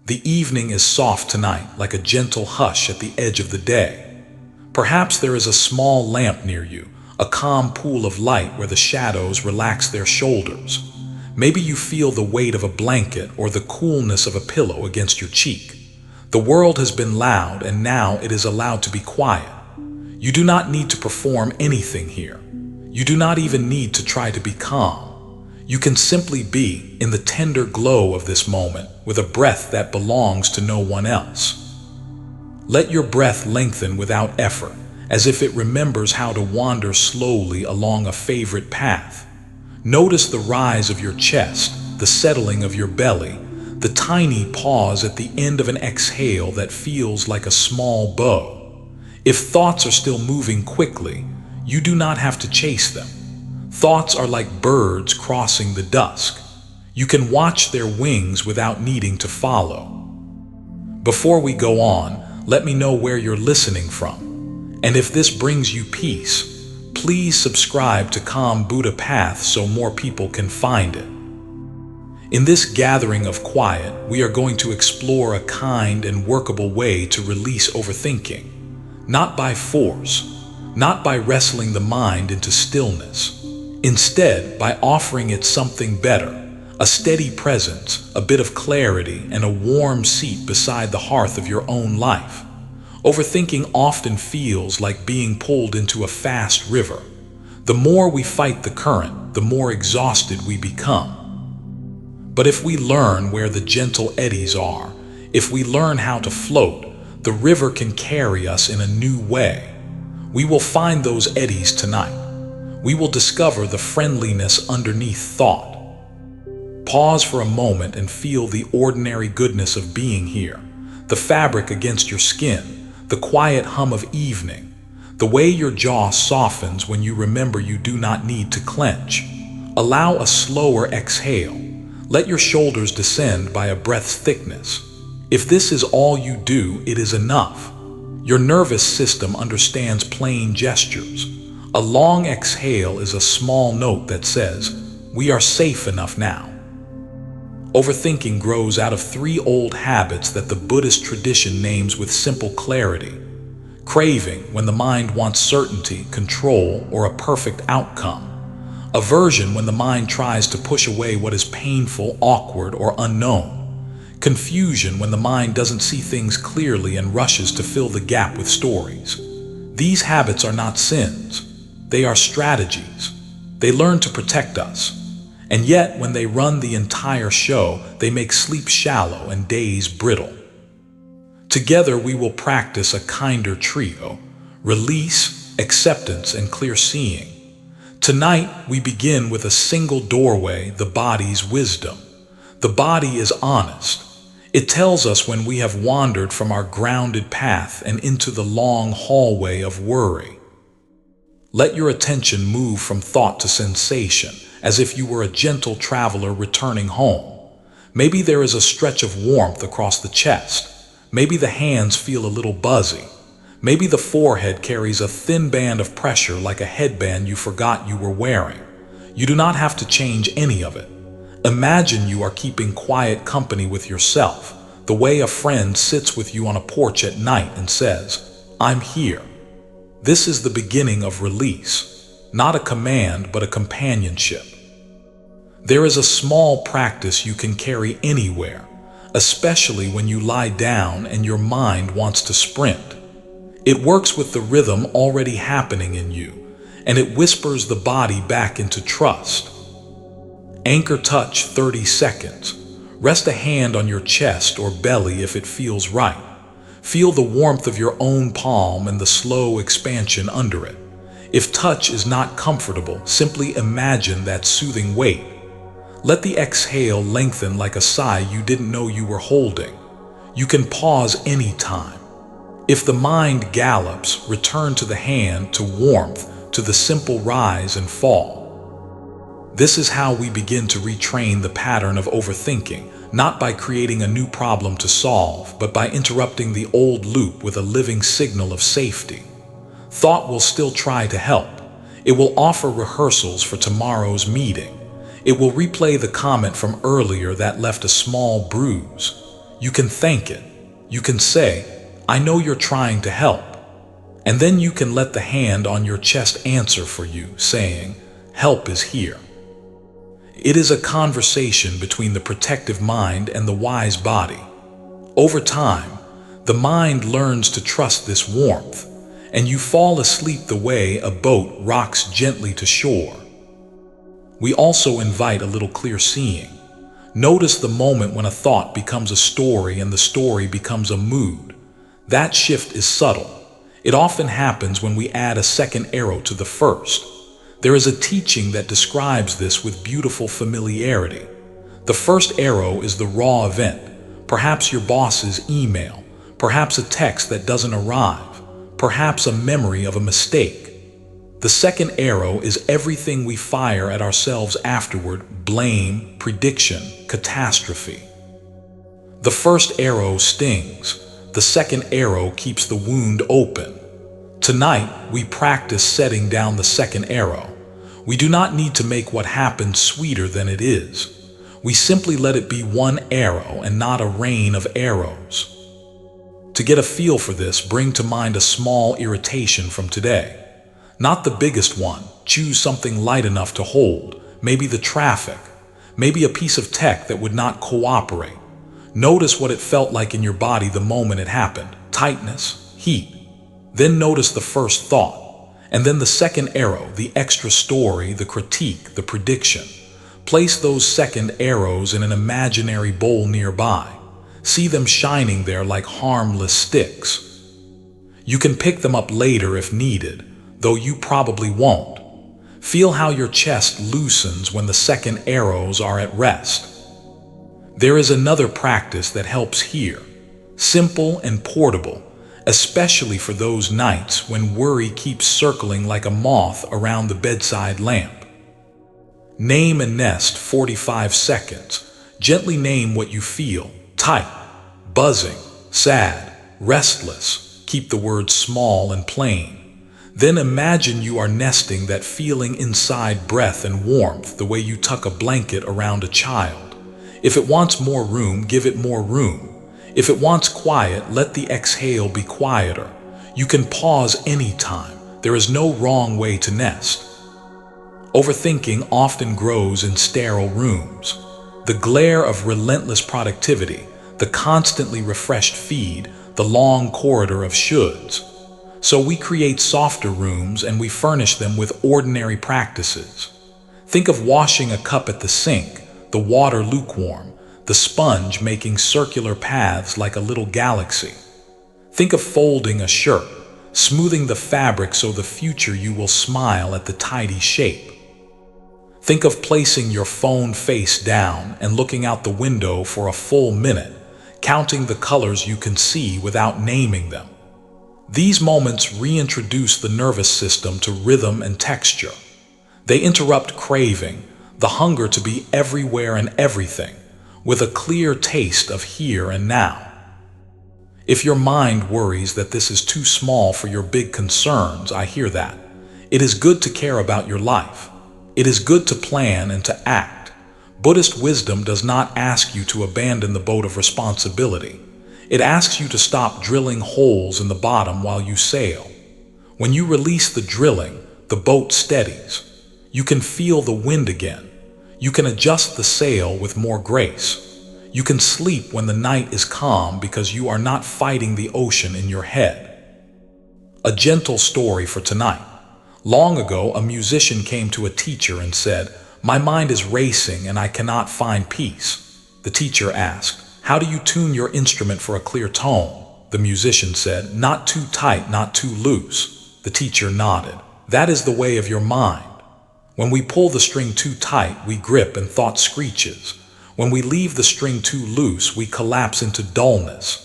The evening is soft tonight, like a gentle hush at the edge of the day. Perhaps there is a small lamp near you, a calm pool of light where the shadows relax their shoulders. Maybe you feel the weight of a blanket or the coolness of a pillow against your cheek. The world has been loud, and now it is allowed to be quiet. You do not need to perform anything here. You do not even need to try to be calm. You can simply be in the tender glow of this moment with a breath that belongs to no one else. Let your breath lengthen without effort, as if it remembers how to wander slowly along a favorite path. Notice the rise of your chest, the settling of your belly, the tiny pause at the end of an exhale that feels like a small bow. If thoughts are still moving quickly, you do not have to chase them. Thoughts are like birds crossing the dusk. You can watch their wings without needing to follow. Before we go on, let me know where you're listening from. And if this brings you peace, please subscribe to Calm Buddha Path so more people can find it. In this gathering of quiet, we are going to explore a kind and workable way to release overthinking. Not by force, not by wrestling the mind into stillness. Instead, by offering it something better, a steady presence, a bit of clarity, and a warm seat beside the hearth of your own life. Overthinking often feels like being pulled into a fast river. The more we fight the current, the more exhausted we become. But if we learn where the gentle eddies are, if we learn how to float, the river can carry us in a new way. We will find those eddies tonight. We will discover the friendliness underneath thought. Pause for a moment and feel the ordinary goodness of being here. The fabric against your skin, the quiet hum of evening, the way your jaw softens when you remember you do not need to clench. Allow a slower exhale. Let your shoulders descend by a breath's thickness. If this is all you do, it is enough. Your nervous system understands plain gestures. A long exhale is a small note that says, "We are safe enough now." Overthinking grows out of three old habits that the Buddhist tradition names with simple clarity. Craving, when the mind wants certainty, control, or a perfect outcome. Aversion, when the mind tries to push away what is painful, awkward, or unknown. Confusion, when the mind doesn't see things clearly and rushes to fill the gap with stories. These habits are not sins. They are strategies. They learn to protect us. And yet, when they run the entire show, they make sleep shallow and days brittle. Together, we will practice a kinder trio: release, acceptance, and clear seeing. Tonight, we begin with a single doorway: the body's wisdom. The body is honest. It tells us when we have wandered from our grounded path and into the long hallway of worry. Let your attention move from thought to sensation, as if you were a gentle traveler returning home. Maybe there is a stretch of warmth across the chest. Maybe the hands feel a little buzzy. Maybe the forehead carries a thin band of pressure like a headband you forgot you were wearing. You do not have to change any of it. Imagine you are keeping quiet company with yourself, the way a friend sits with you on a porch at night and says, "I'm here." This is the beginning of release, not a command but a companionship. There is a small practice you can carry anywhere, especially when you lie down and your mind wants to sprint. It works with the rhythm already happening in you, and it whispers the body back into trust. Anchor touch 30 seconds. Rest a hand on your chest or belly if it feels right. Feel the warmth of your own palm and the slow expansion under it. If touch is not comfortable, simply imagine that soothing weight. Let the exhale lengthen like a sigh you didn't know you were holding. You can pause anytime. If the mind gallops, return to the hand, to warmth, to the simple rise and fall. This is how we begin to retrain the pattern of overthinking, not by creating a new problem to solve, but by interrupting the old loop with a living signal of safety. Thought will still try to help. It will offer rehearsals for tomorrow's meeting. It will replay the comment from earlier that left a small bruise. You can thank it. You can say, "I know you're trying to help." And then you can let the hand on your chest answer for you, saying, "Help is here." It is a conversation between the protective mind and the wise body. Over time, the mind learns to trust this warmth, and you fall asleep the way a boat rocks gently to shore. We also invite a little clear seeing. Notice the moment when a thought becomes a story and the story becomes a mood. That shift is subtle. It often happens when we add a second arrow to the first. There is a teaching that describes this with beautiful familiarity. The first arrow is the raw event, perhaps your boss's email, perhaps a text that doesn't arrive, perhaps a memory of a mistake. The second arrow is everything we fire at ourselves afterward: blame, prediction, catastrophe. The first arrow stings. The second arrow keeps the wound open. Tonight, we practice setting down the second arrow. We do not need to make what happened sweeter than it is. We simply let it be one arrow and not a rain of arrows. To get a feel for this, bring to mind a small irritation from today. Not the biggest one. Choose something light enough to hold. Maybe the traffic. Maybe a piece of tech that would not cooperate. Notice what it felt like in your body the moment it happened. Tightness, heat. Then notice the first thought. And then the second arrow, the extra story, the critique, the prediction. Place those second arrows in an imaginary bowl nearby. See them shining there like harmless sticks. You can pick them up later if needed, though you probably won't. Feel how your chest loosens when the second arrows are at rest. There is another practice that helps here, simple and portable, especially for those nights when worry keeps circling like a moth around the bedside lamp. Name and nest 45 seconds. Gently name what you feel: tight, buzzing, sad, restless. Keep the words small and plain. Then imagine you are nesting that feeling inside breath and warmth, the way you tuck a blanket around a child. If it wants more room, give it more room. If it wants quiet, let the exhale be quieter. You can pause anytime. There is no wrong way to nest. Overthinking often grows in sterile rooms. The glare of relentless productivity, the constantly refreshed feed, the long corridor of shoulds. So we create softer rooms and we furnish them with ordinary practices. Think of washing a cup at the sink, the water lukewarm, the sponge making circular paths like a little galaxy. Think of folding a shirt, smoothing the fabric so the future you will smile at the tidy shape. Think of placing your phone face down and looking out the window for a full minute, counting the colors you can see without naming them. These moments reintroduce the nervous system to rhythm and texture. They interrupt craving, the hunger to be everywhere and everything, with a clear taste of here and now. If your mind worries that this is too small for your big concerns, I hear that. It is good to care about your life. It is good to plan and to act. Buddhist wisdom does not ask you to abandon the boat of responsibility. It asks you to stop drilling holes in the bottom while you sail. When you release the drilling, the boat steadies. You can feel the wind again. You can adjust the sail with more grace. You can sleep when the night is calm because you are not fighting the ocean in your head. A gentle story for tonight. Long ago, a musician came to a teacher and said, "My mind is racing and I cannot find peace." The teacher asked, "How do you tune your instrument for a clear tone?" The musician said, "Not too tight, not too loose." The teacher nodded. That is the way of your mind. When we pull the string too tight, we grip and thought screeches. When we leave the string too loose, we collapse into dullness.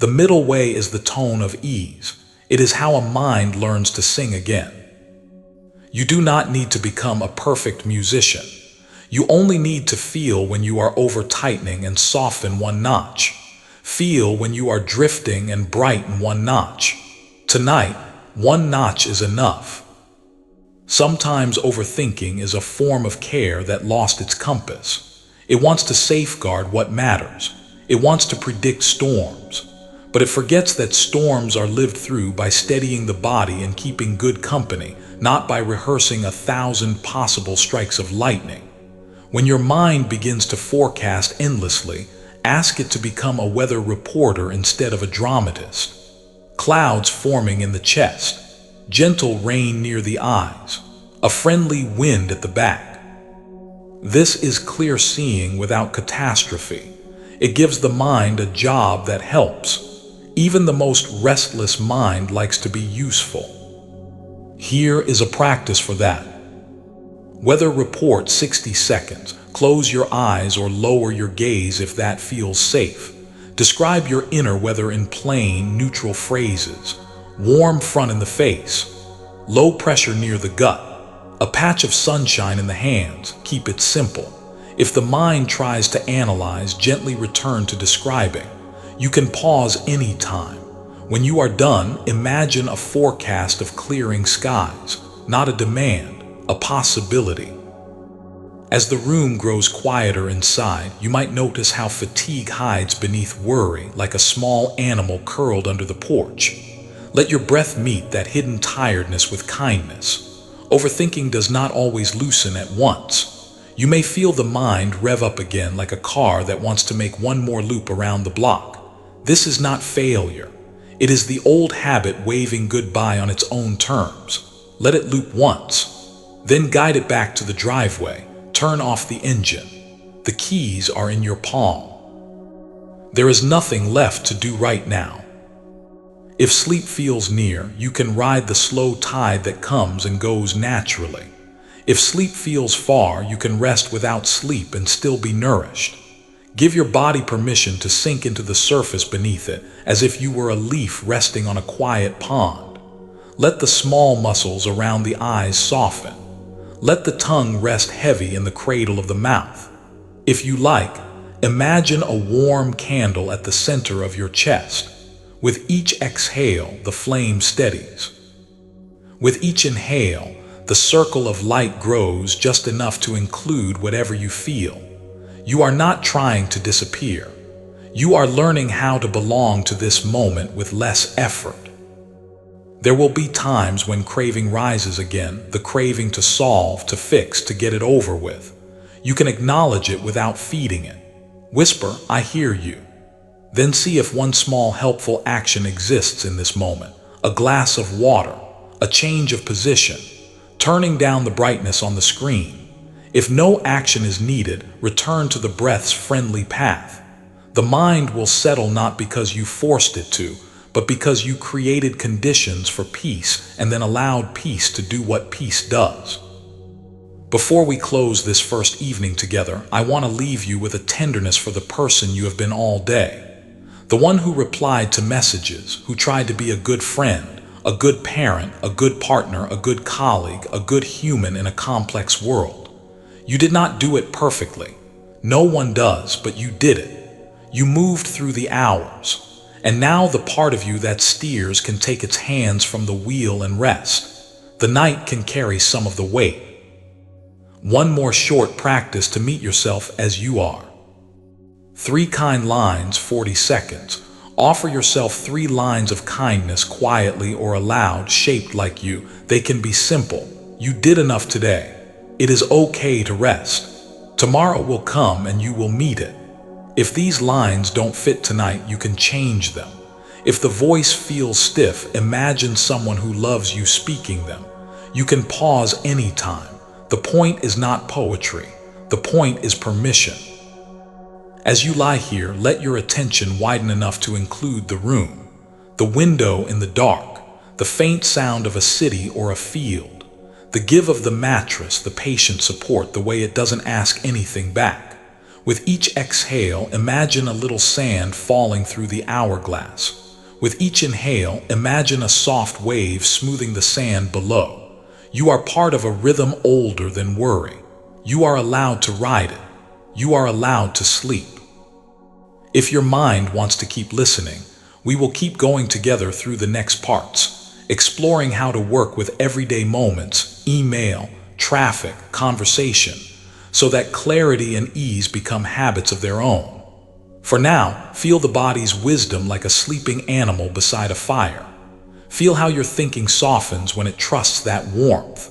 The middle way is the tone of ease. It is how a mind learns to sing again. You do not need to become a perfect musician. You only need to feel when you are over-tightening and soften one notch. Feel when you are drifting and brighten one notch. Tonight, one notch is enough. Sometimes overthinking is a form of care that lost its compass. It wants to safeguard what matters. It wants to predict storms, but it forgets that storms are lived through by steadying the body and keeping good company, not by rehearsing 1,000 possible strikes of lightning. When your mind begins to forecast endlessly, ask it to become a weather reporter instead of a dramatist. Clouds forming in the chest, gentle rain near the eyes, a friendly wind at the back. This is clear seeing without catastrophe. It gives the mind a job that helps. Even the most restless mind likes to be useful. Here is a practice for that. Weather report 60 seconds. Close your eyes or lower your gaze if that feels safe. Describe your inner weather in plain, neutral phrases. Warm front in the face. Low pressure near the gut. A patch of sunshine in the hands. Keep it simple. If the mind tries to analyze, gently return to describing. You can pause anytime. When you are done, imagine a forecast of clearing skies, not a demand, a possibility. As the room grows quieter inside, you might notice how fatigue hides beneath worry, like a small animal curled under the porch. Let your breath meet that hidden tiredness with kindness. Overthinking does not always loosen at once. You may feel the mind rev up again like a car that wants to make one more loop around the block. This is not failure. It is the old habit waving goodbye on its own terms. Let it loop once, then guide it back to the driveway. Turn off the engine. The keys are in your palm. There is nothing left to do right now. If sleep feels near, you can ride the slow tide that comes and goes naturally. If sleep feels far, you can rest without sleep and still be nourished. Give your body permission to sink into the surface beneath it, as if you were a leaf resting on a quiet pond. Let the small muscles around the eyes soften. Let the tongue rest heavy in the cradle of the mouth. If you like, imagine a warm candle at the center of your chest. With each exhale, the flame steadies. With each inhale, the circle of light grows just enough to include whatever you feel. You are not trying to disappear. You are learning how to belong to this moment with less effort. There will be times when craving rises again, the craving to solve, to fix, to get it over with. You can acknowledge it without feeding it. Whisper, "I hear you." Then see if one small helpful action exists in this moment. A glass of water, a change of position, turning down the brightness on the screen. If no action is needed, return to the breath's friendly path. The mind will settle not because you forced it to, but because you created conditions for peace and then allowed peace to do what peace does. Before we close this first evening together, I want to leave you with a tenderness for the person you have been all day. The one who replied to messages, who tried to be a good friend, a good parent, a good partner, a good colleague, a good human in a complex world. You did not do it perfectly. No one does, but you did it. You moved through the hours. And now the part of you that steers can take its hands from the wheel and rest. The night can carry some of the weight. One more short practice to meet yourself as you are. 3 kind lines, 40 seconds. Offer yourself 3 lines of kindness quietly or aloud, shaped like you. They can be simple. You did enough today. It is okay to rest. Tomorrow will come and you will meet it. If these lines don't fit tonight, you can change them. If the voice feels stiff, imagine someone who loves you speaking them. You can pause anytime. The point is not poetry. The point is permission. As you lie here, let your attention widen enough to include the room, the window in the dark, the faint sound of a city or a field, the give of the mattress, the patient support, the way it doesn't ask anything back. With each exhale, imagine a little sand falling through the hourglass. With each inhale, imagine a soft wave smoothing the sand below. You are part of a rhythm older than worry. You are allowed to ride it. You are allowed to sleep. If your mind wants to keep listening, we will keep going together through the next parts, exploring how to work with everyday moments, email, traffic, conversation, so that clarity and ease become habits of their own. For now, feel the body's wisdom like a sleeping animal beside a fire. Feel how your thinking softens when it trusts that warmth.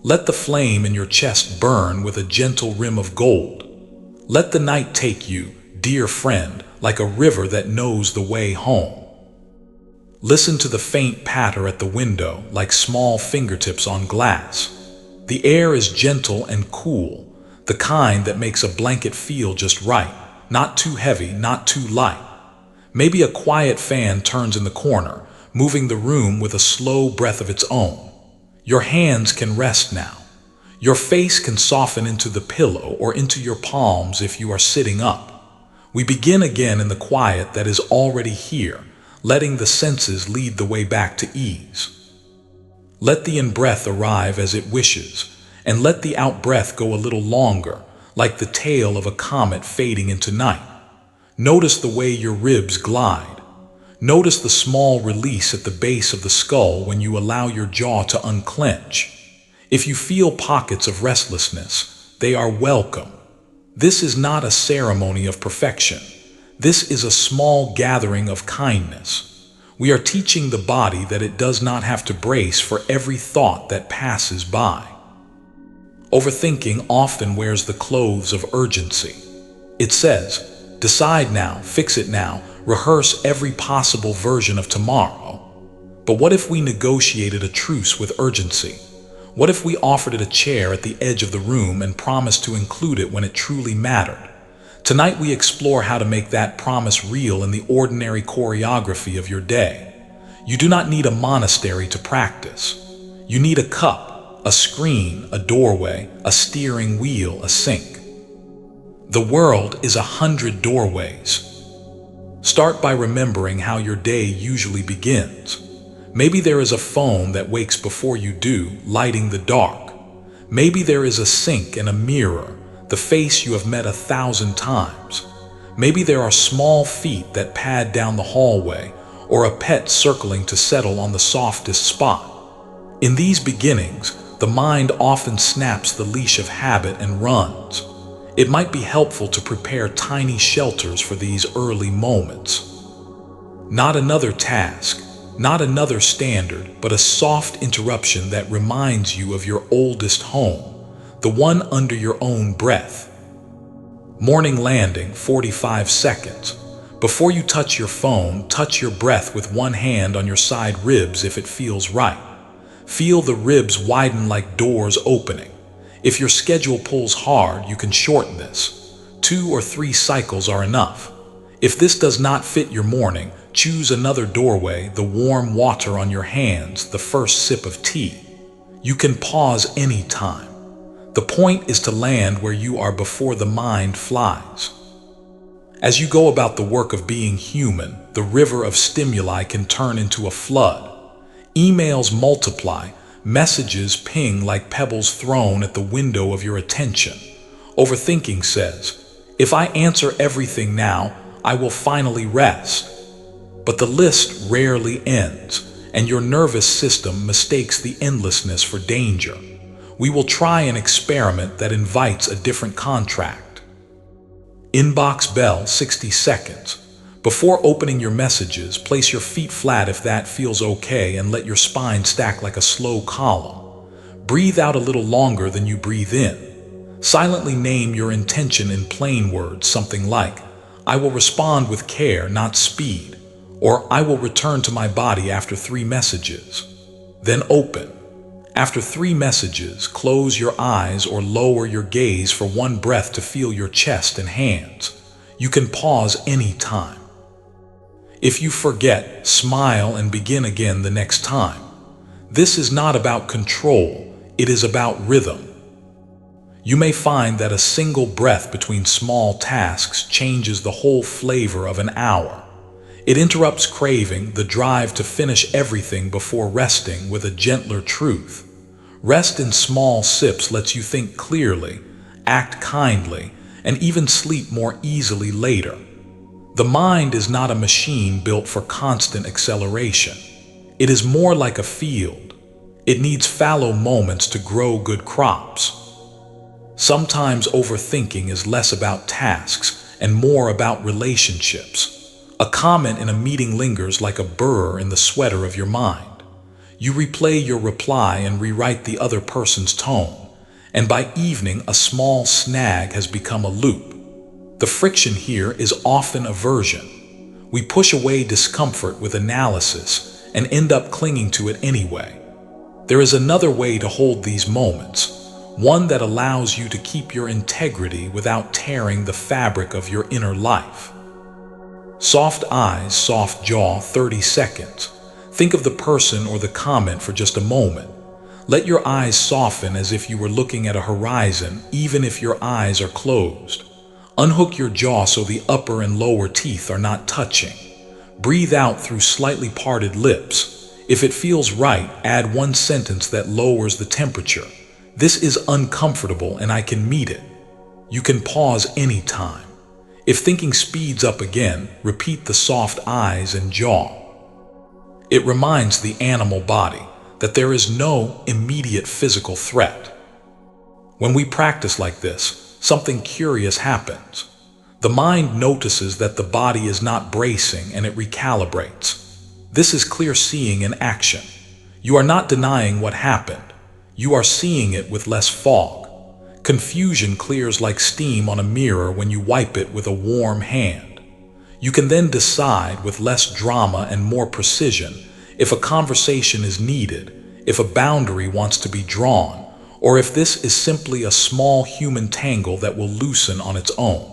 Let the flame in your chest burn with a gentle rim of gold. Let the night take you, dear friend, like a river that knows the way home. Listen to the faint patter at the window like small fingertips on glass. The air is gentle and cool, the kind that makes a blanket feel just right, not too heavy, not too light. Maybe a quiet fan turns in the corner, moving the room with a slow breath of its own. Your hands can rest now. Your face can soften into the pillow or into your palms if you are sitting up. We begin again in the quiet that is already here, letting the senses lead the way back to ease. Let the in-breath arrive as it wishes, and let the out-breath go a little longer, like the tail of a comet fading into night. Notice the way your ribs glide. Notice the small release at the base of the skull when you allow your jaw to unclench. If you feel pockets of restlessness, they are welcome. This is not a ceremony of perfection. This is a small gathering of kindness. We are teaching the body that it does not have to brace for every thought that passes by. Overthinking often wears the clothes of urgency. It says, decide now, fix it now, rehearse every possible version of tomorrow. But what if we negotiated a truce with urgency? What if we offered it a chair at the edge of the room and promised to include it when it truly mattered? Tonight we explore how to make that promise real in the ordinary choreography of your day. You do not need a monastery to practice. You need a cup, a screen, a doorway, a steering wheel, a sink. The world is 100 doorways. Start by remembering how your day usually begins. Maybe there is a phone that wakes before you do, lighting the dark. Maybe there is a sink and a mirror, the face you have met 1,000 times. Maybe there are small feet that pad down the hallway, or a pet circling to settle on the softest spot. In these beginnings, the mind often snaps the leash of habit and runs. It might be helpful to prepare tiny shelters for these early moments. Not another task, not another standard, but a soft interruption that reminds you of your oldest home, the one under your own breath. Morning landing, 45 seconds. Before you touch your phone, touch your breath with one hand on your side ribs if it feels right. Feel the ribs widen like doors opening. If your schedule pulls hard, you can shorten this. 2 or 3 cycles are enough. If this does not fit your morning, choose another doorway, the warm water on your hands, the first sip of tea. You can pause any time. The point is to land where you are before the mind flies. As you go about the work of being human, the river of stimuli can turn into a flood. Emails multiply, messages ping like pebbles thrown at the window of your attention. Overthinking says, if I answer everything now, I will finally rest. But the list rarely ends, and your nervous system mistakes the endlessness for danger. We will try an experiment that invites a different contract. Inbox bell, 60 seconds. Before opening your messages, place your feet flat if that feels okay and let your spine stack like a slow column. Breathe out a little longer than you breathe in. Silently name your intention in plain words, something like, I will respond with care, not speed, or I will return to my body after 3 messages. Then open. After 3 messages, close your eyes or lower your gaze for one breath to feel your chest and hands. You can pause any time. If you forget, smile and begin again the next time. This is not about control, it is about rhythm. You may find that a single breath between small tasks changes the whole flavor of an hour. It interrupts craving, the drive to finish everything before resting, with a gentler truth. Rest in small sips lets you think clearly, act kindly, and even sleep more easily later. The mind is not a machine built for constant acceleration. It is more like a field. It needs fallow moments to grow good crops. Sometimes overthinking is less about tasks and more about relationships. A comment in a meeting lingers like a burr in the sweater of your mind. You replay your reply and rewrite the other person's tone, and by evening a small snag has become a loop. The friction here is often aversion. We push away discomfort with analysis and end up clinging to it anyway. There is another way to hold these moments, one that allows you to keep your integrity without tearing the fabric of your inner life. Soft eyes, soft jaw, 30 seconds. Think of the person or the comment for just a moment. Let your eyes soften as if you were looking at a horizon, even if your eyes are closed. Unhook your jaw so the upper and lower teeth are not touching. Breathe out through slightly parted lips. If it feels right, add one sentence that lowers the temperature. This is uncomfortable and I can meet it. You can pause anytime. If thinking speeds up again, repeat the soft eyes and jaw. It reminds the animal body that there is no immediate physical threat. When we practice like this, something curious happens. The mind notices that the body is not bracing and it recalibrates. This is clear seeing in action. You are not denying what happened. You are seeing it with less fog. Confusion clears like steam on a mirror when you wipe it with a warm hand. You can then decide with less drama and more precision if a conversation is needed, if a boundary wants to be drawn, or if this is simply a small human tangle that will loosen on its own.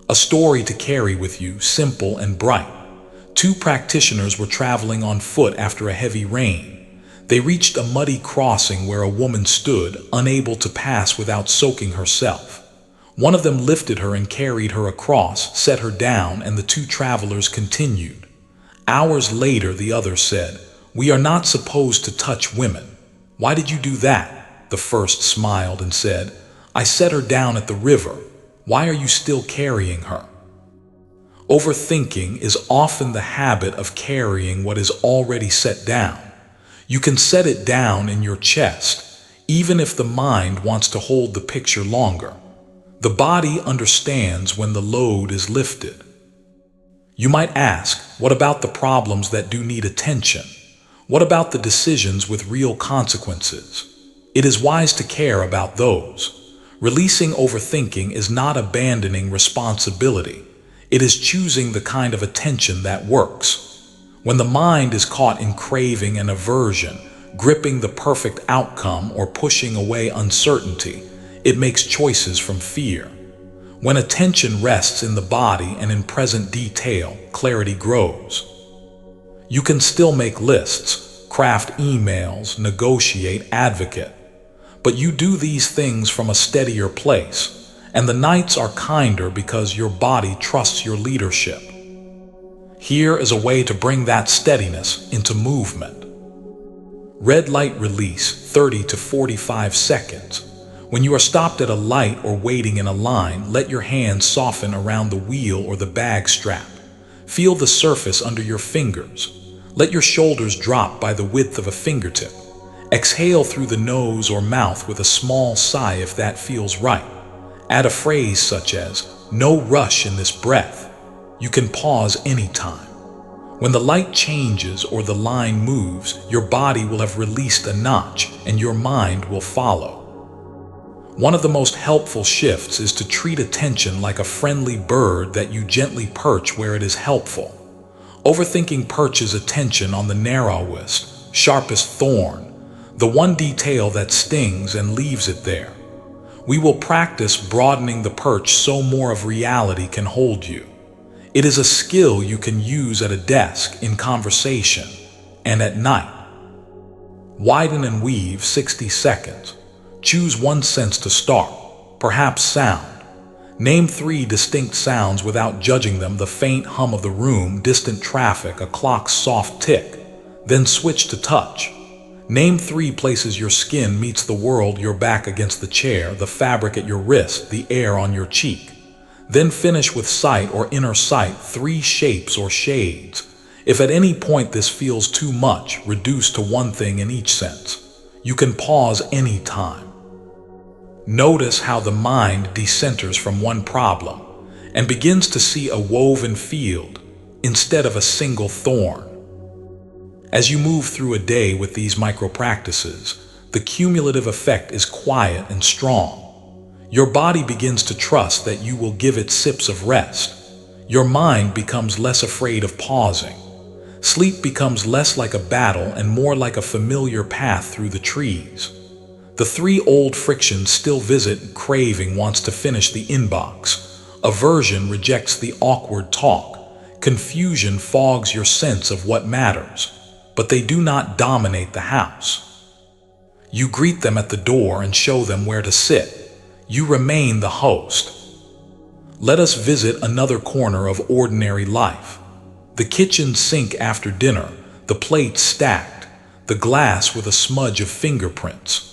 A story to carry with you, simple and bright. Two practitioners were traveling on foot after a heavy rain. They reached a muddy crossing where a woman stood, unable to pass without soaking herself. One of them lifted her and carried her across, set her down, and the two travelers continued. Hours later, the other said, "We are not supposed to touch women." "Why did you do that?" The first smiled and said, "I set her down at the river. Why are you still carrying her?" Overthinking is often the habit of carrying what is already set down. You can set it down in your chest, even if the mind wants to hold the picture longer. The body understands when the load is lifted. You might ask, what about the problems that do need attention? What about the decisions with real consequences? It is wise to care about those. Releasing overthinking is not abandoning responsibility. It is choosing the kind of attention that works. When the mind is caught in craving and aversion, gripping the perfect outcome or pushing away uncertainty, it makes choices from fear. When attention rests in the body and in present detail, clarity grows. You can still make lists, craft emails, negotiate, advocate. But you do these things from a steadier place, and the nights are kinder because your body trusts your leadership. Here is a way to bring that steadiness into movement. Red light release, 30 to 45 seconds. When you are stopped at a light or waiting in a line, let your hands soften around the wheel or the bag strap. Feel the surface under your fingers. Let your shoulders drop by the width of a fingertip. Exhale through the nose or mouth with a small sigh if that feels right. Add a phrase such as, "No rush in this breath." You can pause anytime. When the light changes or the line moves, your body will have released a notch and your mind will follow. One of the most helpful shifts is to treat attention like a friendly bird that you gently perch where it is helpful. Overthinking perches attention on the narrowest, sharpest thorn, the one detail that stings and leaves it there. We will practice broadening the perch so more of reality can hold you. It is a skill you can use at a desk, in conversation, and at night. Widen and weave, 60 seconds. Choose one sense to start, perhaps sound. Name 3 distinct sounds without judging them: the faint hum of the room, distant traffic, a clock's soft tick. Then switch to touch. Name 3 places your skin meets the world: your back against the chair, the fabric at your wrist, the air on your cheek. Then finish with sight or inner sight, 3 shapes or shades. If at any point this feels too much, reduce to one thing in each sense. You can pause any time. Notice how the mind decenters from one problem, and begins to see a woven field instead of a single thorn. As you move through a day with these micro practices, the cumulative effect is quiet and strong. Your body begins to trust that you will give it sips of rest. Your mind becomes less afraid of pausing. Sleep becomes less like a battle and more like a familiar path through the trees. The three old frictions still visit. Craving wants to finish the inbox. Aversion rejects the awkward talk. Confusion fogs your sense of what matters, but they do not dominate the house. You greet them at the door and show them where to sit. You remain the host. Let us visit another corner of ordinary life. The kitchen sink after dinner, the plates stacked, the glass with a smudge of fingerprints.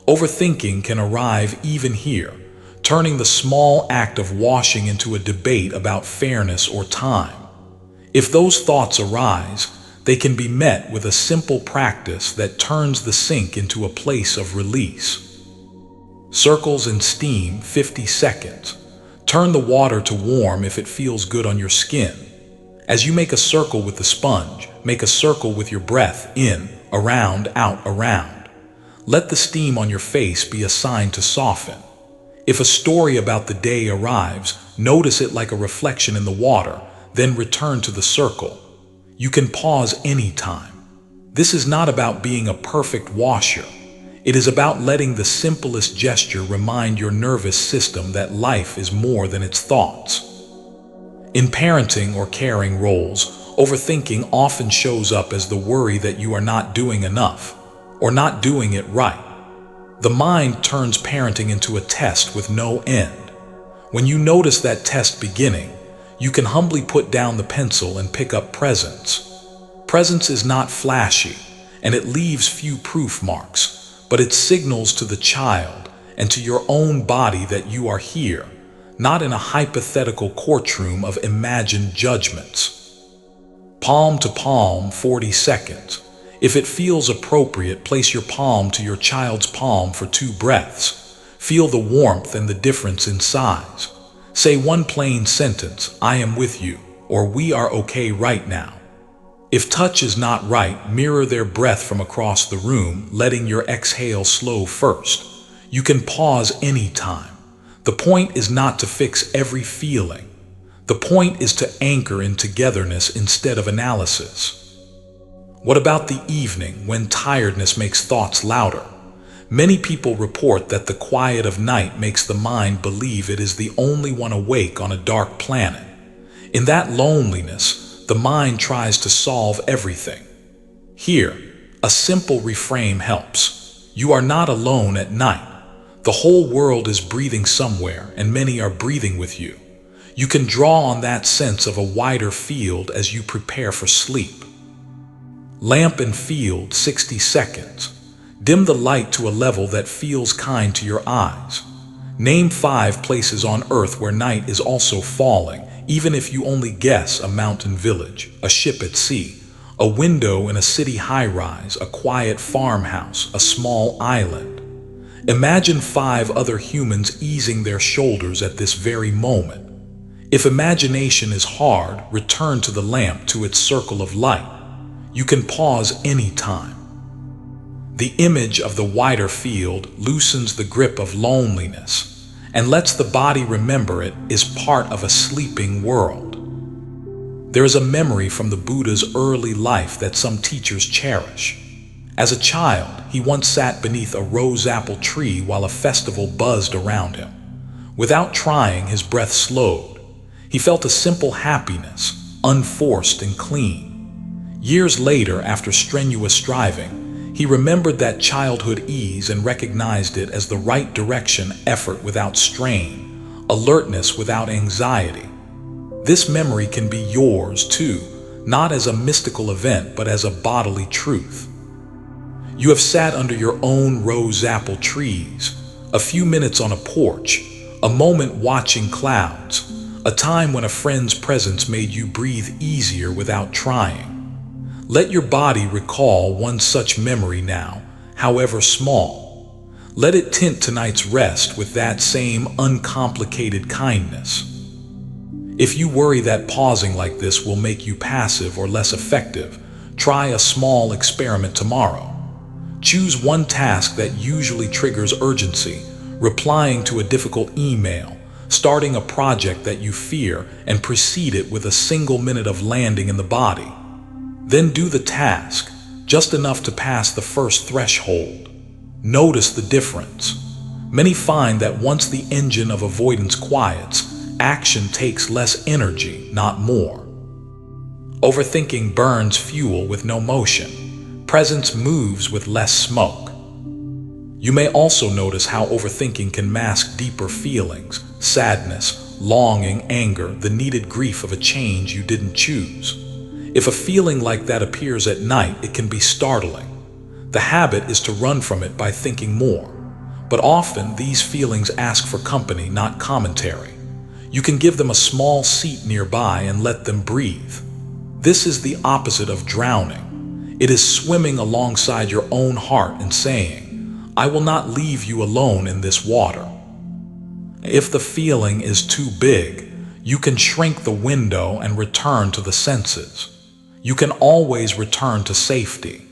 Overthinking can arrive even here, turning the small act of washing into a debate about fairness or time. If those thoughts arise, they can be met with a simple practice that turns the sink into a place of release. Circles and steam, 50 seconds. Turn the water to warm if it feels good on your skin. As you make a circle with the sponge, make a circle with your breath in, around, out, around. Let the steam on your face be a sign to soften. If a story about the day arrives, notice it like a reflection in the water, then return to the circle. You can pause anytime. This is not about being a perfect washer. It is about letting the simplest gesture remind your nervous system that life is more than its thoughts. In parenting or caring roles, overthinking often shows up as the worry that you are not doing enough or not doing it right. The mind turns parenting into a test with no end. When you notice that test beginning, you can humbly put down the pencil and pick up presence. Presence is not flashy, and it leaves few proof marks, but it signals to the child and to your own body that you are here, not in a hypothetical courtroom of imagined judgments. Palm to palm, 40 seconds. If it feels appropriate, place your palm to your child's palm for 2 breaths. Feel the warmth and the difference in size. Say one plain sentence, I am with you, or we are okay right now. If touch is not right, mirror their breath from across the room, letting your exhale slow first. You can pause anytime. The point is not to fix every feeling. The point is to anchor in togetherness instead of analysis. What about the evening when tiredness makes thoughts louder? Many people report that the quiet of night makes the mind believe it is the only one awake on a dark planet. In that loneliness, the mind tries to solve everything. Here, a simple reframe helps. You are not alone at night. The whole world is breathing somewhere, and many are breathing with you. You can draw on that sense of a wider field as you prepare for sleep. Lamp and field, 60 seconds. Dim the light to a level that feels kind to your eyes. Name 5 places on Earth where night is also falling, even if you only guess: a mountain village, a ship at sea, a window in a city high-rise, a quiet farmhouse, a small island. Imagine 5 other humans easing their shoulders at this very moment. If imagination is hard, return to the lamp, to its circle of light. You can pause anytime. The image of the wider field loosens the grip of loneliness and lets the body remember it is part of a sleeping world. There is a memory from the Buddha's early life that some teachers cherish. As a child, he once sat beneath a rose apple tree while a festival buzzed around him. Without trying, his breath slowed. He felt a simple happiness, unforced and clean. Years later, after strenuous striving, he remembered that childhood ease and recognized it as the right direction: effort without strain, alertness without anxiety. This memory can be yours too, not as a mystical event, but as a bodily truth. You have sat under your own rose apple trees, a few minutes on a porch, a moment watching clouds, a time when a friend's presence made you breathe easier without trying. Let your body recall one such memory now, however small. Let it tint tonight's rest with that same uncomplicated kindness. If you worry that pausing like this will make you passive or less effective, try a small experiment tomorrow. Choose one task that usually triggers urgency, replying to a difficult email, starting a project that you fear, and precede it with a single minute of landing in the body. Then do the task, just enough to pass the first threshold. Notice the difference. Many find that once the engine of avoidance quiets, action takes less energy, not more. Overthinking burns fuel with no motion. Presence moves with less smoke. You may also notice how overthinking can mask deeper feelings, sadness, longing, anger, the needed grief of a change you didn't choose. If a feeling like that appears at night, it can be startling. The habit is to run from it by thinking more. But often these feelings ask for company, not commentary. You can give them a small seat nearby and let them breathe. This is the opposite of drowning. It is swimming alongside your own heart and saying, "I will not leave you alone in this water." If the feeling is too big, you can shrink the window and return to the senses. You can always return to safety.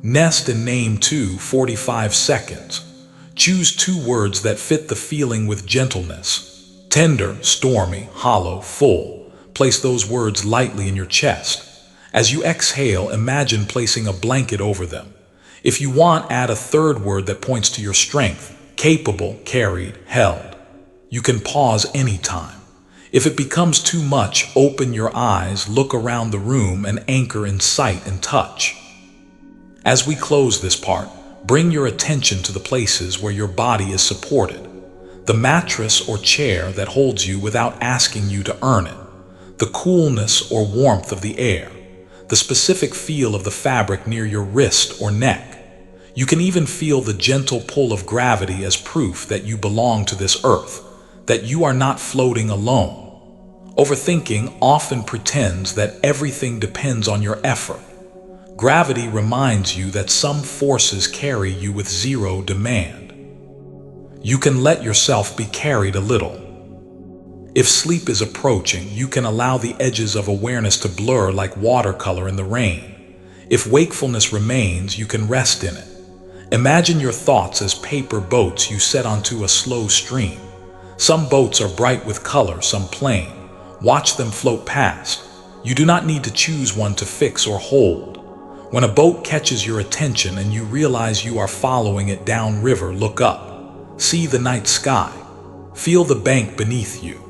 Nest and name 45 seconds. Choose 2 words that fit the feeling with gentleness. Tender, stormy, hollow, full. Place those words lightly in your chest. As you exhale, imagine placing a blanket over them. If you want, add a 3rd word that points to your strength: capable, carried, held. You can pause anytime. If it becomes too much, open your eyes, look around the room, and anchor in sight and touch. As we close this part, bring your attention to the places where your body is supported. The mattress or chair that holds you without asking you to earn it. The coolness or warmth of the air. The specific feel of the fabric near your wrist or neck. You can even feel the gentle pull of gravity as proof that you belong to this earth, that you are not floating alone. Overthinking often pretends that everything depends on your effort. Gravity reminds you that some forces carry you with zero demand. You can let yourself be carried a little. If sleep is approaching, you can allow the edges of awareness to blur like watercolor in the rain. If wakefulness remains, you can rest in it. Imagine your thoughts as paper boats you set onto a slow stream. Some boats are bright with color, some plain. Watch them float past. You do not need to choose one to fix or hold. When a boat catches your attention and you realize you are following it downriver, look up. See the night sky. Feel the bank beneath you.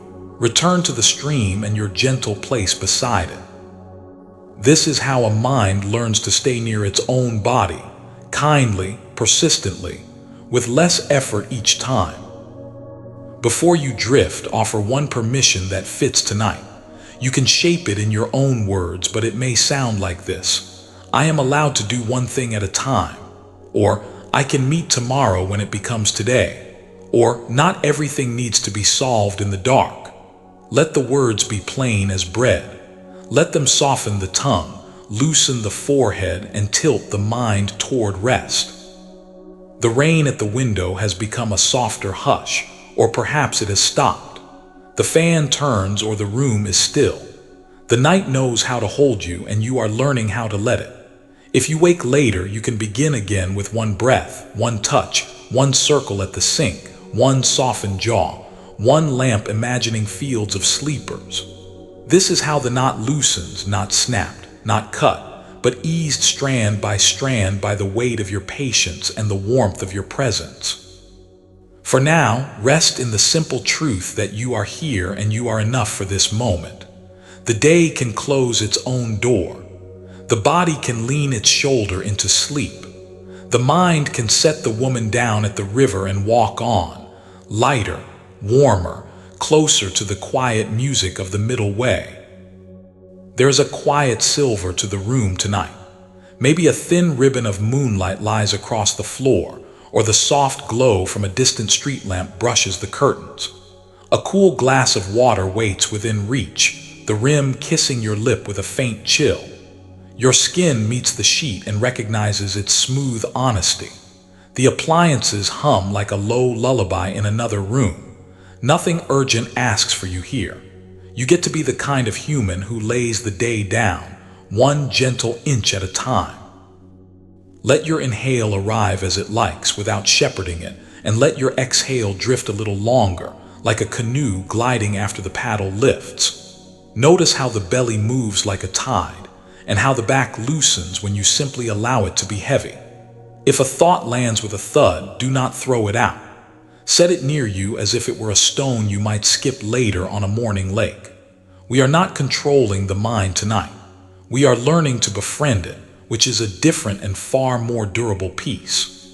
Return to the stream and your gentle place beside it. This is how a mind learns to stay near its own body, kindly, persistently, with less effort each time. Before you drift, offer one permission that fits tonight. You can shape it in your own words, but it may sound like this: I am allowed to do one thing at a time. Or, I can meet tomorrow when it becomes today. Or, not everything needs to be solved in the dark. Let the words be plain as bread. Let them soften the tongue, loosen the forehead, and tilt the mind toward rest. The rain at the window has become a softer hush, or perhaps it has stopped. The fan turns or the room is still. The night knows how to hold you, and you are learning how to let it. If you wake later, you can begin again with one breath, one touch, one circle at the sink, one softened jaw, one lamp imagining fields of sleepers. This is how the knot loosens, not snapped, not cut, but eased strand by the weight of your patience and the warmth of your presence. For now, rest in the simple truth that you are here and you are enough for this moment. The day can close its own door. The body can lean its shoulder into sleep. The mind can set the woman down at the river and walk on, lighter, warmer, closer to the quiet music of the middle way. There is a quiet silver to the room tonight. Maybe a thin ribbon of moonlight lies across the floor, or the soft glow from a distant street lamp brushes the curtains. A cool glass of water waits within reach, the rim kissing your lip with a faint chill. Your skin meets the sheet and recognizes its smooth honesty. The appliances hum like a low lullaby in another room. Nothing urgent asks for you here. You get to be the kind of human who lays the day down, one gentle inch at a time. Let your inhale arrive as it likes without shepherding it, and let your exhale drift a little longer, like a canoe gliding after the paddle lifts. Notice how the belly moves like a tide, and how the back loosens when you simply allow it to be heavy. If a thought lands with a thud, do not throw it out. Set it near you as if it were a stone you might skip later on a morning lake. We are not controlling the mind tonight. We are learning to befriend it, which is a different and far more durable piece.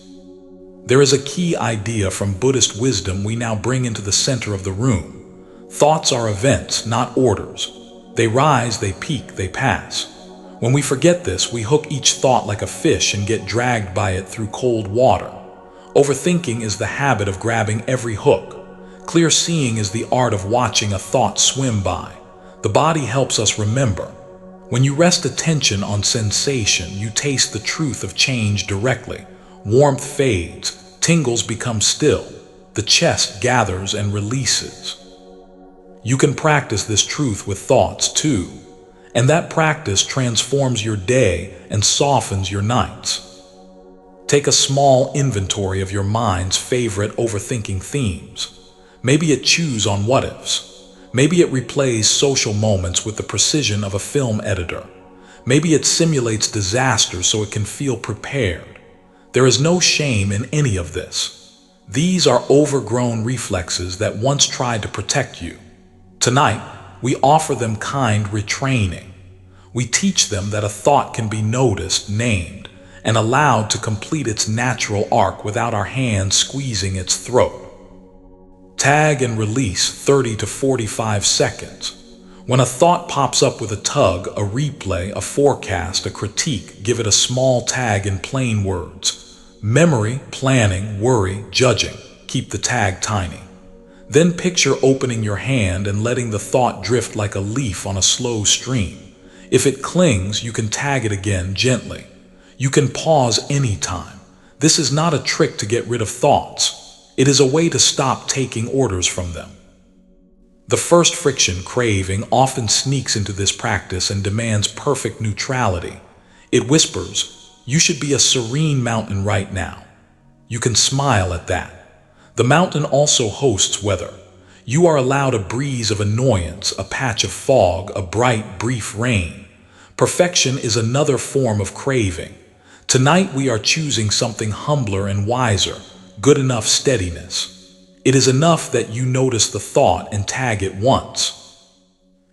There is a key idea from Buddhist wisdom we now bring into the center of the room. Thoughts are events, not orders. They rise, they peak, they pass. When we forget this, we hook each thought like a fish and get dragged by it through cold water. Overthinking is the habit of grabbing every hook. Clear seeing is the art of watching a thought swim by. The body helps us remember. When you rest attention on sensation, you taste the truth of change directly. Warmth fades, tingles become still, the chest gathers and releases. You can practice this truth with thoughts too, and that practice transforms your day and softens your nights. Take a small inventory of your mind's favorite overthinking themes. Maybe it chews on what-ifs. Maybe it replays social moments with the precision of a film editor. Maybe it simulates disaster so it can feel prepared. There is no shame in any of this. These are overgrown reflexes that once tried to protect you. Tonight, we offer them kind retraining. We teach them that a thought can be noticed, named, and allowed to complete its natural arc without our hands squeezing its throat. Tag and release 30 to 45 seconds. When a thought pops up with a tug, a replay, a forecast, a critique, give it a small tag in plain words. Memory, planning, worry, judging. Keep the tag tiny. Then picture opening your hand and letting the thought drift like a leaf on a slow stream. If it clings, you can tag it again gently. You can pause anytime. This is not a trick to get rid of thoughts. It is a way to stop taking orders from them. The first friction, craving, often sneaks into this practice and demands perfect neutrality. It whispers, "You should be a serene mountain right now." You can smile at that. The mountain also hosts weather. You are allowed a breeze of annoyance, a patch of fog, a bright, brief rain. Perfection is another form of craving. Tonight we are choosing something humbler and wiser. Good enough steadiness. It is enough that you notice the thought and tag it once.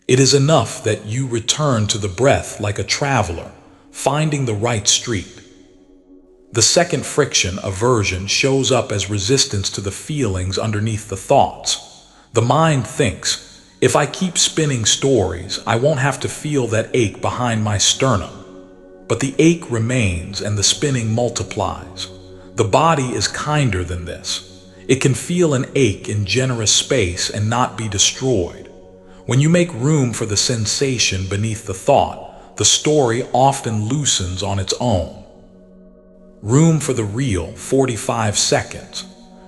It is enough that you return to the breath like a traveler, finding the right street. The second friction, aversion, shows up as resistance to the feelings underneath the thoughts. The mind thinks, if I keep spinning stories, I won't have to feel that ache behind my sternum. But the ache remains and the spinning multiplies. The body is kinder than this. It can feel an ache in generous space and not be destroyed. When you make room for the sensation beneath the thought, the story often loosens on its own. Room for the real, 45 seconds.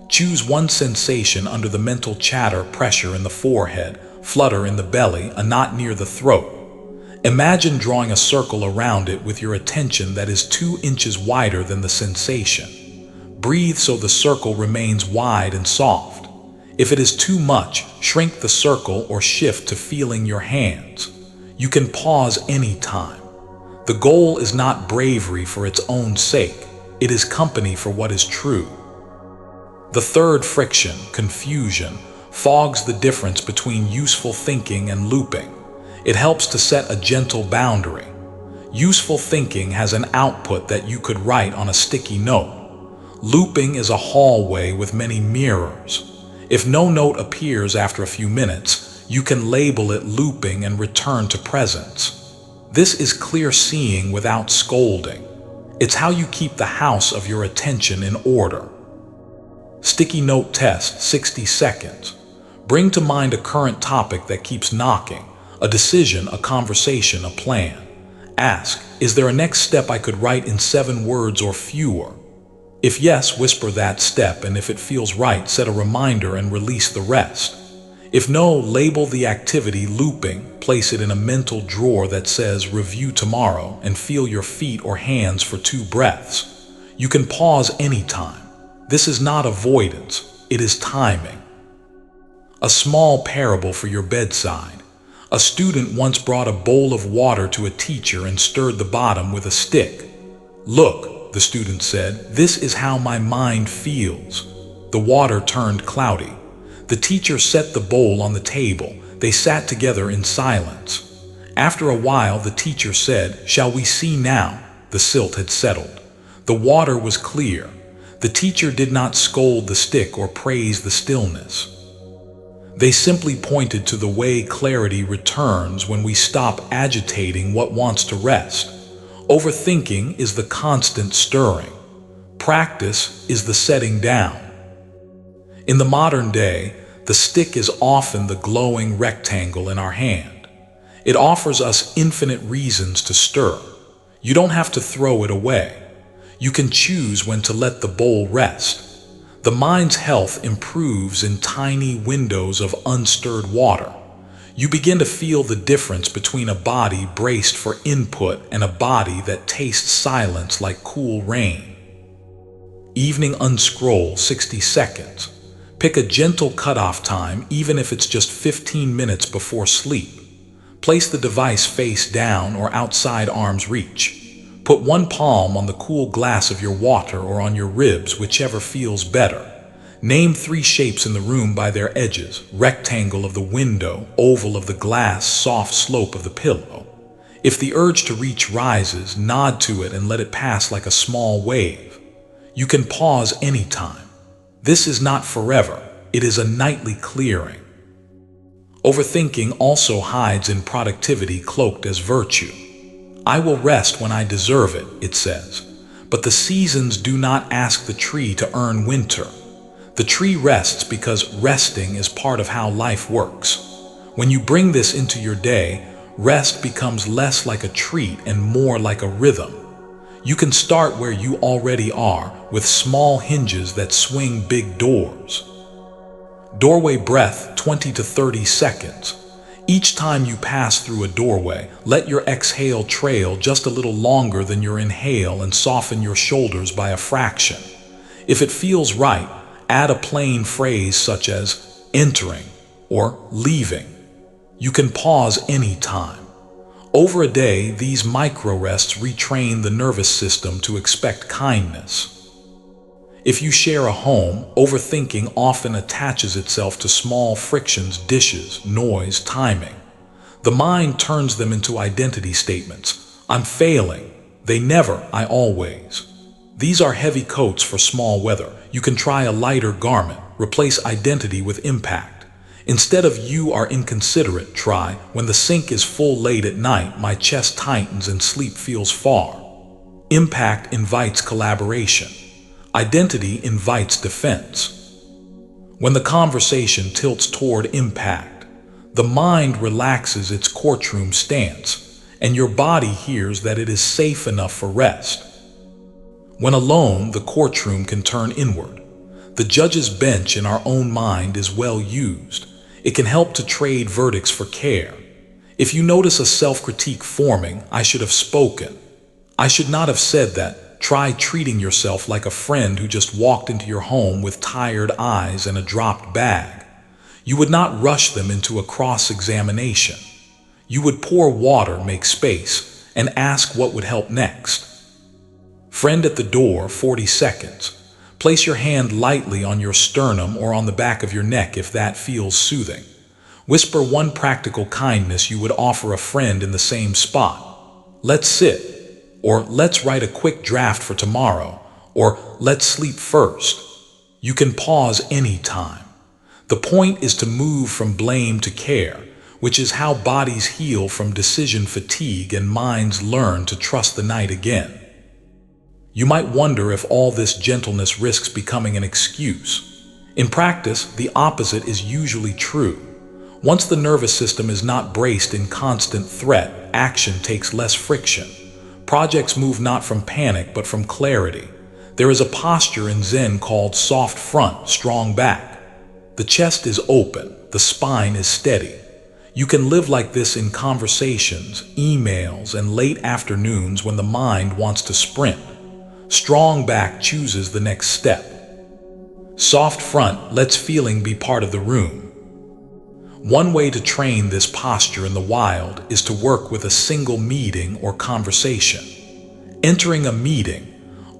Choose one sensation under the mental chatter, pressure in the forehead, flutter in the belly, a knot near the throat. Imagine drawing a circle around it with your attention that is 2 inches wider than the sensation. Breathe so the circle remains wide and soft. If it is too much, shrink the circle or shift to feeling your hands. You can pause anytime. The goal is not bravery for its own sake. It is company for what is true. The third friction, confusion, fogs the difference between useful thinking and looping. It helps to set a gentle boundary. Useful thinking has an output that you could write on a sticky note. Looping is a hallway with many mirrors. If no note appears after a few minutes, you can label it looping and return to presence. This is clear seeing without scolding. It's how you keep the house of your attention in order. Sticky note test, 60 seconds. Bring to mind a current topic that keeps knocking, a decision, a conversation, a plan. Ask, is there a next step I could write in 7 words or fewer? If yes, whisper that step, and if it feels right, set a reminder and release the rest. If no, label the activity looping, place it in a mental drawer that says review tomorrow, and feel your feet or hands for 2 breaths. You can pause anytime. This is not avoidance, it is timing. A small parable for your bedside. A student once brought a bowl of water to a teacher and stirred the bottom with a stick. "Look," the student said, "this is how my mind feels." The water turned cloudy. The teacher set the bowl on the table. They sat together in silence. After a while, the teacher said, "Shall we see now?" The silt had settled. The water was clear. The teacher did not scold the stick or praise the stillness. They simply pointed to the way clarity returns when we stop agitating what wants to rest. Overthinking is the constant stirring. Practice is the setting down. In the modern day, the stick is often the glowing rectangle in our hand. It offers us infinite reasons to stir. You don't have to throw it away. You can choose when to let the bowl rest. The mind's health improves in tiny windows of unstirred water. You begin to feel the difference between a body braced for input and a body that tastes silence like cool rain. Evening unscroll 60 seconds. Pick a gentle cutoff time, even if it's just 15 minutes before sleep. Place the device face down or outside arm's reach. Put one palm on the cool glass of your water or on your ribs, whichever feels better. Name 3 shapes in the room by their edges: rectangle of the window, oval of the glass, soft slope of the pillow. If the urge to reach rises, nod to it and let it pass like a small wave. You can pause anytime. This is not forever, it is a nightly clearing. Overthinking also hides in productivity cloaked as virtue. "I will rest when I deserve it," it says. But the seasons do not ask the tree to earn winter. The tree rests because resting is part of how life works. When you bring this into your day, rest becomes less like a treat and more like a rhythm. You can start where you already are, with small hinges that swing big doors. Doorway breath 20 to 30 seconds. Each time you pass through a doorway, let your exhale trail just a little longer than your inhale and soften your shoulders by a fraction. If it feels right, add a plain phrase such as entering or leaving. You can pause anytime. Over a day, these micro-rests retrain the nervous system to expect kindness. If you share a home, overthinking often attaches itself to small frictions, dishes, noise, timing. The mind turns them into identity statements. "I'm failing," "they never," "I always." These are heavy coats for small weather. You can try a lighter garment, replace identity with impact. Instead of "you are inconsiderate," try "when the sink is full late at night, my chest tightens and sleep feels far." Impact invites collaboration. Identity invites defense. When the conversation tilts toward impact, the mind relaxes its courtroom stance, and your body hears that it is safe enough for rest. When alone, the courtroom can turn inward. The judge's bench in our own mind is well used. It can help to trade verdicts for care. If you notice a self-critique forming, "I should have spoken," "I should not have said that," try treating yourself like a friend who just walked into your home with tired eyes and a dropped bag. You would not rush them into a cross-examination. You would pour water, make space, and ask what would help next. Friend at the door, 40 seconds. Place your hand lightly on your sternum or on the back of your neck if that feels soothing. Whisper one practical kindness you would offer a friend in the same spot. "Let's sit," or "let's write a quick draft for tomorrow," or "let's sleep first." You can pause anytime. The point is to move from blame to care, which is how bodies heal from decision fatigue and minds learn to trust the night again. You might wonder if all this gentleness risks becoming an excuse. In practice, the opposite is usually true. Once the nervous system is not braced in constant threat, action takes less friction. Projects move not from panic but from clarity. There is a posture in Zen called soft front, strong back. The chest is open, the spine is steady. You can live like this in conversations, emails, and late afternoons when the mind wants to sprint. Strong back chooses the next step. Soft front lets feeling be part of the room. One way to train this posture in the wild is to work with a single meeting or conversation. Entering a meeting,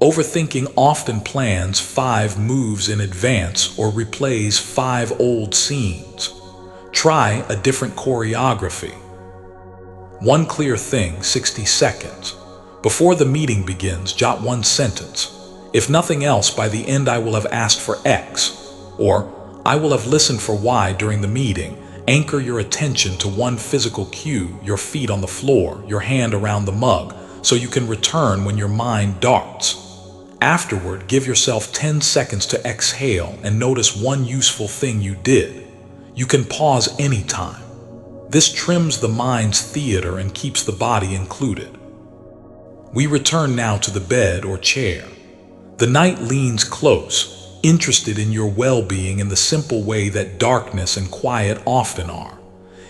overthinking often plans 5 moves in advance or replays 5 old scenes. Try a different choreography. One clear thing, 60 seconds. Before the meeting begins, jot 1 sentence. If nothing else, by the end I will have asked for X, or I will have listened for Y during the meeting. Anchor your attention to one physical cue, your feet on the floor, your hand around the mug, so you can return when your mind darts. Afterward, give yourself 10 seconds to exhale and notice one useful thing you did. You can pause anytime. This trims the mind's theater and keeps the body included. We return now to the bed or chair. The night leans close, interested in your well-being in the simple way that darkness and quiet often are.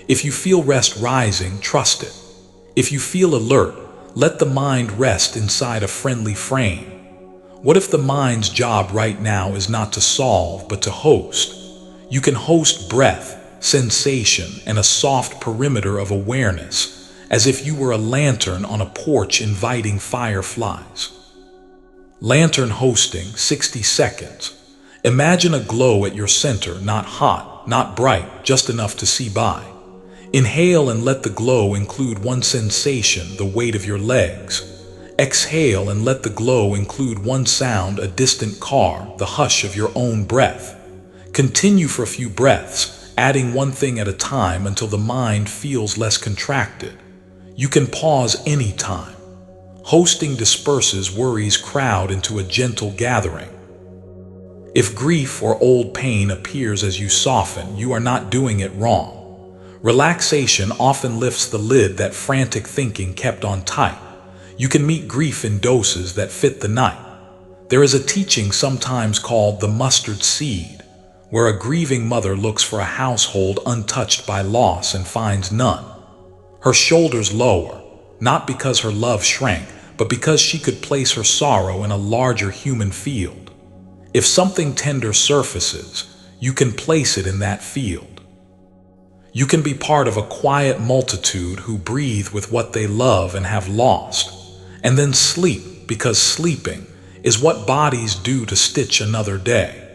If you feel rest rising, trust it. If you feel alert, let the mind rest inside a friendly frame. What if the mind's job right now is not to solve, but to host? You can host breath, sensation, and a soft perimeter of awareness, as if you were a lantern on a porch inviting fireflies. Lantern hosting, 60 seconds. Imagine a glow at your center, not hot, not bright, just enough to see by. Inhale and let the glow include one sensation, the weight of your legs. Exhale and let the glow include one sound, a distant car, the hush of your own breath. Continue for a few breaths, adding one thing at a time until the mind feels less contracted. You can pause anytime. Hosting disperses worries, crowd into a gentle gathering. If grief or old pain appears as you soften, you are not doing it wrong. Relaxation often lifts the lid that frantic thinking kept on tight. You can meet grief in doses that fit the night. There is a teaching sometimes called the mustard seed, where a grieving mother looks for a household untouched by loss and finds none. Her shoulders lower, not because her love shrank, but because she could place her sorrow in a larger human field. If something tender surfaces, you can place it in that field. You can be part of a quiet multitude who breathe with what they love and have lost, and then sleep, because sleeping is what bodies do to stitch another day.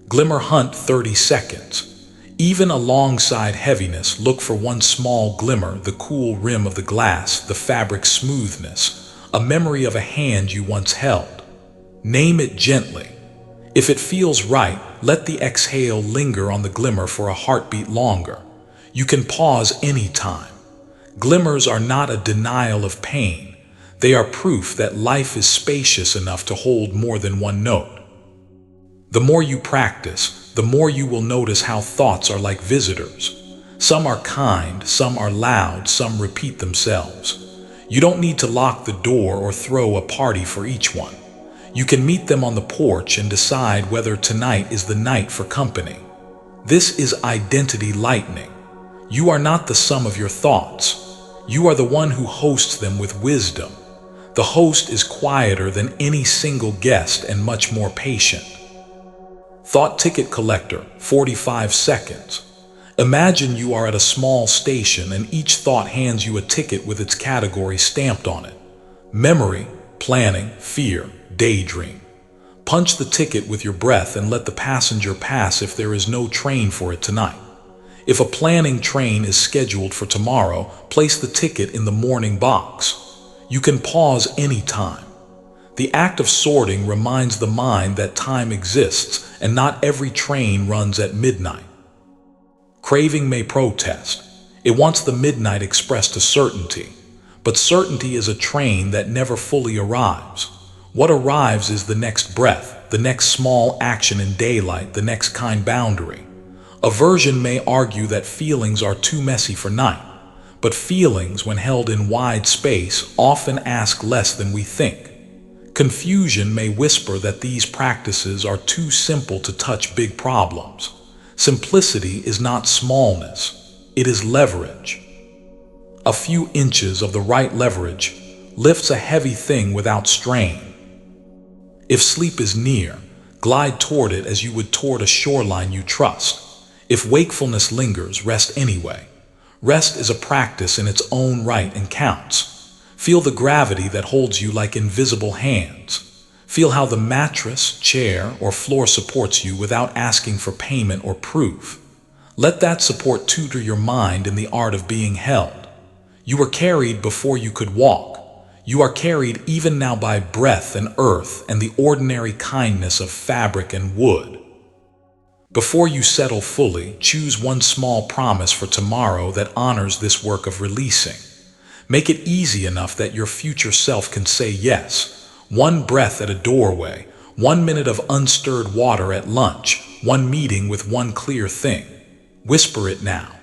Glimmer hunt, 30 seconds. Even alongside heaviness, look for one small glimmer, the cool rim of the glass, the fabric smoothness, a memory of a hand you once held. Name it gently. If it feels right, let the exhale linger on the glimmer for a heartbeat longer. You can pause anytime. Glimmers are not a denial of pain. They are proof that life is spacious enough to hold more than one note. The more you practice, the more you will notice how thoughts are like visitors. Some are kind, some are loud, some repeat themselves. You don't need to lock the door or throw a party for each one. You can meet them on the porch and decide whether tonight is the night for company. This is identity lightening. You are not the sum of your thoughts. You are the one who hosts them with wisdom. The host is quieter than any single guest and much more patient. Thought ticket collector, 45 seconds. Imagine you are at a small station and each thought hands you a ticket with its category stamped on it. Memory, planning, fear, daydream. Punch the ticket with your breath and let the passenger pass if there is no train for it tonight. If a planning train is scheduled for tomorrow, place the ticket in the morning box. You can pause anytime. The act of sorting reminds the mind that time exists and not every train runs at midnight. Craving may protest. It wants the midnight express to certainty. But certainty is a train that never fully arrives. What arrives is the next breath, the next small action in daylight, the next kind boundary. Aversion may argue that feelings are too messy for night, but feelings, when held in wide space, often ask less than we think. Confusion may whisper that these practices are too simple to touch big problems. Simplicity is not smallness, it is leverage. A few inches of the right leverage lifts a heavy thing without strain. If sleep is near, glide toward it as you would toward a shoreline you trust. If wakefulness lingers, rest anyway. Rest is a practice in its own right and counts. Feel the gravity that holds you like invisible hands. Feel how the mattress, chair, or floor supports you without asking for payment or proof. Let that support tutor your mind in the art of being held. You were carried before you could walk. You are carried even now by breath and earth and the ordinary kindness of fabric and wood. Before you settle fully, choose one small promise for tomorrow that honors this work of releasing. Make it easy enough that your future self can say yes. One breath at a doorway, 1 minute of unstirred water at lunch, one meeting with one clear thing. Whisper it now.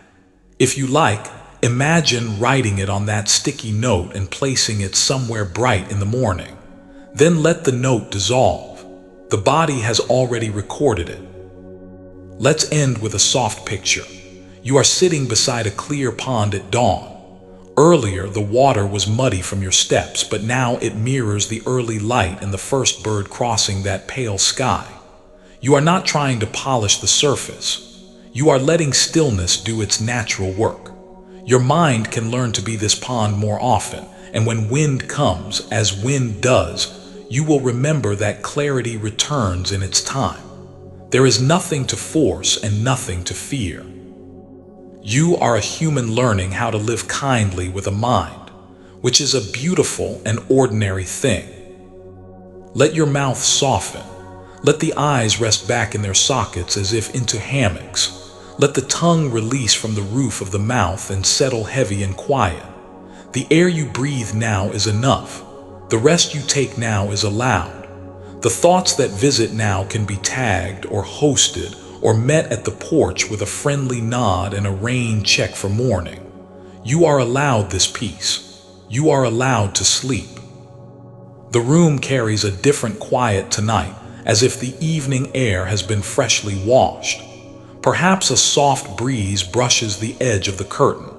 If you like, imagine writing it on that sticky note and placing it somewhere bright in the morning. Then let the note dissolve. The body has already recorded it. Let's end with a soft picture. You are sitting beside a clear pond at dawn. Earlier, the water was muddy from your steps, but now it mirrors the early light and the first bird crossing that pale sky. You are not trying to polish the surface. You are letting stillness do its natural work. Your mind can learn to be this pond more often, and when wind comes, as wind does, you will remember that clarity returns in its time. There is nothing to force and nothing to fear. You are a human learning how to live kindly with a mind, which is a beautiful and ordinary thing. Let your mouth soften. Let the eyes rest back in their sockets as if into hammocks. Let the tongue release from the roof of the mouth and settle heavy and quiet. The air you breathe now is enough. The rest you take now is allowed. The thoughts that visit now can be tagged or hosted or met at the porch with a friendly nod and a rain check for morning. You are allowed this peace. You are allowed to sleep. The room carries a different quiet tonight, as if the evening air has been freshly washed. Perhaps a soft breeze brushes the edge of the curtain.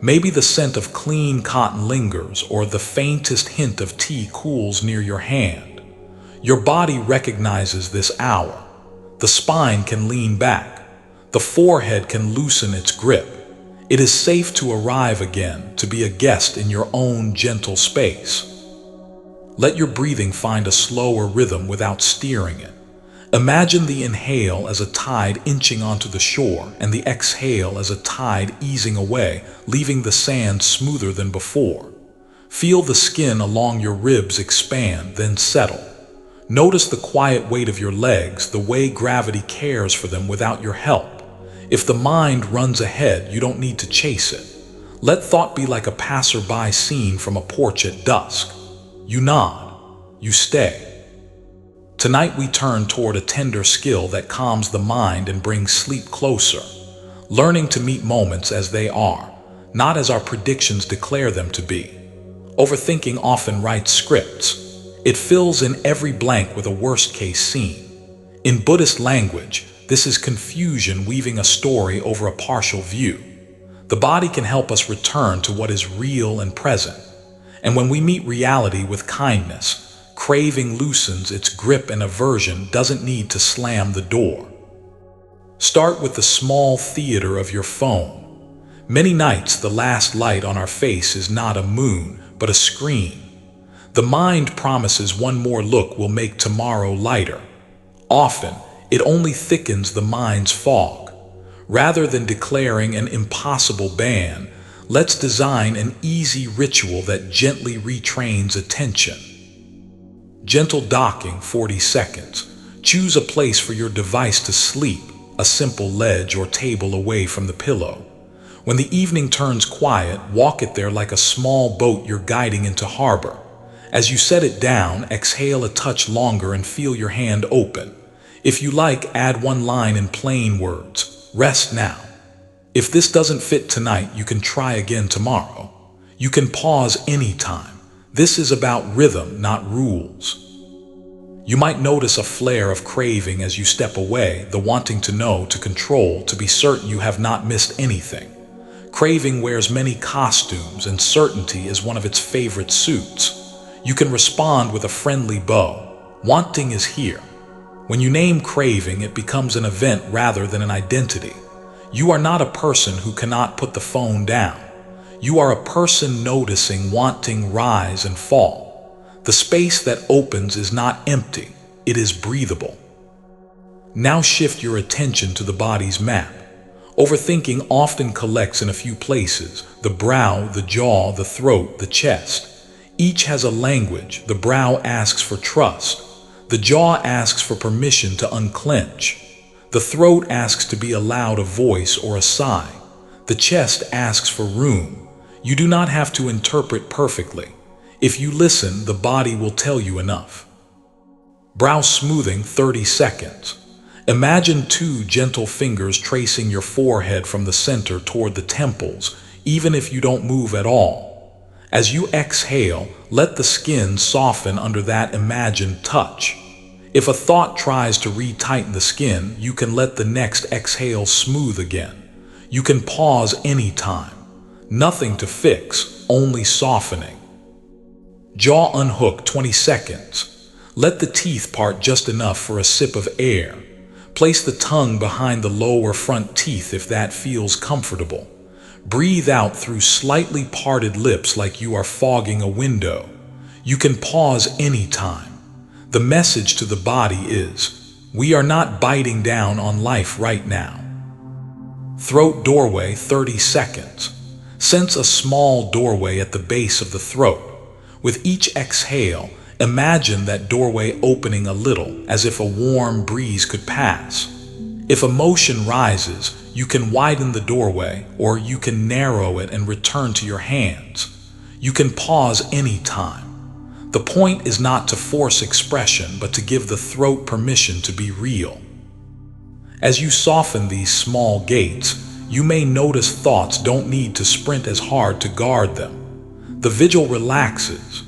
Maybe the scent of clean cotton lingers, or the faintest hint of tea cools near your hand. Your body recognizes this hour. The spine can lean back. The forehead can loosen its grip. It is safe to arrive again, to be a guest in your own gentle space. Let your breathing find a slower rhythm without steering it. Imagine the inhale as a tide inching onto the shore and the exhale as a tide easing away, leaving the sand smoother than before. Feel the skin along your ribs expand, then settle. Notice the quiet weight of your legs, the way gravity cares for them without your help. If the mind runs ahead, you don't need to chase it. Let thought be like a passerby seen from a porch at dusk. You nod. You stay. Tonight we turn toward a tender skill that calms the mind and brings sleep closer. Learning to meet moments as they are, not as our predictions declare them to be. Overthinking often writes scripts. It fills in every blank with a worst-case scene. In Buddhist language, this is confusion weaving a story over a partial view. The body can help us return to what is real and present. And when we meet reality with kindness, craving loosens its grip and aversion doesn't need to slam the door. Start with the small theater of your phone. Many nights the last light on our face is not a moon, but a screen. The mind promises one more look will make tomorrow lighter. Often, it only thickens the mind's fog. Rather than declaring an impossible ban, let's design an easy ritual that gently retrains attention. Gentle docking, 40 seconds. Choose a place for your device to sleep, a simple ledge or table away from the pillow. When the evening turns quiet, walk it there like a small boat you're guiding into harbor. As you set it down, exhale a touch longer and feel your hand open. If you like, add one line in plain words. Rest now. If this doesn't fit tonight, you can try again tomorrow. You can pause anytime. This is about rhythm, not rules. You might notice a flare of craving as you step away, the wanting to know, to control, to be certain you have not missed anything. Craving wears many costumes, and certainty is one of its favorite suits. You can respond with a friendly bow. Wanting is here. When you name craving, it becomes an event rather than an identity. You are not a person who cannot put the phone down. You are a person noticing wanting rise and fall. The space that opens is not empty, it is breathable. Now shift your attention to the body's map. Overthinking often collects in a few places: the brow, the jaw, the throat, the chest. Each has a language. The brow asks for trust. The jaw asks for permission to unclench. The throat asks to be allowed a voice or a sigh. The chest asks for room. You do not have to interpret perfectly. If you listen, the body will tell you enough. Brow smoothing, 30 seconds. Imagine two gentle fingers tracing your forehead from the center toward the temples, even if you don't move at all. As you exhale, let the skin soften under that imagined touch. If a thought tries to retighten the skin, you can let the next exhale smooth again. You can pause anytime. Nothing to fix, only softening. Jaw unhook, 20 seconds. Let the teeth part just enough for a sip of air. Place the tongue behind the lower front teeth if that feels comfortable. Breathe out through slightly parted lips like you are fogging a window. You can pause anytime. The message to the body is, we are not biting down on life right now. Throat doorway, 30 seconds. Sense a small doorway at the base of the throat. With each exhale, imagine that doorway opening a little, as if a warm breeze could pass. If emotion rises, you can widen the doorway, or you can narrow it and return to your hands. You can pause anytime. The point is not to force expression, but to give the throat permission to be real. As you soften these small gates, you may notice thoughts don't need to sprint as hard to guard them. The vigil relaxes.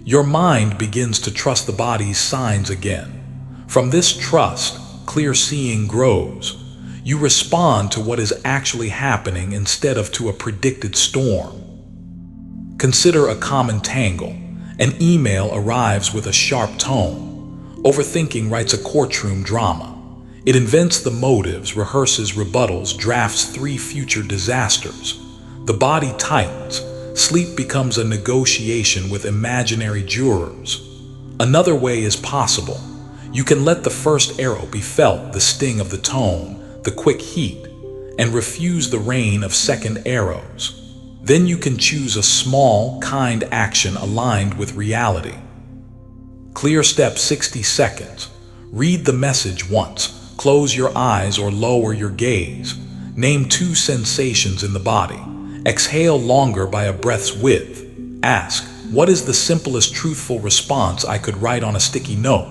Your mind begins to trust the body's signs again. From this trust, clear seeing grows. You respond to what is actually happening instead of to a predicted storm. Consider a common tangle. An email arrives with a sharp tone. Overthinking writes a courtroom drama. It invents the motives, rehearses rebuttals, drafts 3 future disasters. The body tightens. Sleep becomes a negotiation with imaginary jurors. Another way is possible. You can let the first arrow be felt, the sting of the tone, the quick heat, and refuse the rain of second arrows. Then you can choose a small, kind action aligned with reality. Clear step, 60 seconds. Read the message once. Close your eyes or lower your gaze. Name 2 sensations in the body. Exhale longer by a breath's width. Ask, what is the simplest truthful response I could write on a sticky note?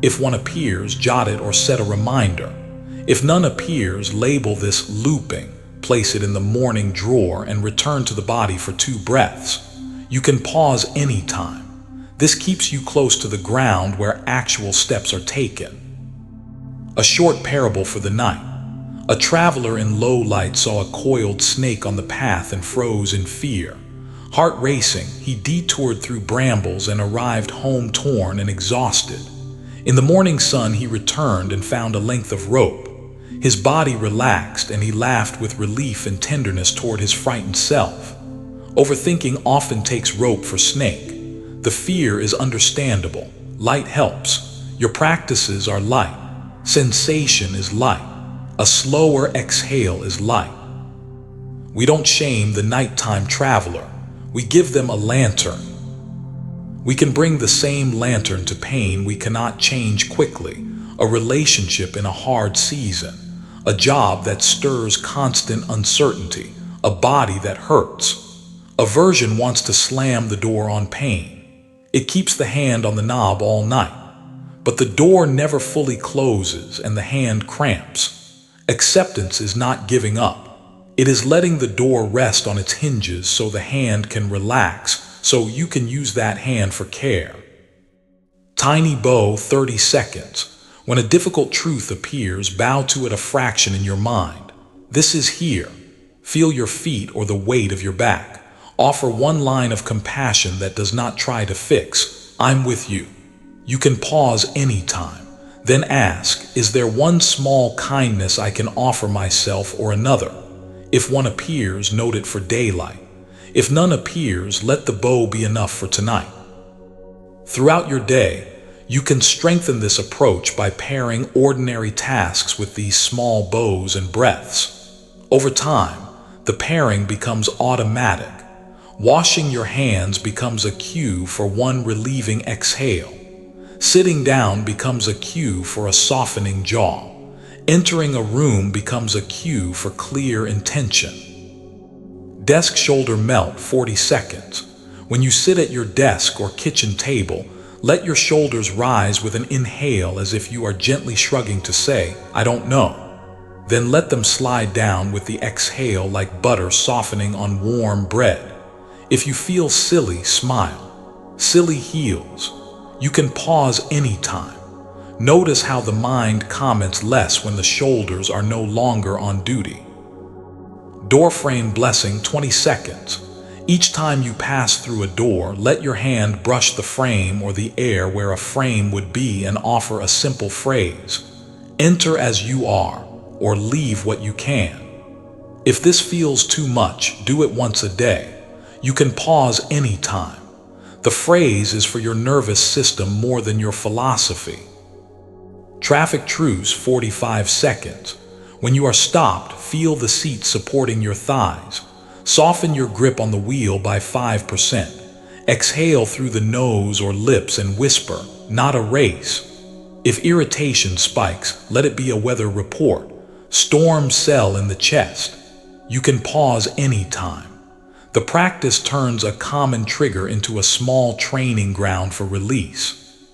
If one appears, jot it or set a reminder. If none appears, label this looping. Place it in the morning drawer and return to the body for 2 breaths. You can pause anytime. This keeps you close to the ground where actual steps are taken. A short parable for the night. A traveler in low light saw a coiled snake on the path and froze in fear. Heart racing, he detoured through brambles and arrived home torn and exhausted. In the morning sun, he returned and found a length of rope. His body relaxed and he laughed with relief and tenderness toward his frightened self. Overthinking often takes rope for snake. The fear is understandable. Light helps. Your practices are light. Sensation is light. A slower exhale is light. We don't shame the nighttime traveler. We give them a lantern. We can bring the same lantern to pain we cannot change quickly, a relationship in a hard season, a job that stirs constant uncertainty, a body that hurts. Aversion wants to slam the door on pain. It keeps the hand on the knob all night, but the door never fully closes and the hand cramps. Acceptance is not giving up. It is letting the door rest on its hinges so the hand can relax, so you can use that hand for care. Tiny bow, 30 seconds. When a difficult truth appears, bow to it a fraction in your mind. This is here. Feel your feet or the weight of your back. Offer one line of compassion that does not try to fix. I'm with you. You can pause anytime. Then ask, is there one small kindness I can offer myself or another? If one appears, note it for daylight. If none appears, let the bow be enough for tonight. Throughout your day, you can strengthen this approach by pairing ordinary tasks with these small bows and breaths. Over time, the pairing becomes automatic. Washing your hands becomes a cue for one relieving exhale. Sitting down becomes a cue for a softening jaw. Entering a room becomes a cue for clear intention. Desk shoulder melt, 40 seconds. When you sit at your desk or kitchen table, let your shoulders rise with an inhale as if you are gently shrugging to say, I don't know. Then let them slide down with the exhale like butter softening on warm bread. If you feel silly, smile. Silly heals. You can pause anytime. Notice how the mind comments less when the shoulders are no longer on duty. Doorframe blessing, 20 seconds. Each time you pass through a door, let your hand brush the frame or the air where a frame would be and offer a simple phrase. Enter as you are, or leave what you can. If this feels too much, do it once a day. You can pause anytime. The phrase is for your nervous system more than your philosophy. Traffic truce, 45 seconds. When you are stopped, feel the seat supporting your thighs. Soften your grip on the wheel by 5%. Exhale through the nose or lips and whisper, not a race. If irritation spikes, let it be a weather report. Storm cell in the chest. You can pause anytime. The practice turns a common trigger into a small training ground for release.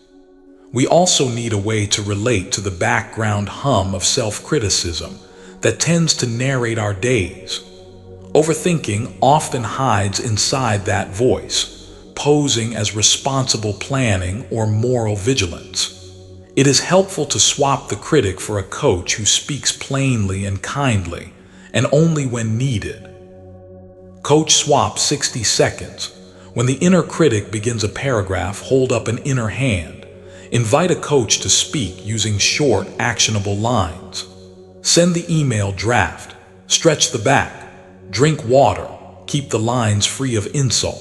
We also need a way to relate to the background hum of self-criticism that tends to narrate our days. Overthinking often hides inside that voice, posing as responsible planning or moral vigilance. It is helpful to swap the critic for a coach who speaks plainly and kindly, and only when needed. Coach swap, 60 seconds. When the inner critic begins a paragraph, hold up an inner hand. Invite a coach to speak using short, actionable lines. Send the email draft. Stretch the back. Drink water. Keep the lines free of insult.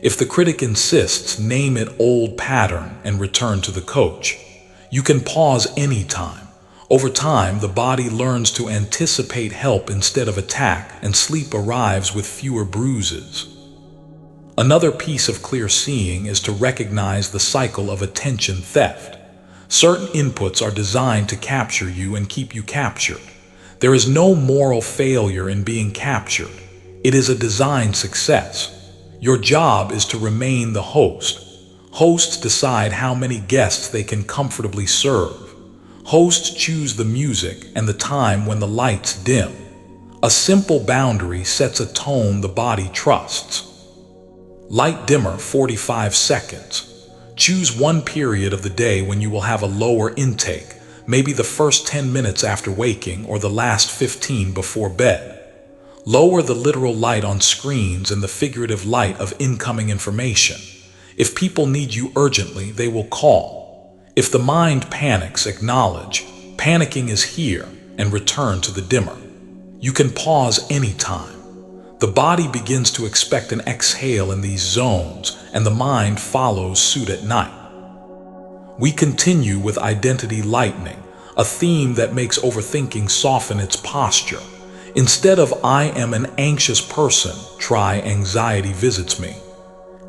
If the critic insists, name it old pattern and return to the coach. You can pause anytime. Over time, the body learns to anticipate help instead of attack, and sleep arrives with fewer bruises. Another piece of clear seeing is to recognize the cycle of attention theft. Certain inputs are designed to capture you and keep you captured. There is no moral failure in being captured. It is a design success. Your job is to remain the host. Hosts decide how many guests they can comfortably serve. Hosts choose the music and the time when the lights dim. A simple boundary sets a tone the body trusts. Light dimmer, 45 seconds. Choose one period of the day when you will have a lower intake, maybe the first 10 minutes after waking or the last 15 before bed. Lower the literal light on screens and the figurative light of incoming information. If people need you urgently, they will call. If the mind panics, acknowledge, panicking is here, and return to the dimmer. You can pause anytime. The body begins to expect an exhale in these zones, and the mind follows suit at night. We continue with identity lightening, a theme that makes overthinking soften its posture. Instead of I am an anxious person, try anxiety visits me.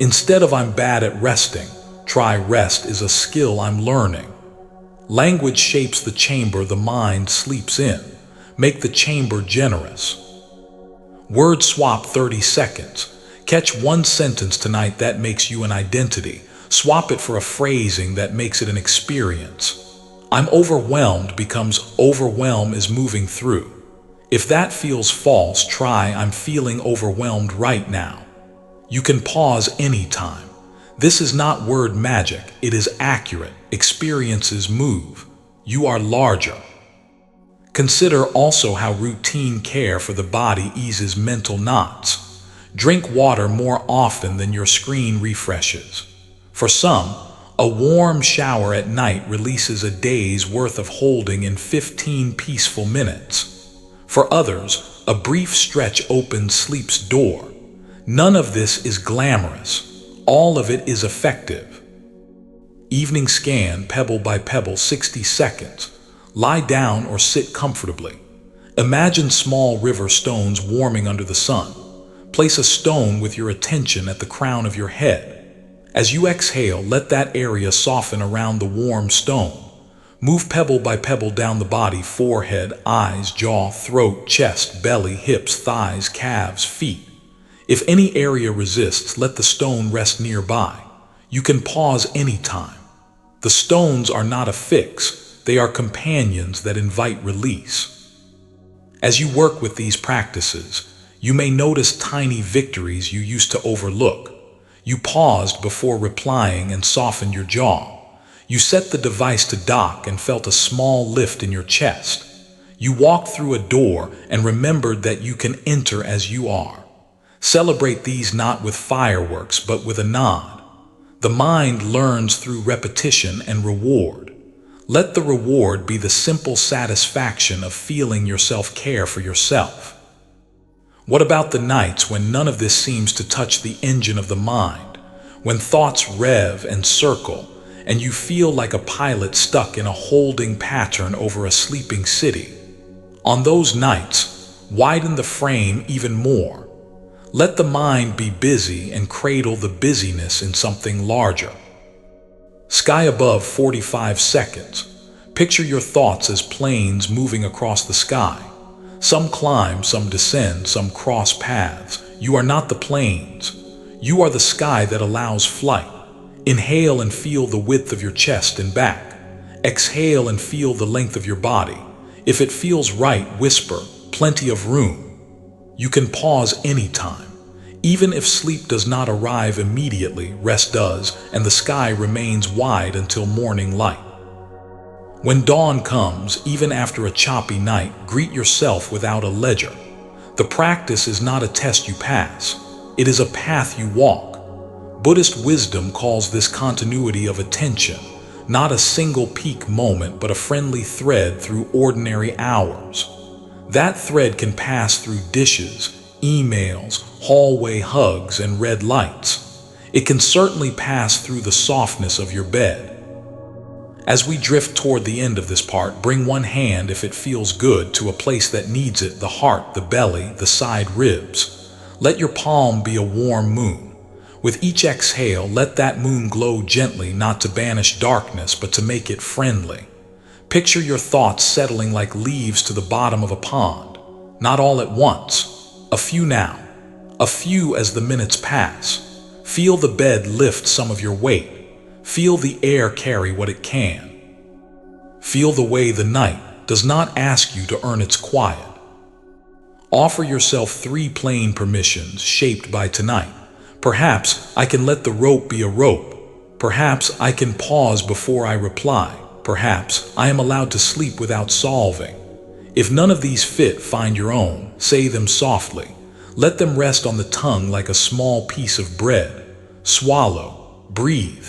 Instead of I'm bad at resting, try rest is a skill I'm learning. Language shapes the chamber the mind sleeps in. Make the chamber generous. Word swap, 30 seconds. Catch one sentence tonight that makes you an identity. Swap it for a phrasing that makes it an experience. I'm overwhelmed becomes overwhelm is moving through. If that feels false, try I'm feeling overwhelmed right now. You can pause anytime. This is not word magic, it is accurate. Experiences move. You are larger. Consider also how routine care for the body eases mental knots. Drink water more often than your screen refreshes. For some, a warm shower at night releases a day's worth of holding in 15 peaceful minutes. For others, a brief stretch opens sleep's door. None of this is glamorous. All of it is effective. Evening scan, pebble by pebble, 60 seconds. Lie down or sit comfortably. Imagine small river stones warming under the sun. Place a stone with your attention at the crown of your head. As you exhale, let that area soften around the warm stone. Move pebble by pebble down the body, forehead, eyes, jaw, throat, chest, belly, hips, thighs, calves, feet. If any area resists, let the stone rest nearby. You can pause anytime. The stones are not a fix, they are companions that invite release. As you work with these practices, you may notice tiny victories you used to overlook. You paused before replying and softened your jaw. You set the device to dock and felt a small lift in your chest. You walked through a door and remembered that you can enter as you are. Celebrate these not with fireworks but with a nod. The mind learns through repetition and reward. Let the reward be the simple satisfaction of feeling yourself care for yourself. What about the nights when none of this seems to touch the engine of the mind, when thoughts rev and circle, and you feel like a pilot stuck in a holding pattern over a sleeping city? On those nights, widen the frame even more. Let the mind be busy and cradle the busyness in something larger. Sky above, 45 seconds. Picture your thoughts as planes moving across the sky. Some climb, some descend, some cross paths. You are not the planes. You are the sky that allows flight. Inhale and feel the width of your chest and back. Exhale and feel the length of your body. If it feels right, whisper, plenty of room. You can pause anytime. Even if sleep does not arrive immediately, rest does, and the sky remains wide until morning light. When dawn comes, even after a choppy night, greet yourself without a ledger. The practice is not a test you pass. It is a path you walk. Buddhist wisdom calls this continuity of attention, not a single peak moment, but a friendly thread through ordinary hours. That thread can pass through dishes, emails, hallway hugs, and red lights. It can certainly pass through the softness of your bed. As we drift toward the end of this part, bring one hand, if it feels good, to a place that needs it, the heart, the belly, the side ribs. Let your palm be a warm moon. With each exhale, let that moon glow gently, not to banish darkness, but to make it friendly. Picture your thoughts settling like leaves to the bottom of a pond. Not all at once. A few now. A few as the minutes pass. Feel the bed lift some of your weight. Feel the air carry what it can. Feel the way the night does not ask you to earn its quiet. Offer yourself 3 plain permissions shaped by tonight. Perhaps I can let the rope be a rope. Perhaps I can pause before I reply. Perhaps I am allowed to sleep without solving. If none of these fit, find your own. Say them softly. Let them rest on the tongue like a small piece of bread. Swallow. Breathe.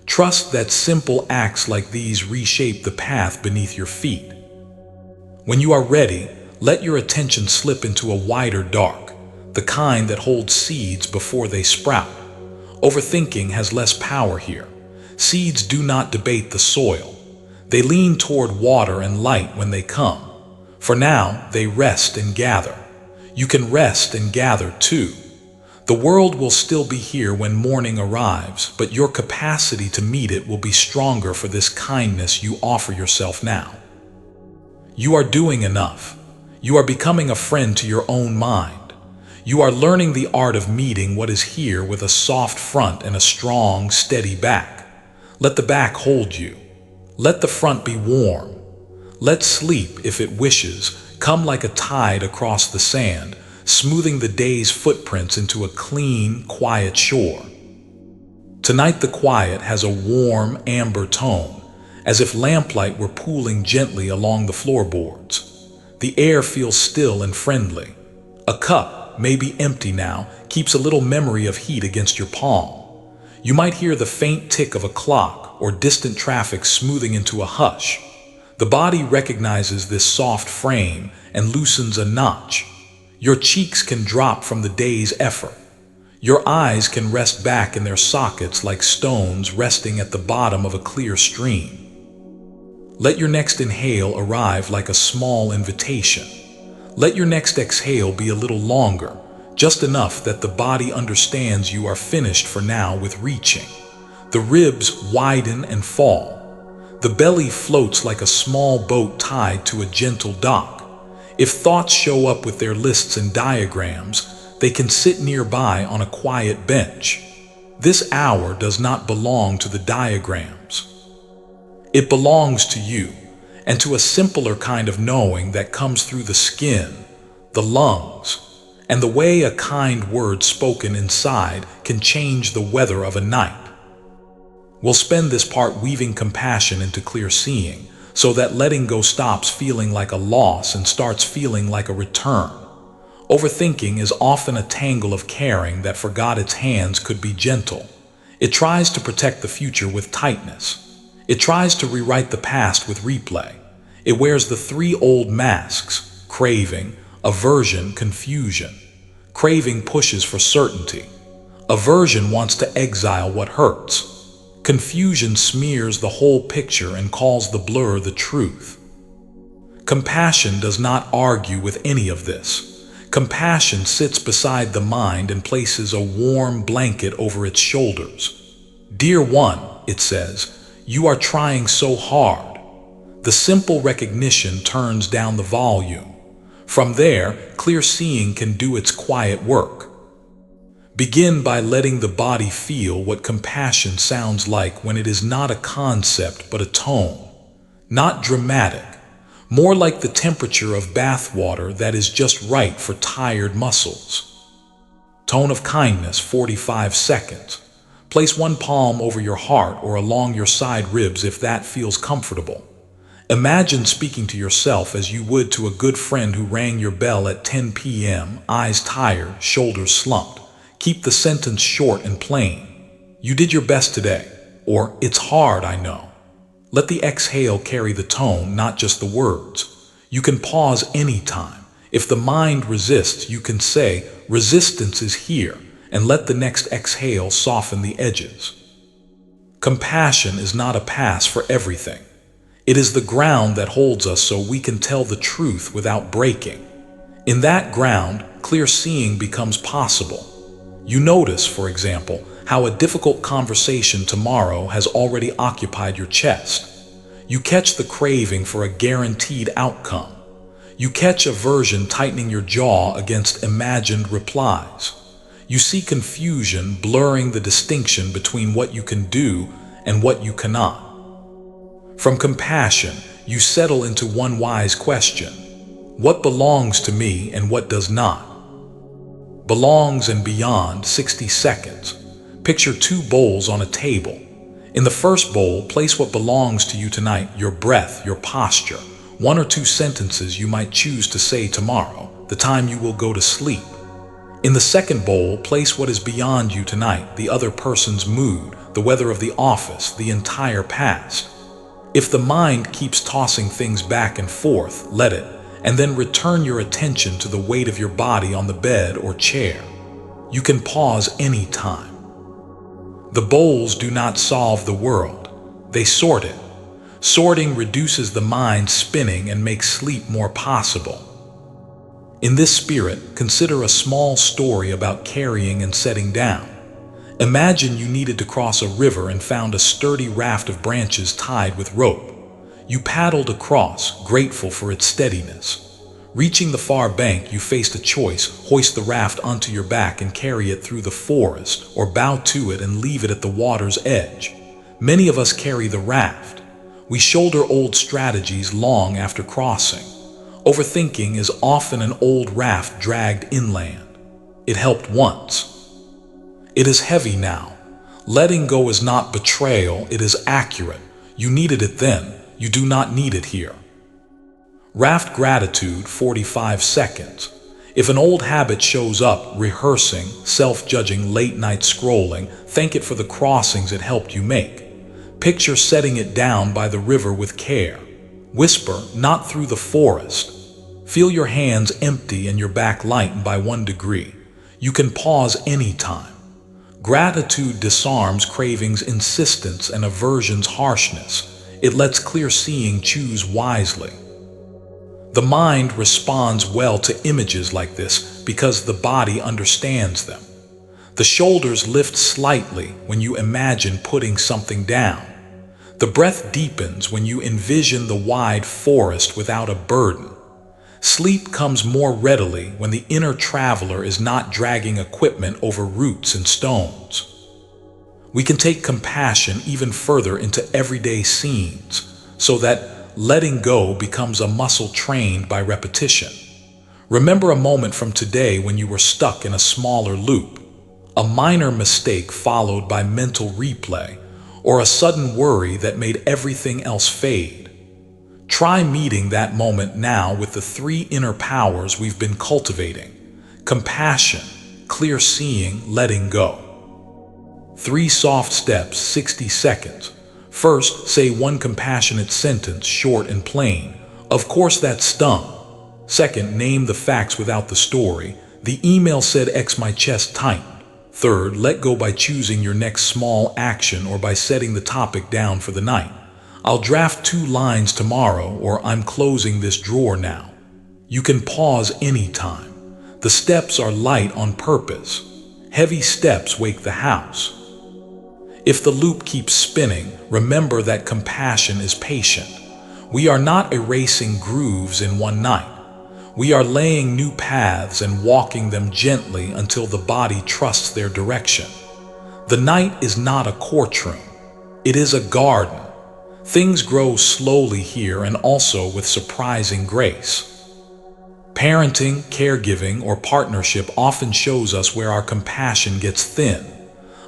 Trust that simple acts like these reshape the path beneath your feet. When you are ready, let your attention slip into a wider dark, the kind that holds seeds before they sprout. Overthinking has less power here. Seeds do not debate the soil. They lean toward water and light when they come. For now, they rest and gather. You can rest and gather too. The world will still be here when morning arrives, but your capacity to meet it will be stronger for this kindness you offer yourself now. You are doing enough. You are becoming a friend to your own mind. You are learning the art of meeting what is here with a soft front and a strong, steady back. Let the back hold you. Let the front be warm. Let sleep, if it wishes, come like a tide across the sand, smoothing the day's footprints into a clean, quiet shore. Tonight the quiet has a warm amber tone, as if lamplight were pooling gently along the floorboards. The air feels still and friendly. A cup, maybe empty now, keeps a little memory of heat against your palm. You might hear the faint tick of a clock or distant traffic smoothing into a hush. The body recognizes this soft frame and loosens a notch. Your cheeks can drop from the day's effort. Your eyes can rest back in their sockets like stones resting at the bottom of a clear stream. Let your next inhale arrive like a small invitation. Let your next exhale be a little longer, just enough that the body understands you are finished for now with reaching. The ribs widen and fall. The belly floats like a small boat tied to a gentle dock. If thoughts show up with their lists and diagrams, they can sit nearby on a quiet bench. This hour does not belong to the diagrams. It belongs to you, and to a simpler kind of knowing that comes through the skin, the lungs, and the way a kind word spoken inside can change the weather of a night. We'll spend this part weaving compassion into clear seeing, so that letting go stops feeling like a loss and starts feeling like a return. Overthinking is often a tangle of caring that forgot its hands could be gentle. It tries to protect the future with tightness. It tries to rewrite the past with replay. It wears the three old masks: craving, aversion, confusion. Craving pushes for certainty. Aversion wants to exile what hurts. Confusion smears the whole picture and calls the blur the truth. Compassion does not argue with any of this. Compassion sits beside the mind and places a warm blanket over its shoulders. "Dear one," it says, "you are trying so hard." The simple recognition turns down the volume. From there, clear seeing can do its quiet work. Begin by letting the body feel what compassion sounds like when it is not a concept but a tone. Not dramatic, more like the temperature of bath water that is just right for tired muscles. Tone of kindness, 45 seconds. Place one palm over your heart or along your side ribs if that feels comfortable. Imagine speaking to yourself as you would to a good friend who rang your bell at 10 p.m., eyes tired, shoulders slumped. Keep the sentence short and plain. "You did your best today," or "It's hard, I know." Let the exhale carry the tone, not just the words. You can pause anytime. If the mind resists, you can say, "Resistance is here," and let the next exhale soften the edges. Compassion is not a pass for everything. It is the ground that holds us so we can tell the truth without breaking. In that ground, clear seeing becomes possible. You notice, for example, how a difficult conversation tomorrow has already occupied your chest. You catch the craving for a guaranteed outcome. You catch aversion tightening your jaw against imagined replies. You see confusion blurring the distinction between what you can do and what you cannot. From compassion, you settle into one wise question: what belongs to me and what does not? Belongs and beyond, 60 seconds. Picture two bowls on a table. In the first bowl, place what belongs to you tonight: your breath, your posture, one or two sentences you might choose to say tomorrow, the time you will go to sleep. In the second bowl, place what is beyond you tonight: the other person's mood, the weather of the office, the entire past. If the mind keeps tossing things back and forth, let it, and then return your attention to the weight of your body on the bed or chair. You can pause any time. The bowls do not solve the world. They sort it. Sorting reduces the mind spinning and makes sleep more possible. In this spirit, consider a small story about carrying and setting down. Imagine you needed to cross a river and found a sturdy raft of branches tied with rope. You paddled across, grateful for its steadiness. Reaching the far bank, you faced a choice: hoist the raft onto your back and carry it through the forest, or bow to it and leave it at the water's edge. Many of us carry the raft. We shoulder old strategies long after crossing. Overthinking is often an old raft dragged inland. It helped once. It is heavy now. Letting go is not betrayal, it is accurate. You needed it then, you do not need it here. Raft gratitude, 45 seconds. If an old habit shows up, rehearsing, self-judging, late-night scrolling, thank it for the crossings it helped you make. Picture setting it down by the river with care. Whisper, not through the forest. Feel your hands empty and your back lighten by 1 degree. You can pause anytime. Gratitude disarms craving's insistence and aversion's harshness. It lets clear seeing choose wisely. The mind responds well to images like this because the body understands them. The shoulders lift slightly when you imagine putting something down. The breath deepens when you envision the wide forest without a burden. Sleep comes more readily when the inner traveler is not dragging equipment over roots and stones. We can take compassion even further into everyday scenes so that letting go becomes a muscle trained by repetition. Remember a moment from today when you were stuck in a smaller loop, a minor mistake followed by mental replay, or a sudden worry that made everything else fade. Try meeting that moment now with the 3 inner powers we've been cultivating: compassion, clear seeing, letting go. 3 soft steps, 60 seconds. First, say 1 compassionate sentence, short and plain. Of course that stung. Second, name the facts without the story. The email said X, my chest tightened. Third, let go by choosing your next small action or by setting the topic down for the night. I'll draft 2 lines tomorrow, or I'm closing this drawer now. You can pause anytime. The steps are light on purpose. Heavy steps wake the house. If the loop keeps spinning, remember that compassion is patient. We are not erasing grooves in one night. We are laying new paths and walking them gently until the body trusts their direction. The night is not a courtroom. It is a garden. Things grow slowly here and also with surprising grace. Parenting, caregiving, or partnership often shows us where our compassion gets thin.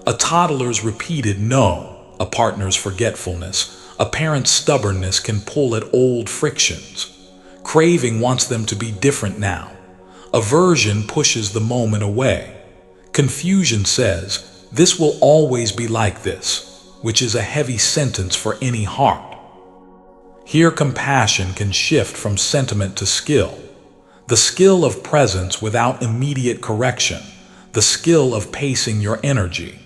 A toddler's repeated no, a partner's forgetfulness, a parent's stubbornness can pull at old frictions. Craving wants them to be different now. Aversion pushes the moment away. Confusion says, this will always be like this, which is a heavy sentence for any heart. Here compassion can shift from sentiment to skill. The skill of presence without immediate correction, the skill of pacing your energy,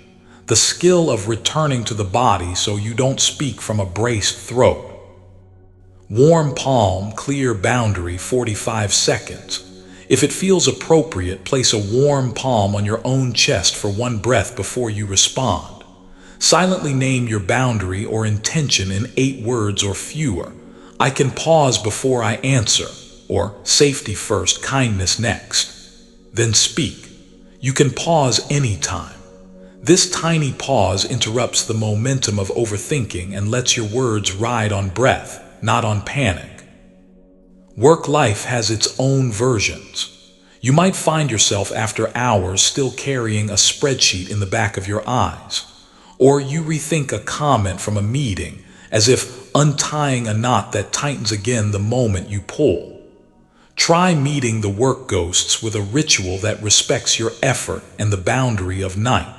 the skill of returning to the body so you don't speak from a braced throat. Warm palm, clear boundary, 45 seconds. If it feels appropriate, place a warm palm on your own chest for 1 breath before you respond. Silently name your boundary or intention in 8 words or fewer. I can pause before I answer, or safety first, kindness next. Then speak. You can pause anytime. This tiny pause interrupts the momentum of overthinking and lets your words ride on breath, not on panic. Work life has its own versions. You might find yourself after hours still carrying a spreadsheet in the back of your eyes, or you rethink a comment from a meeting as if untying a knot that tightens again the moment you pull. Try meeting the work ghosts with a ritual that respects your effort and the boundary of night.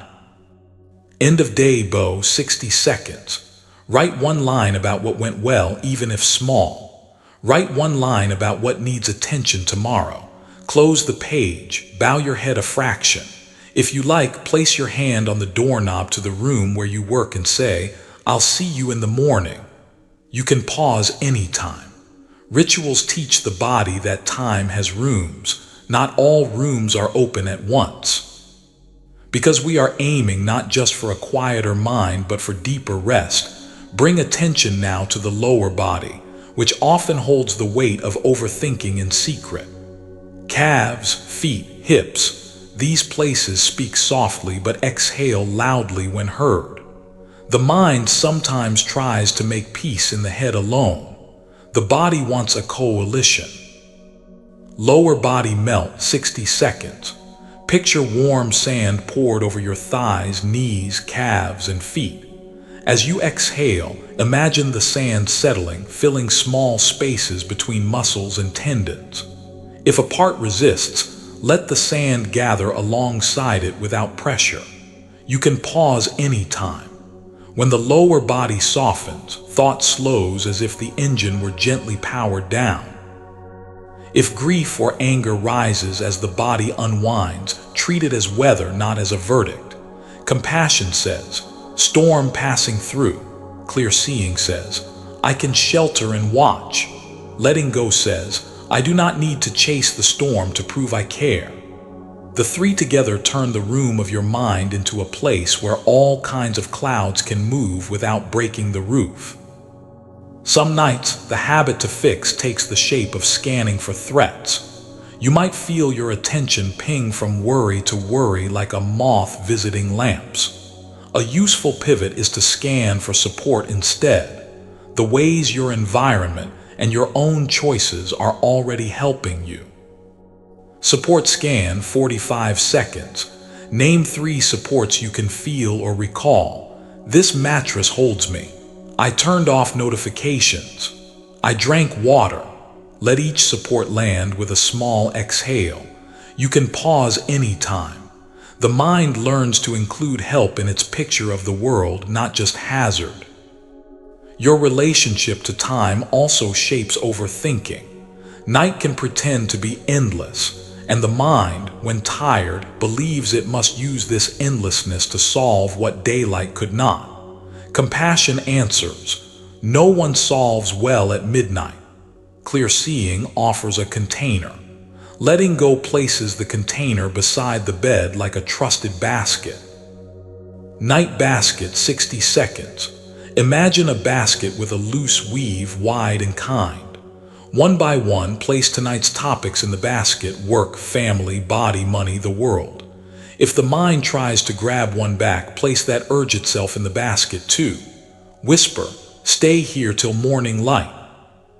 End of day bow, 60 seconds. Write 1 line about what went well, even if small. Write 1 line about what needs attention tomorrow. Close the page, bow your head a fraction. If you like, place your hand on the doorknob to the room where you work and say, I'll see you in the morning. You can pause anytime. Rituals teach the body that time has rooms. Not all rooms are open at once. Because we are aiming not just for a quieter mind but for deeper rest, bring attention now to the lower body, which often holds the weight of overthinking in secret. Calves, feet, hips, these places speak softly but exhale loudly when heard. The mind sometimes tries to make peace in the head alone. The body wants a coalition. Lower body melt, 60 seconds. Picture warm sand poured over your thighs, knees, calves, and feet. As you exhale, imagine the sand settling, filling small spaces between muscles and tendons. If a part resists, let the sand gather alongside it without pressure. You can pause anytime. When the lower body softens, thought slows as if the engine were gently powered down. If grief or anger rises as the body unwinds, treat it as weather, not as a verdict. Compassion says, storm passing through. Clear seeing says, I can shelter and watch. Letting go says, I do not need to chase the storm to prove I care. The three together turn the room of your mind into a place where all kinds of clouds can move without breaking the roof. Some nights, the habit to fix takes the shape of scanning for threats. You might feel your attention ping from worry to worry like a moth visiting lamps. A useful pivot is to scan for support instead, the ways your environment and your own choices are already helping you. Support scan 45 seconds. Name 3 supports you can feel or recall. This mattress holds me. I turned off notifications. I drank water. Let each support land with a small exhale. You can pause anytime. The mind learns to include help in its picture of the world, not just hazard. Your relationship to time also shapes overthinking. Night can pretend to be endless, and the mind, when tired, believes it must use this endlessness to solve what daylight could not. Compassion answers, no one solves well at midnight. Clear seeing offers a container. Letting go places the container beside the bed like a trusted basket. Night basket 60 seconds. Imagine a basket with a loose weave, wide and kind. One by one, place tonight's topics in the basket: work, family, body, money, the world. If the mind tries to grab one back, place that urge itself in the basket too. Whisper, stay here till morning light.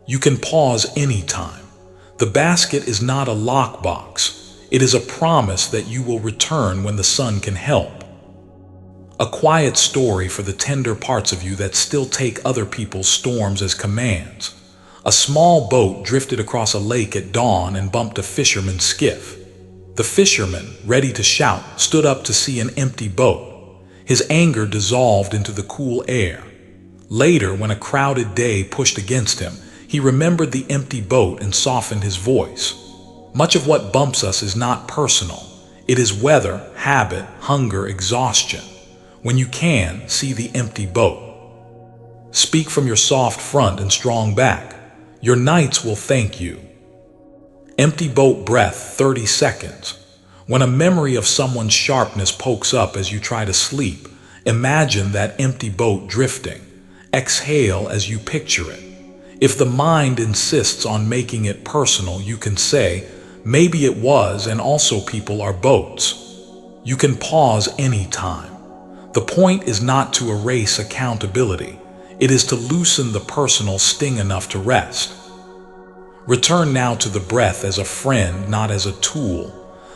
You can pause anytime. The basket is not a lockbox. It is a promise that you will return when the sun can help. A quiet story for the tender parts of you that still take other people's storms as commands. A small boat drifted across a lake at dawn and bumped a fisherman's skiff. The fisherman, ready to shout, stood up to see an empty boat. His anger dissolved into the cool air. Later, when a crowded day pushed against him, he remembered the empty boat and softened his voice. Much of what bumps us is not personal. It is weather, habit, hunger, exhaustion. When you can, see the empty boat. Speak from your soft front and strong back. Your nights will thank you. Empty boat breath 30 seconds. When a memory of someone's sharpness pokes up as you try to sleep, imagine that empty boat drifting. Exhale as you picture it. If the mind insists on making it personal, you can say, maybe it was, and also people are boats. You can pause anytime. The point is not to erase accountability. It is to loosen the personal sting enough to rest. Return now to the breath as a friend, not as a tool.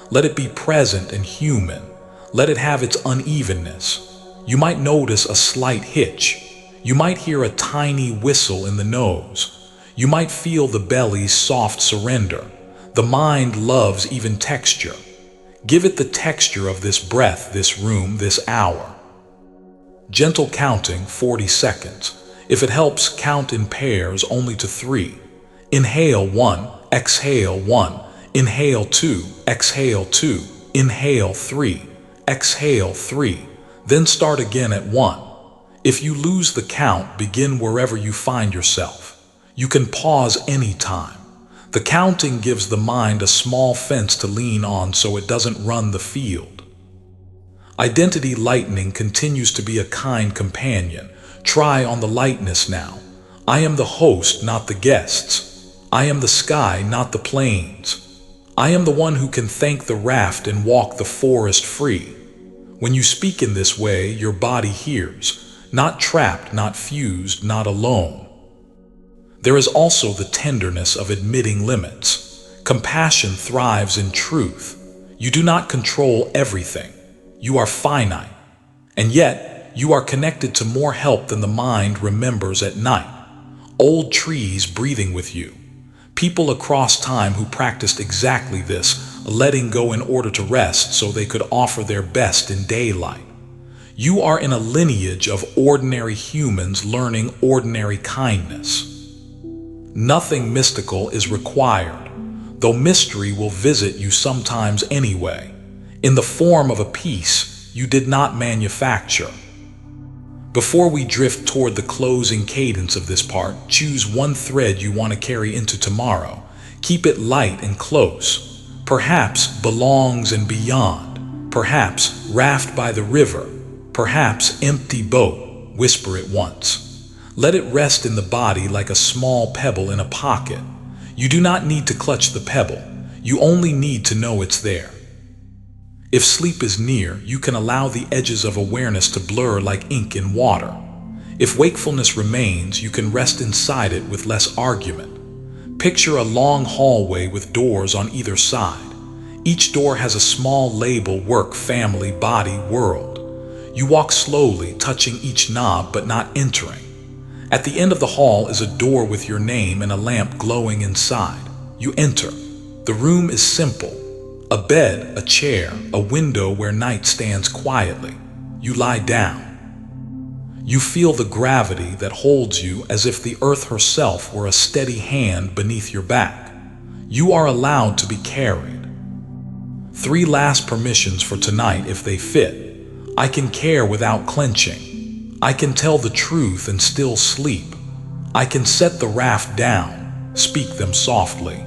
Let it be present and human. Let it have its unevenness. You might notice a slight hitch. You might hear a tiny whistle in the nose. You might feel the belly's soft surrender. The mind loves even texture. Give it the texture of this breath, this room, this hour. Gentle counting 40 seconds. If it helps, count in pairs only to 3. Inhale 1, exhale 1, inhale 2, exhale 2, inhale 3, exhale 3, then start again at 1. If you lose the count, begin wherever you find yourself. You can pause anytime. The counting gives the mind a small fence to lean on so it doesn't run the field. Identity lightening continues to be a kind companion. Try on the lightness now. I am the host, not the guests. I am the sky, not the plains. I am the one who can thank the raft and walk the forest free. When you speak in this way, your body hears, not trapped, not fused, not alone. There is also the tenderness of admitting limits. Compassion thrives in truth. You do not control everything. You are finite. And yet, you are connected to more help than the mind remembers at night. Old trees breathing with you. People across time who practiced exactly this, letting go in order to rest so they could offer their best in daylight. You are in a lineage of ordinary humans learning ordinary kindness. Nothing mystical is required, though mystery will visit you sometimes anyway, in the form of a piece you did not manufacture. Before we drift toward the closing cadence of this part, choose one thread you want to carry into tomorrow. Keep it light and close. Perhaps belongs and beyond. Perhaps raft by the river. Perhaps empty boat. Whisper it once. Let it rest in the body like a small pebble in a pocket. You do not need to clutch the pebble. You only need to know it's there. If sleep is near, you can allow the edges of awareness to blur like ink in water. If wakefulness remains, you can rest inside it with less argument. Picture a long hallway with doors on either side. Each door has a small label: work, family, body, world. You walk slowly, touching each knob but not entering. At the end of the hall is a door with your name and a lamp glowing inside. You enter. The room is simple. A bed, a chair, a window where night stands quietly. You lie down. You feel the gravity that holds you as if the earth herself were a steady hand beneath your back. You are allowed to be carried. 3 last permissions for tonight if they fit. I can care without clenching. I can tell the truth and still sleep. I can set the raft down. Speak them softly.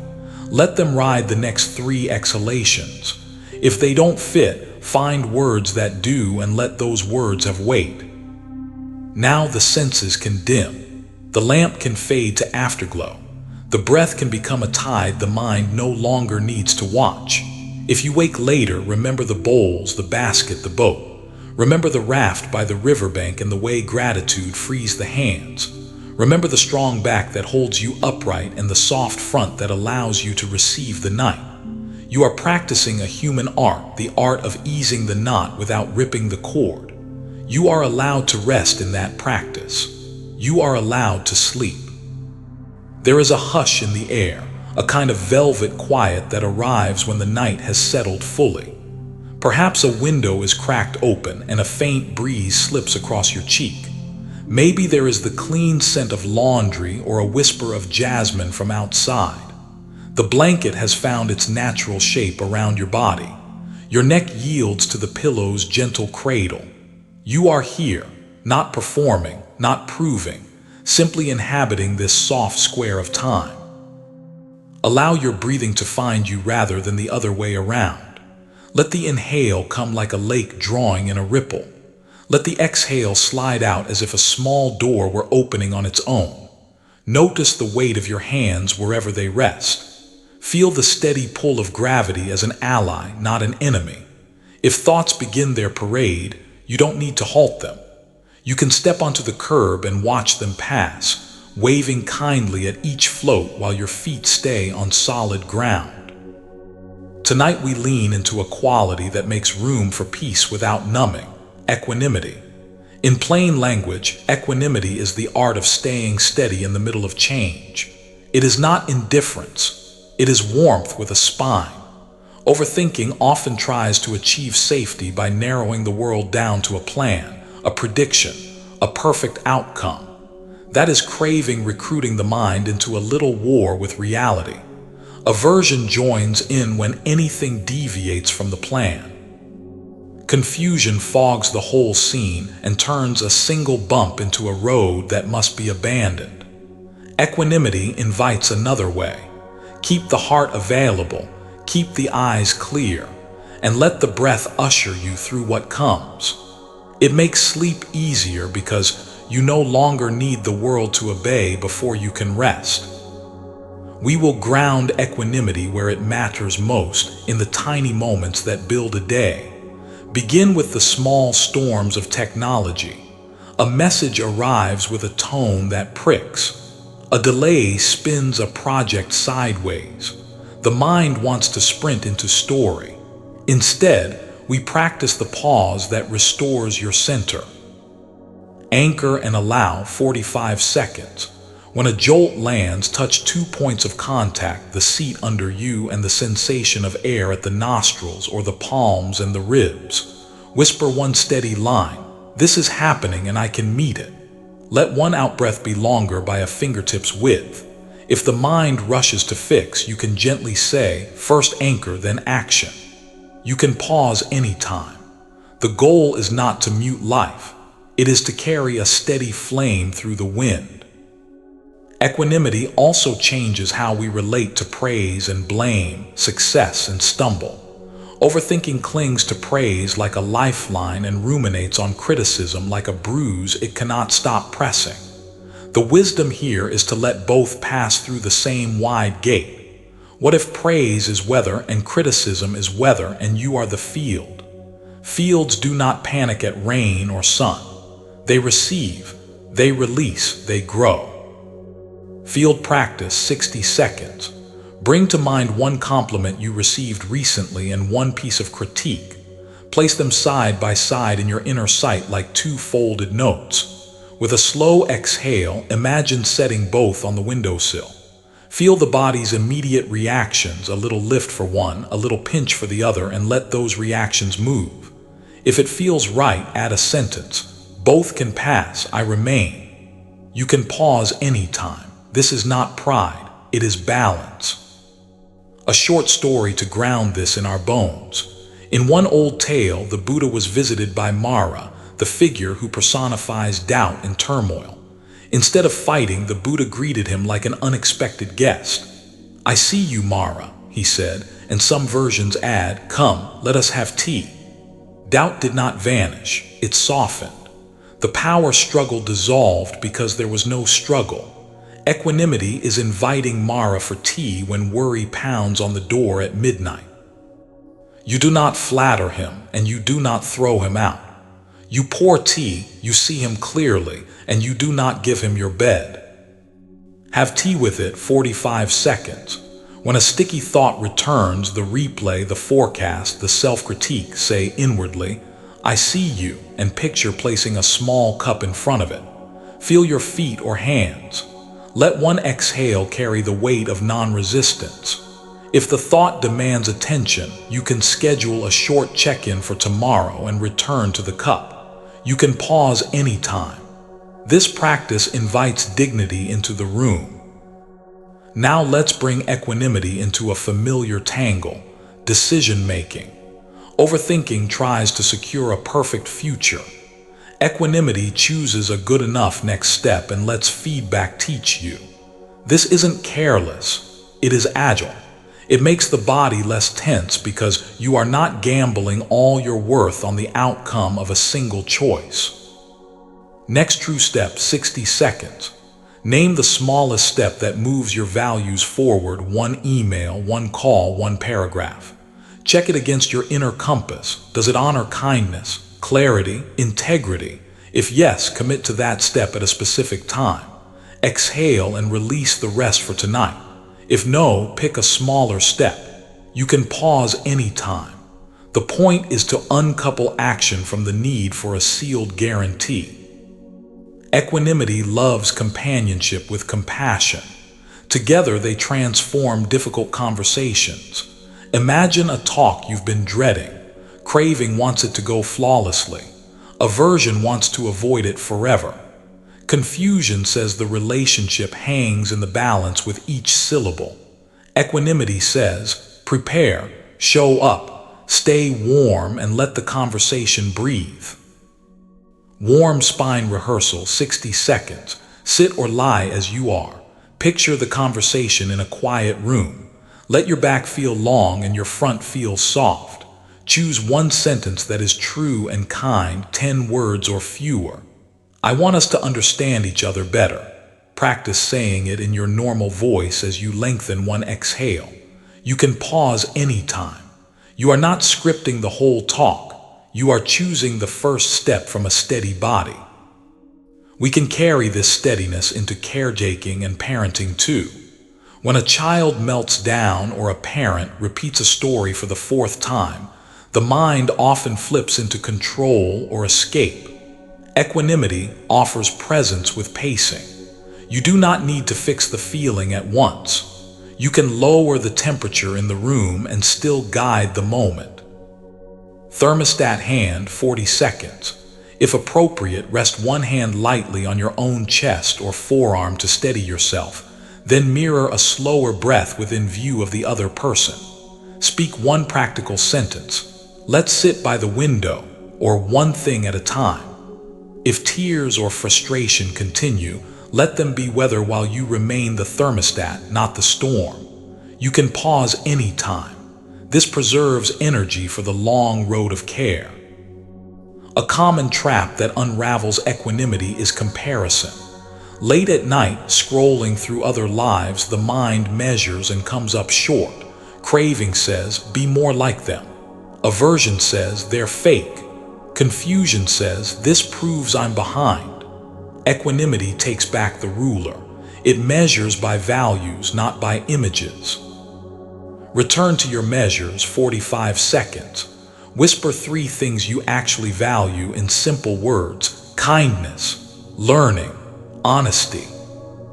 Let them ride the next 3 exhalations. If they don't fit, find words that do and let those words have weight. Now the senses can dim. The lamp can fade to afterglow. The breath can become a tide the mind no longer needs to watch. If you wake later, remember the bowls, the basket, the boat. Remember the raft by the riverbank and the way gratitude frees the hands. Remember the strong back that holds you upright and the soft front that allows you to receive the night. You are practicing a human art, the art of easing the knot without ripping the cord. You are allowed to rest in that practice. You are allowed to sleep. There is a hush in the air, a kind of velvet quiet that arrives when the night has settled fully. Perhaps a window is cracked open and a faint breeze slips across your cheek. Maybe there is the clean scent of laundry or a whisper of jasmine from outside. The blanket has found its natural shape around your body. Your neck yields to the pillow's gentle cradle. You are here, not performing, not proving, simply inhabiting this soft square of time. Allow your breathing to find you rather than the other way around. Let the inhale come like a lake drawing in a ripple. Let the exhale slide out as if a small door were opening on its own. Notice the weight of your hands wherever they rest. Feel the steady pull of gravity as an ally, not an enemy. If thoughts begin their parade, you don't need to halt them. You can step onto the curb and watch them pass, waving kindly at each float while your feet stay on solid ground. Tonight we lean into a quality that makes room for peace without numbing: equanimity. In plain language, equanimity is the art of staying steady in the middle of change. It is not indifference. It is warmth with a spine. Overthinking often tries to achieve safety by narrowing the world down to a plan, a prediction, a perfect outcome. That is craving recruiting the mind into a little war with reality. Aversion joins in when anything deviates from the plan. Confusion fogs the whole scene and turns a single bump into a road that must be abandoned. Equanimity invites another way. Keep the heart available, keep the eyes clear, and let the breath usher you through what comes. It makes sleep easier because you no longer need the world to obey before you can rest. We will ground equanimity where it matters most, in the tiny moments that build a day. Begin with the small storms of technology. A message arrives with a tone that pricks. A delay spins a project sideways. The mind wants to sprint into story. Instead, we practice the pause that restores your center. Anchor and allow 45 seconds. When a jolt lands, touch 2 points of contact, the seat under you and the sensation of air at the nostrils or the palms and the ribs. Whisper one steady line, "This is happening and I can meet it." Let one out-breath be longer by a fingertip's width. If the mind rushes to fix, you can gently say, first anchor, then action. You can pause anytime. The goal is not to mute life. It is to carry a steady flame through the wind. Equanimity also changes how we relate to praise and blame, success and stumble. Overthinking clings to praise like a lifeline and ruminates on criticism like a bruise it cannot stop pressing. The wisdom here is to let both pass through the same wide gate. What if praise is weather and criticism is weather and you are the field? Fields do not panic at rain or sun. They receive, they release, they grow. Field practice 60 seconds. Bring to mind one compliment you received recently and one piece of critique. Place them side by side in your inner sight like two folded notes. With a slow exhale, imagine setting both on the windowsill. Feel the body's immediate reactions, a little lift for one, a little pinch for the other, and let those reactions move. If it feels right, add a sentence. Both can pass, I remain. You can pause anytime. This is not pride, it is balance. A short story to ground this in our bones. In one old tale, the Buddha was visited by Mara, the figure who personifies doubt and turmoil. Instead of fighting, the Buddha greeted him like an unexpected guest. "I see you, Mara," he said, and some versions add, "Come, let us have tea." Doubt did not vanish, it softened. The power struggle dissolved because there was no struggle. Equanimity is inviting Mara for tea when worry pounds on the door at midnight. You do not flatter him, and you do not throw him out. You pour tea, you see him clearly, and you do not give him your bed. Have tea with it 45 seconds. When a sticky thought returns, the replay, the forecast, the self-critique, say inwardly, "I see you," and picture placing a small cup in front of it. Feel your feet or hands. Let one exhale carry the weight of non-resistance. If the thought demands attention, you can schedule a short check-in for tomorrow and return to the cup. You can pause anytime. This practice invites dignity into the room. Now let's bring equanimity into a familiar tangle, decision-making. Overthinking tries to secure a perfect future. Equanimity chooses a good enough next step and lets feedback teach you. This isn't careless, it is agile. It makes the body less tense because you are not gambling all your worth on the outcome of a single choice. Next true step, 60 seconds. Name the smallest step that moves your values forward, one email, one call, one paragraph. Check it against your inner compass. Does it honor kindness, clarity, integrity? If yes, commit to that step at a specific time. Exhale and release the rest for tonight. If no, pick a smaller step. You can pause anytime. The point is to uncouple action from the need for a sealed guarantee. Equanimity loves companionship with compassion. Together they transform difficult conversations. Imagine a talk you've been dreading. Craving wants it to go flawlessly. Aversion wants to avoid it forever. Confusion says the relationship hangs in the balance with each syllable. Equanimity says, prepare, show up, stay warm, and let the conversation breathe. Warm spine rehearsal, 60 seconds. Sit or lie as you are. Picture the conversation in a quiet room. Let your back feel long and your front feel soft. Choose one sentence that is true and kind, 10 words or fewer. I want us to understand each other better. Practice saying it in your normal voice as you lengthen one exhale. You can pause anytime. You are not scripting the whole talk. You are choosing the first step from a steady body. We can carry this steadiness into caretaking and parenting too. When a child melts down or a parent repeats a story for the 4th time, The mind often flips into control or escape. Equanimity offers presence with pacing. You do not need to fix the feeling at once. You can lower the temperature in the room and still guide the moment. Thermostat hand, 40 seconds. If appropriate, rest one hand lightly on your own chest or forearm to steady yourself. Then mirror a slower breath within view of the other person. Speak one practical sentence. Let's sit by the window, or one thing at a time. If tears or frustration continue, let them be weather while you remain the thermostat, not the storm. You can pause any time. This preserves energy for the long road of care. A common trap that unravels equanimity is comparison. Late at night, scrolling through other lives, the mind measures and comes up short. Craving says, be more like them. Aversion says, they're fake. Confusion says, this proves I'm behind. Equanimity takes back the ruler. It measures by values, not by images. Return to your measures, 45 seconds. Whisper 3 things you actually value in simple words: kindness, learning, honesty.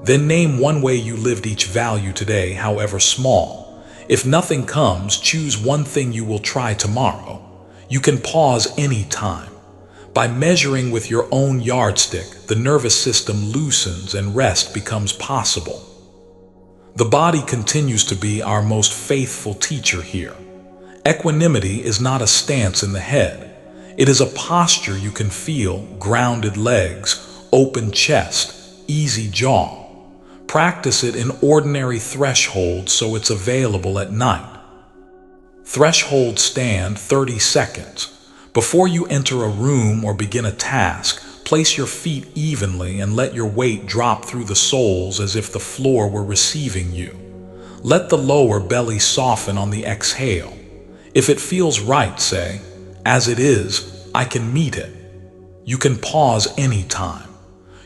Then name one way you lived each value today, however small. If nothing comes, choose one thing you will try tomorrow. You can pause any time. By measuring with your own yardstick, the nervous system loosens and rest becomes possible. The body continues to be our most faithful teacher here. Equanimity is not a stance in the head. It is a posture you can feel: grounded legs, open chest, easy jaw. Practice it in ordinary thresholds so it's available at night. Threshold stand, 30 seconds. Before you enter a room or begin a task, place your feet evenly and let your weight drop through the soles as if the floor were receiving you. Let the lower belly soften on the exhale. If it feels right, say, as it is, I can meet it. You can pause any time.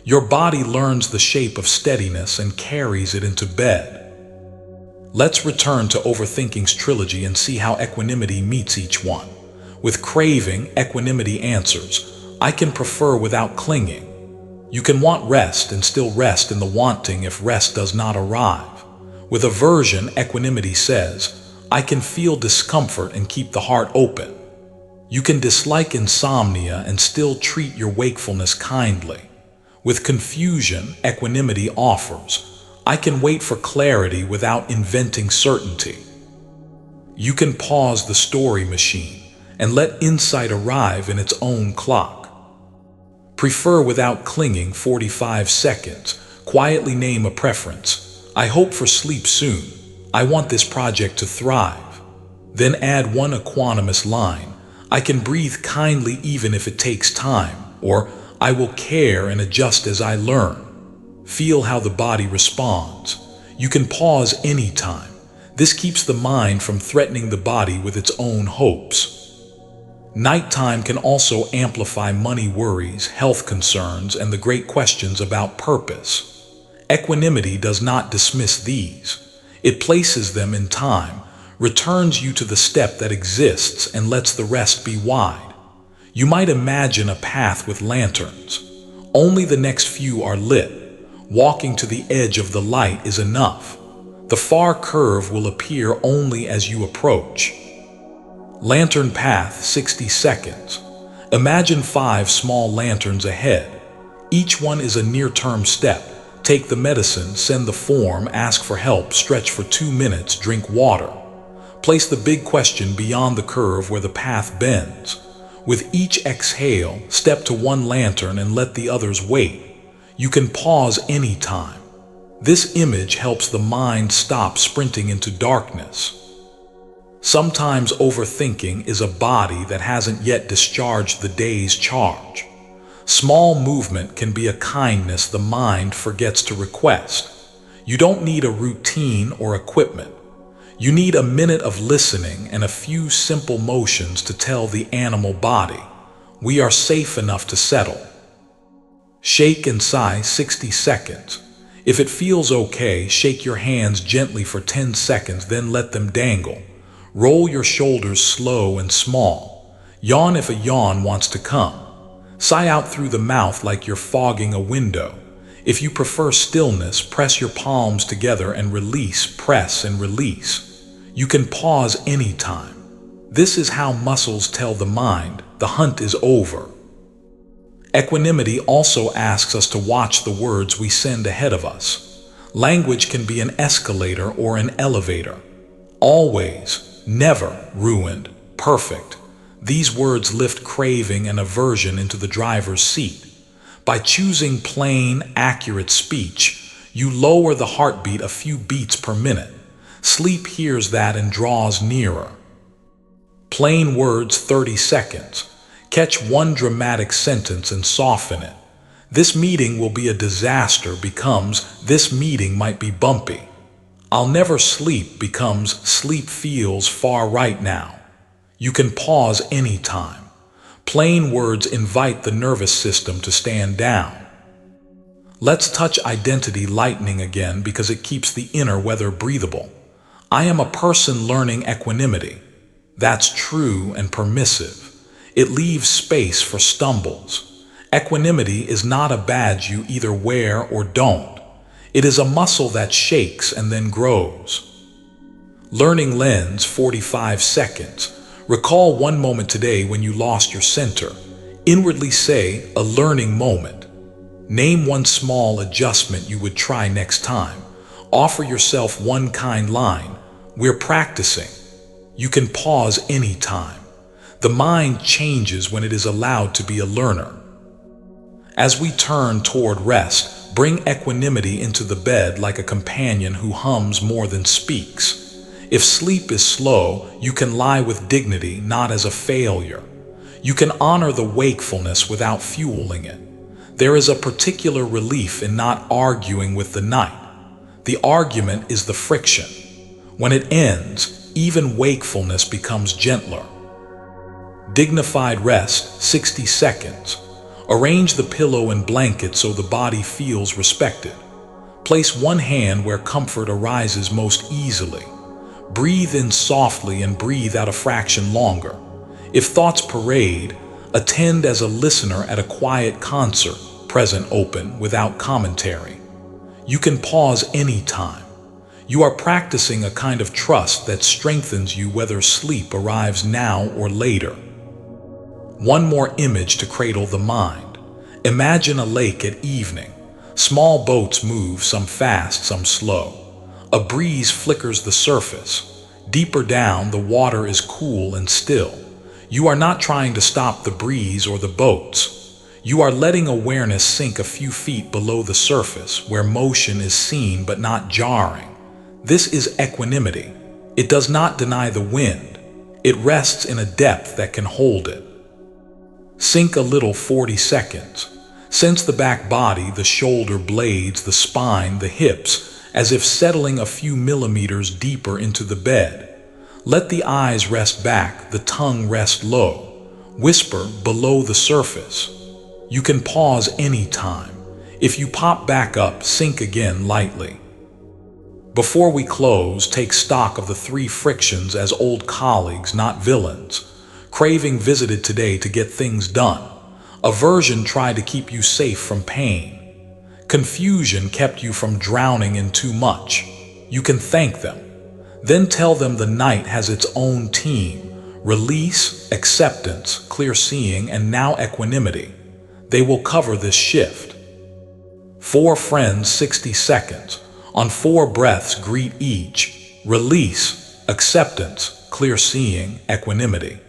Your body learns the shape of steadiness and carries it into bed. Let's return to Overthinking's trilogy and see how equanimity meets each one. With craving, equanimity answers, I can prefer without clinging. You can want rest and still rest in the wanting if rest does not arrive. With aversion, equanimity says, I can feel discomfort and keep the heart open. You can dislike insomnia and still treat your wakefulness kindly. With confusion, equanimity offers, I can wait for clarity without inventing certainty. You can pause the story machine and let insight arrive in its own clock. Prefer without clinging, 45 seconds. Quietly name a preference. I hope for sleep soon. I want this project to thrive. Then add one equanimous line. I can breathe kindly even if it takes time, or I will care and adjust as I learn. Feel how the body responds. You can pause any time. This keeps the mind from threatening the body with its own hopes. Nighttime can also amplify money worries, health concerns, and the great questions about purpose. Equanimity does not dismiss these. It places them in time, returns you to the step that exists, and lets the rest be wide. You might imagine a path with lanterns. Only the next few are lit. Walking to the edge of the light is enough. The far curve will appear only as you approach. Lantern path, 60 seconds. Imagine 5 small lanterns ahead. Each one is a near-term step. Take the medicine, send the form, ask for help, stretch for 2 minutes, drink water. Place the big question beyond the curve where the path bends. With each exhale, step to one lantern and let the others wait. You can pause any time. This image helps the mind stop sprinting into darkness. Sometimes overthinking is a body that hasn't yet discharged the day's charge. Small movement can be a kindness the mind forgets to request. You don't need a routine or equipment. You need a minute of listening and a few simple motions to tell the animal body, we are safe enough to settle. Shake and sigh, 60 seconds. If it feels okay, shake your hands gently for 10 seconds, then let them dangle. Roll your shoulders slow and small. Yawn if a yawn wants to come. Sigh out through the mouth like you're fogging a window. If you prefer stillness, press your palms together and release, press and release. You can pause anytime. This is how muscles tell the mind, the hunt is over. Equanimity also asks us to watch the words we send ahead of us. Language can be an escalator or an elevator. Always, never, ruined, perfect. These words lift craving and aversion into the driver's seat. By choosing plain, accurate speech, you lower the heartbeat a few beats per minute. Sleep hears that and draws nearer. Plain words 30 seconds. Catch one dramatic sentence and soften it. This meeting will be a disaster becomes this meeting might be bumpy. I'll never sleep becomes sleep feels far right now. You can pause anytime. Plain words invite the nervous system to stand down. Let's touch identity lightning again because it keeps the inner weather breathable. I am a person learning equanimity. That's true and permissive. It leaves space for stumbles. Equanimity is not a badge you either wear or don't. It is a muscle that shakes and then grows. Learning lens 45 seconds. Recall one moment today when you lost your center. Inwardly say, a learning moment. Name one small adjustment you would try next time. Offer yourself one kind line. We're practicing. You can pause anytime. The mind changes when it is allowed to be a learner. As we turn toward rest, bring equanimity into the bed like a companion who hums more than speaks. If sleep is slow, you can lie with dignity, not as a failure. You can honor the wakefulness without fueling it. There is a particular relief in not arguing with the night. The argument is the friction. When it ends, even wakefulness becomes gentler. Dignified rest, 60 seconds. Arrange the pillow and blanket so the body feels respected. Place one hand where comfort arises most easily. Breathe in softly and breathe out a fraction longer. If thoughts parade, attend as a listener at a quiet concert, present open, without commentary. You can pause anytime. You are practicing a kind of trust that strengthens you whether sleep arrives now or later. One more image to cradle the mind. Imagine a lake at evening. Small boats move, some fast, some slow. A breeze flickers the surface. Deeper down, the water is cool and still. You are not trying to stop the breeze or the boats. You are letting awareness sink a few feet below the surface, where motion is seen but not jarring. This is equanimity. It does not deny the wind. It rests in a depth that can hold it. Sink a little 40 seconds. Sense the back body, the shoulder blades, the spine, the hips, as if settling a few millimeters deeper into the bed. Let the eyes rest back, the tongue rest low. Whisper below the surface. You can pause anytime. If you pop back up, sink again lightly. Before we close, take stock of the 3 frictions as old colleagues, not villains. Craving visited today to get things done. Aversion tried to keep you safe from pain. Confusion kept you from drowning in too much. You can thank them. Then tell them the night has its own team. Release, acceptance, clear seeing, and now equanimity. They will cover this shift. 4 friends, 60 seconds. On 4 breaths, greet each. Release, acceptance, clear seeing, equanimity.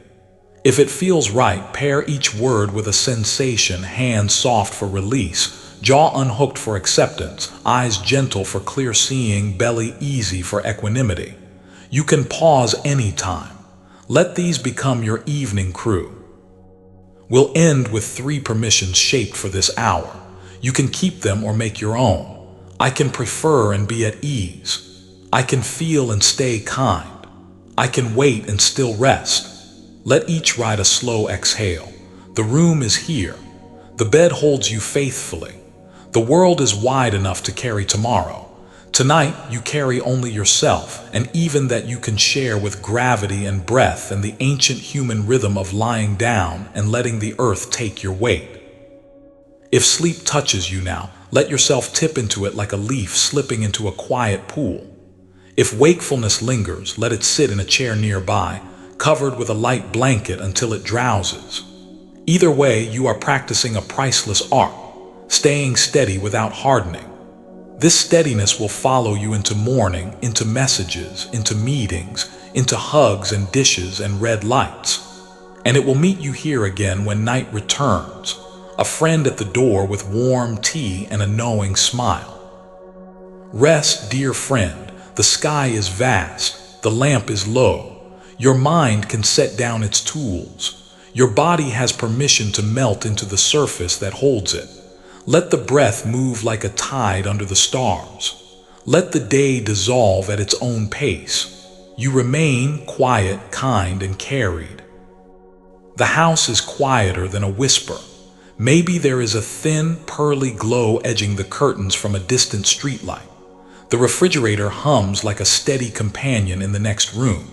If it feels right, pair each word with a sensation, hands soft for release, jaw unhooked for acceptance, eyes gentle for clear seeing, belly easy for equanimity. You can pause anytime. Let these become your evening crew. We'll end with 3 permissions shaped for this hour. You can keep them or make your own. I can prefer and be at ease. I can feel and stay kind. I can wait and still rest. Let each ride a slow exhale. The room is here. The bed holds you faithfully. The world is wide enough to carry tomorrow. Tonight, you carry only yourself, and even that you can share with gravity and breath and the ancient human rhythm of lying down and letting the earth take your weight. If sleep touches you now, let yourself tip into it like a leaf slipping into a quiet pool. If wakefulness lingers, let it sit in a chair nearby, covered with a light blanket until it drowses. Either way, you are practicing a priceless art, staying steady without hardening. This steadiness will follow you into morning, into messages, into meetings, into hugs and dishes and red lights. And it will meet you here again when night returns, a friend at the door with warm tea and a knowing smile. Rest, dear friend, the sky is vast, the lamp is low. Your mind can set down its tools. Your body has permission to melt into the surface that holds it. Let the breath move like a tide under the stars. Let the day dissolve at its own pace. You remain quiet, kind, and carried. The house is quieter than a whisper. Maybe there is a thin, pearly glow edging the curtains from a distant streetlight. The refrigerator hums like a steady companion in the next room.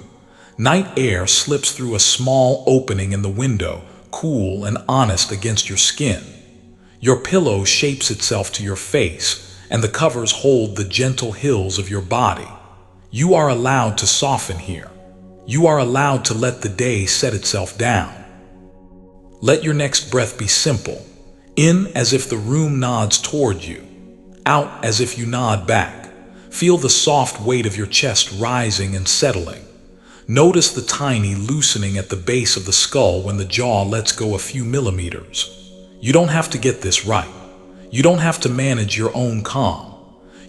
Night air slips through a small opening in the window, cool and honest against your skin. Your pillow shapes itself to your face, and the covers hold the gentle hills of your body. You are allowed to soften here. You are allowed to let the day set itself down. Let your next breath be simple. In as if the room nods toward you. Out as if you nod back. Feel the soft weight of your chest rising and settling. Notice the tiny loosening at the base of the skull when the jaw lets go a few millimeters. You don't have to get this right. You don't have to manage your own calm.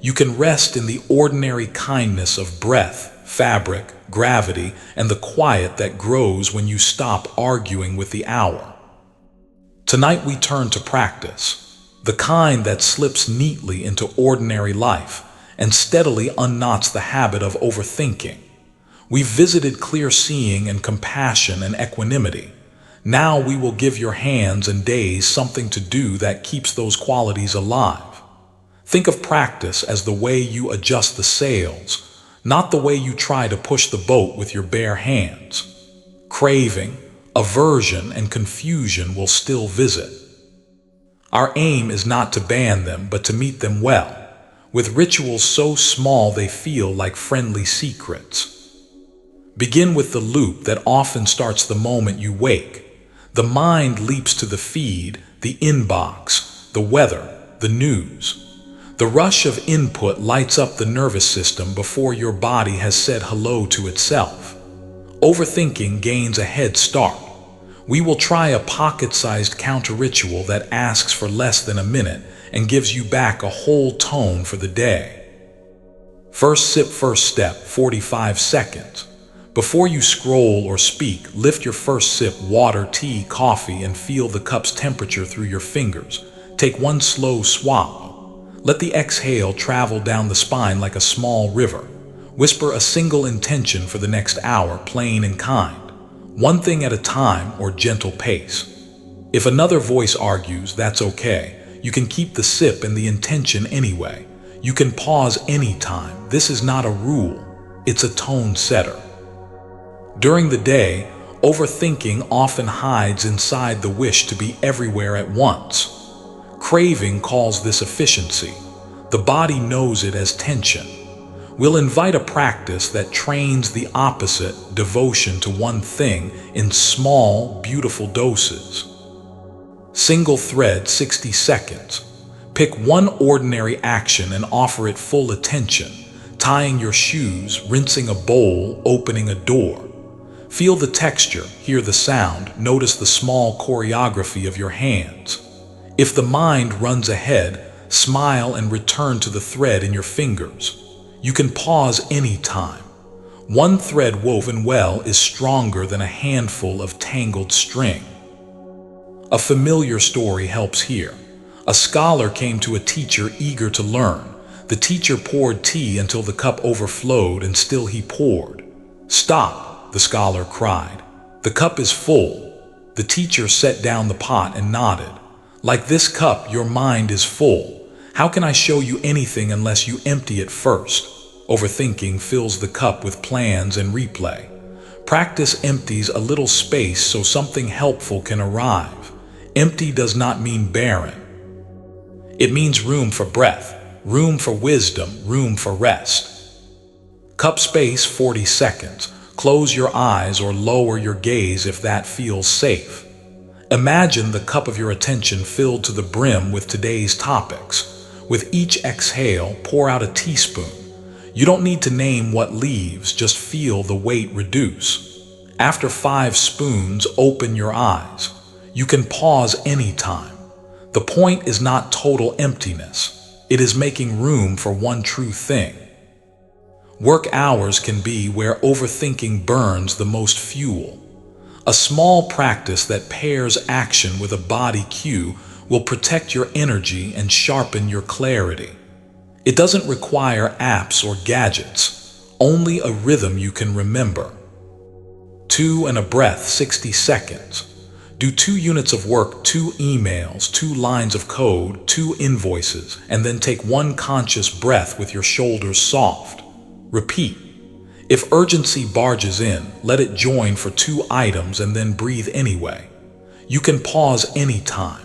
You can rest in the ordinary kindness of breath, fabric, gravity, and the quiet that grows when you stop arguing with the hour. Tonight we turn to practice, the kind that slips neatly into ordinary life and steadily unknots the habit of overthinking. We've visited clear seeing and compassion and equanimity. Now we will give your hands and days something to do that keeps those qualities alive. Think of practice as the way you adjust the sails, not the way you try to push the boat with your bare hands. Craving, aversion, and confusion will still visit. Our aim is not to ban them, but to meet them well, with rituals so small they feel like friendly secrets. Begin with the loop that often starts the moment you wake. The mind leaps to the feed, the inbox, the weather, the news. The rush of input lights up the nervous system before your body has said hello to itself. Overthinking gains a head start. We will try a pocket-sized counter-ritual that asks for less than a minute and gives you back a whole tone for the day. First sip, first step, 45 seconds. Before you scroll or speak, lift your first sip, water, tea, coffee, and feel the cup's temperature through your fingers. Take one slow swallow. Let the exhale travel down the spine like a small river. Whisper a single intention for the next hour, plain and kind. One thing at a time or gentle pace. If another voice argues, that's okay. You can keep the sip and the intention anyway. You can pause anytime. This is not a rule. It's a tone setter. During the day, overthinking often hides inside the wish to be everywhere at once. Craving calls this efficiency. The body knows it as tension. We'll invite a practice that trains the opposite, devotion to one thing, in small, beautiful doses. Single thread, 60 seconds. Pick one ordinary action and offer it full attention. Tying your shoes, rinsing a bowl, opening a door. Feel the texture, hear the sound, notice the small choreography of your hands. If the mind runs ahead, smile and return to the thread in your fingers. You can pause anytime. One thread woven well is stronger than a handful of tangled string. A familiar story helps here. A scholar came to a teacher eager to learn. The teacher poured tea until the cup overflowed, and still he poured. "Stop," the scholar cried. "The cup is full." The teacher set down the pot and nodded. "Like this cup, your mind is full. How can I show you anything unless you empty it first? Overthinking fills the cup with plans and replay. Practice empties a little space so something helpful can arrive. Empty does not mean barren. It means room for breath, room for wisdom, room for rest. Cup space 40 seconds. Close your eyes or lower your gaze if that feels safe. Imagine the cup of your attention filled to the brim with today's topics. With each exhale, pour out a teaspoon. You don't need to name what leaves, just feel the weight reduce. After 5 spoons, open your eyes. You can pause anytime. The point is not total emptiness. It is making room for one true thing. Work hours can be where overthinking burns the most fuel. A small practice that pairs action with a body cue will protect your energy and sharpen your clarity. It doesn't require apps or gadgets, only a rhythm you can remember. 2 and a breath, 60 seconds. Do 2 units of work, 2 emails, 2 lines of code, 2 invoices, and then take 1 conscious breath with your shoulders soft. Repeat. If urgency barges in, let it join for 2 items and then breathe anyway. You can pause anytime.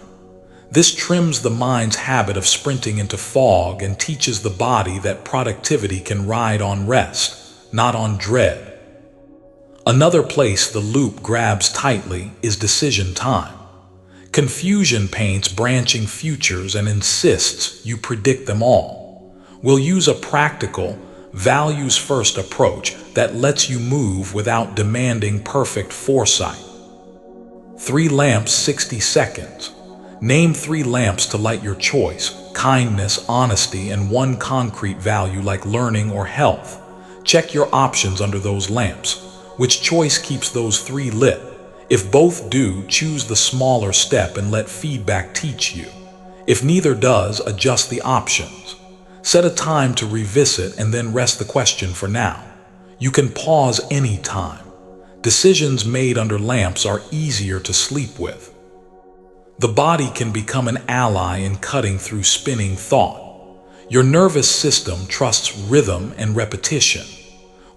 This trims the mind's habit of sprinting into fog and teaches the body that productivity can ride on rest, not on dread. Another place the loop grabs tightly is decision time. Confusion paints branching futures and insists you predict them all. We'll use a practical, values-first approach that lets you move without demanding perfect foresight. 3 lamps, 60 seconds. Name 3 lamps to light your choice: kindness, honesty, and 1 concrete value like learning or health. Check your options under those lamps. Which choice keeps those 3 lit? If both do, choose the smaller step and let feedback teach you. If neither does, adjust the options. Set a time to revisit and then rest the question for now. You can pause anytime. Decisions made under lamps are easier to sleep with. The body can become an ally in cutting through spinning thought. Your nervous system trusts rhythm and repetition.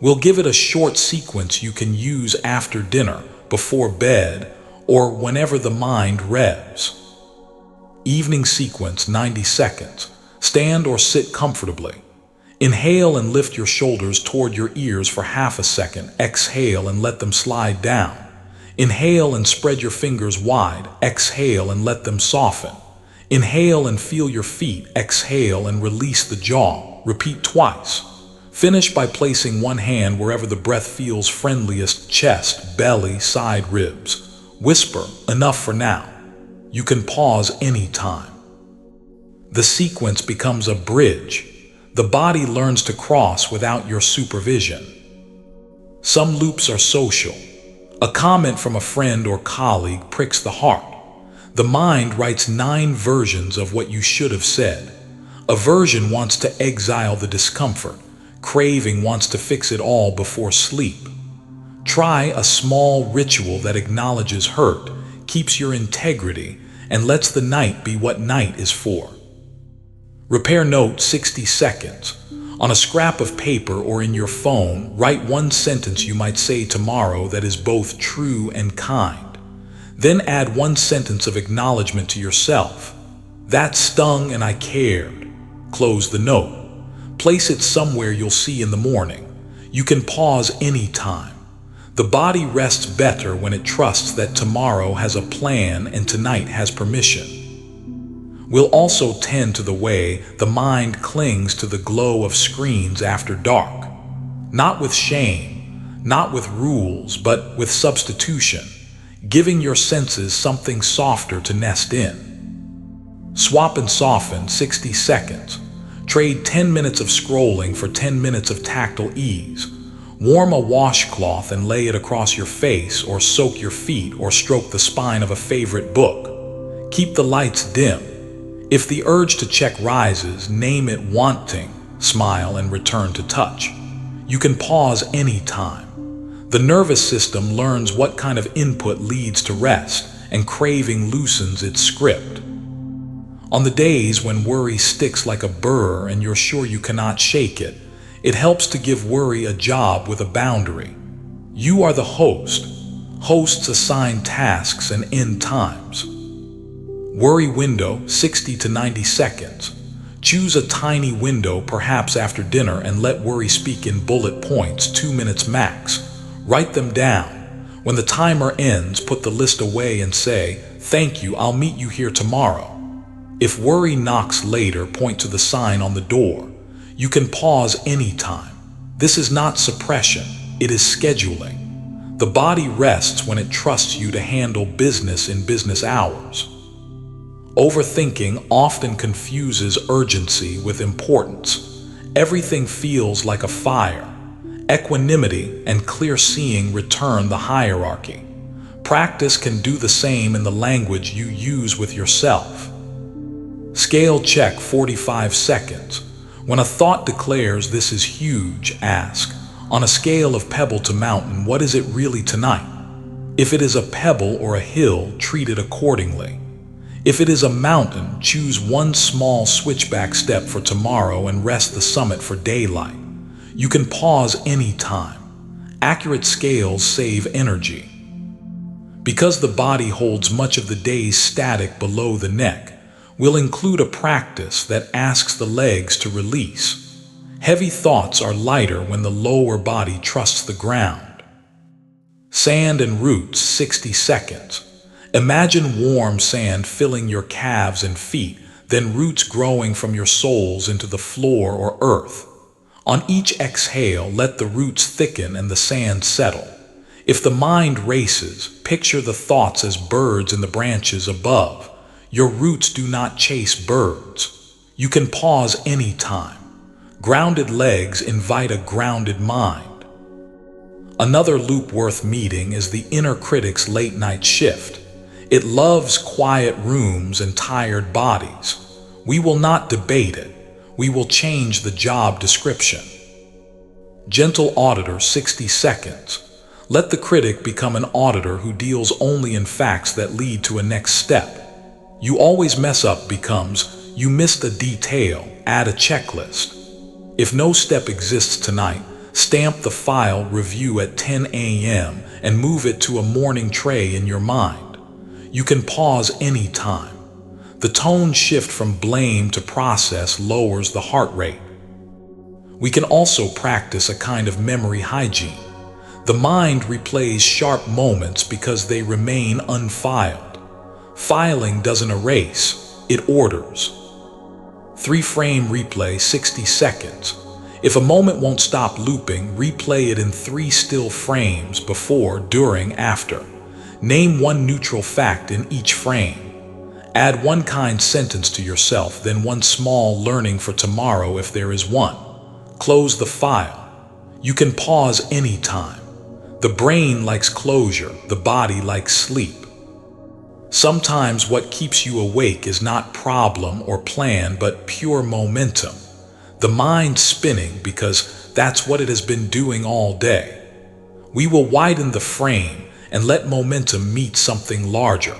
We'll give it a short sequence you can use after dinner, before bed, or whenever the mind revs. Evening sequence, 90 seconds. Stand or sit comfortably. Inhale and lift your shoulders toward your ears for half a second. Exhale and let them slide down. Inhale and spread your fingers wide. Exhale and let them soften. Inhale and feel your feet. Exhale and release the jaw. Repeat twice. Finish by placing 1 hand wherever the breath feels friendliest: chest, belly, side ribs. Whisper, "Enough for now." You can pause anytime. The sequence becomes a bridge. The body learns to cross without your supervision. Some loops are social. A comment from a friend or colleague pricks the heart. The mind writes 9 versions of what you should have said. Aversion wants to exile the discomfort. Craving wants to fix it all before sleep. Try a small ritual that acknowledges hurt, keeps your integrity, and lets the night be what night is for. Repair note, 60 seconds. On a scrap of paper or in your phone, write 1 sentence you might say tomorrow that is both true and kind. Then add 1 sentence of acknowledgement to yourself. "That stung and I cared." Close the note. Place it somewhere you'll see in the morning. You can pause anytime. The body rests better when it trusts that tomorrow has a plan and tonight has permission. We'll also tend to the way the mind clings to the glow of screens after dark. Not with shame, not with rules, but with substitution, giving your senses something softer to nest in. Swap and soften, 60 seconds. Trade 10 minutes of scrolling for 10 minutes of tactile ease. Warm a washcloth and lay it across your face, or soak your feet, or stroke the spine of a favorite book. Keep the lights dim. If the urge to check rises, name it wanting, smile, and return to touch. You can pause anytime. The nervous system learns what kind of input leads to rest, and craving loosens its script. On the days when worry sticks like a burr and you're sure you cannot shake it, it helps to give worry a job with a boundary. You are the host. Hosts assign tasks and end times. Worry window, 60 to 90 seconds. Choose a tiny window, perhaps after dinner, and let worry speak in bullet points, 2 minutes max. Write them down. When the timer ends, put the list away and say, "Thank you, I'll meet you here tomorrow." If worry knocks later, point to the sign on the door. You can pause anytime. This is not suppression, it is scheduling. The body rests when it trusts you to handle business in business hours. Overthinking often confuses urgency with importance. Everything feels like a fire. Equanimity and clear seeing return the hierarchy. Practice can do the same in the language you use with yourself. Scale check, 45 seconds. When a thought declares this is huge, ask, on a scale of pebble to mountain, what is it really tonight? If it is a pebble or a hill, treat it accordingly. If it is a mountain, choose one small switchback step for tomorrow and rest the summit for daylight. You can pause anytime. Accurate scales save energy. Because the body holds much of the day's static below the neck, we'll include a practice that asks the legs to release. Heavy thoughts are lighter when the lower body trusts the ground. Sand and roots, 60 seconds. Imagine warm sand filling your calves and feet, then roots growing from your soles into the floor or earth. On each exhale, let the roots thicken and the sand settle. If the mind races, picture the thoughts as birds in the branches above. Your roots do not chase birds. You can pause anytime. Grounded legs invite a grounded mind. Another loop worth meeting is the inner critic's late-night shift. It loves quiet rooms and tired bodies. We will not debate it. We will change the job description. Gentle auditor, 60 seconds. Let the critic become an auditor who deals only in facts that lead to a next step. You always mess up becomes, you missed a detail, add a checklist. If no step exists tonight, stamp the file review at 10 a.m. and move it to a morning tray in your mind. You can pause anytime. The tone shift from blame to process lowers the heart rate. We can also practice a kind of memory hygiene. The mind replays sharp moments because they remain unfiled. Filing doesn't erase, it orders. 3-frame replay, 60 seconds. If a moment won't stop looping, replay it in 3 still frames before, during, after. Name one neutral fact in each frame. Add one kind sentence to yourself, then one small learning for tomorrow if there is one. Close the file. You can pause anytime. The brain likes closure, the body likes sleep. Sometimes what keeps you awake is not problem or plan, but pure momentum. The mind spinning because that's what it has been doing all day. We will widen the frame and let momentum meet something larger.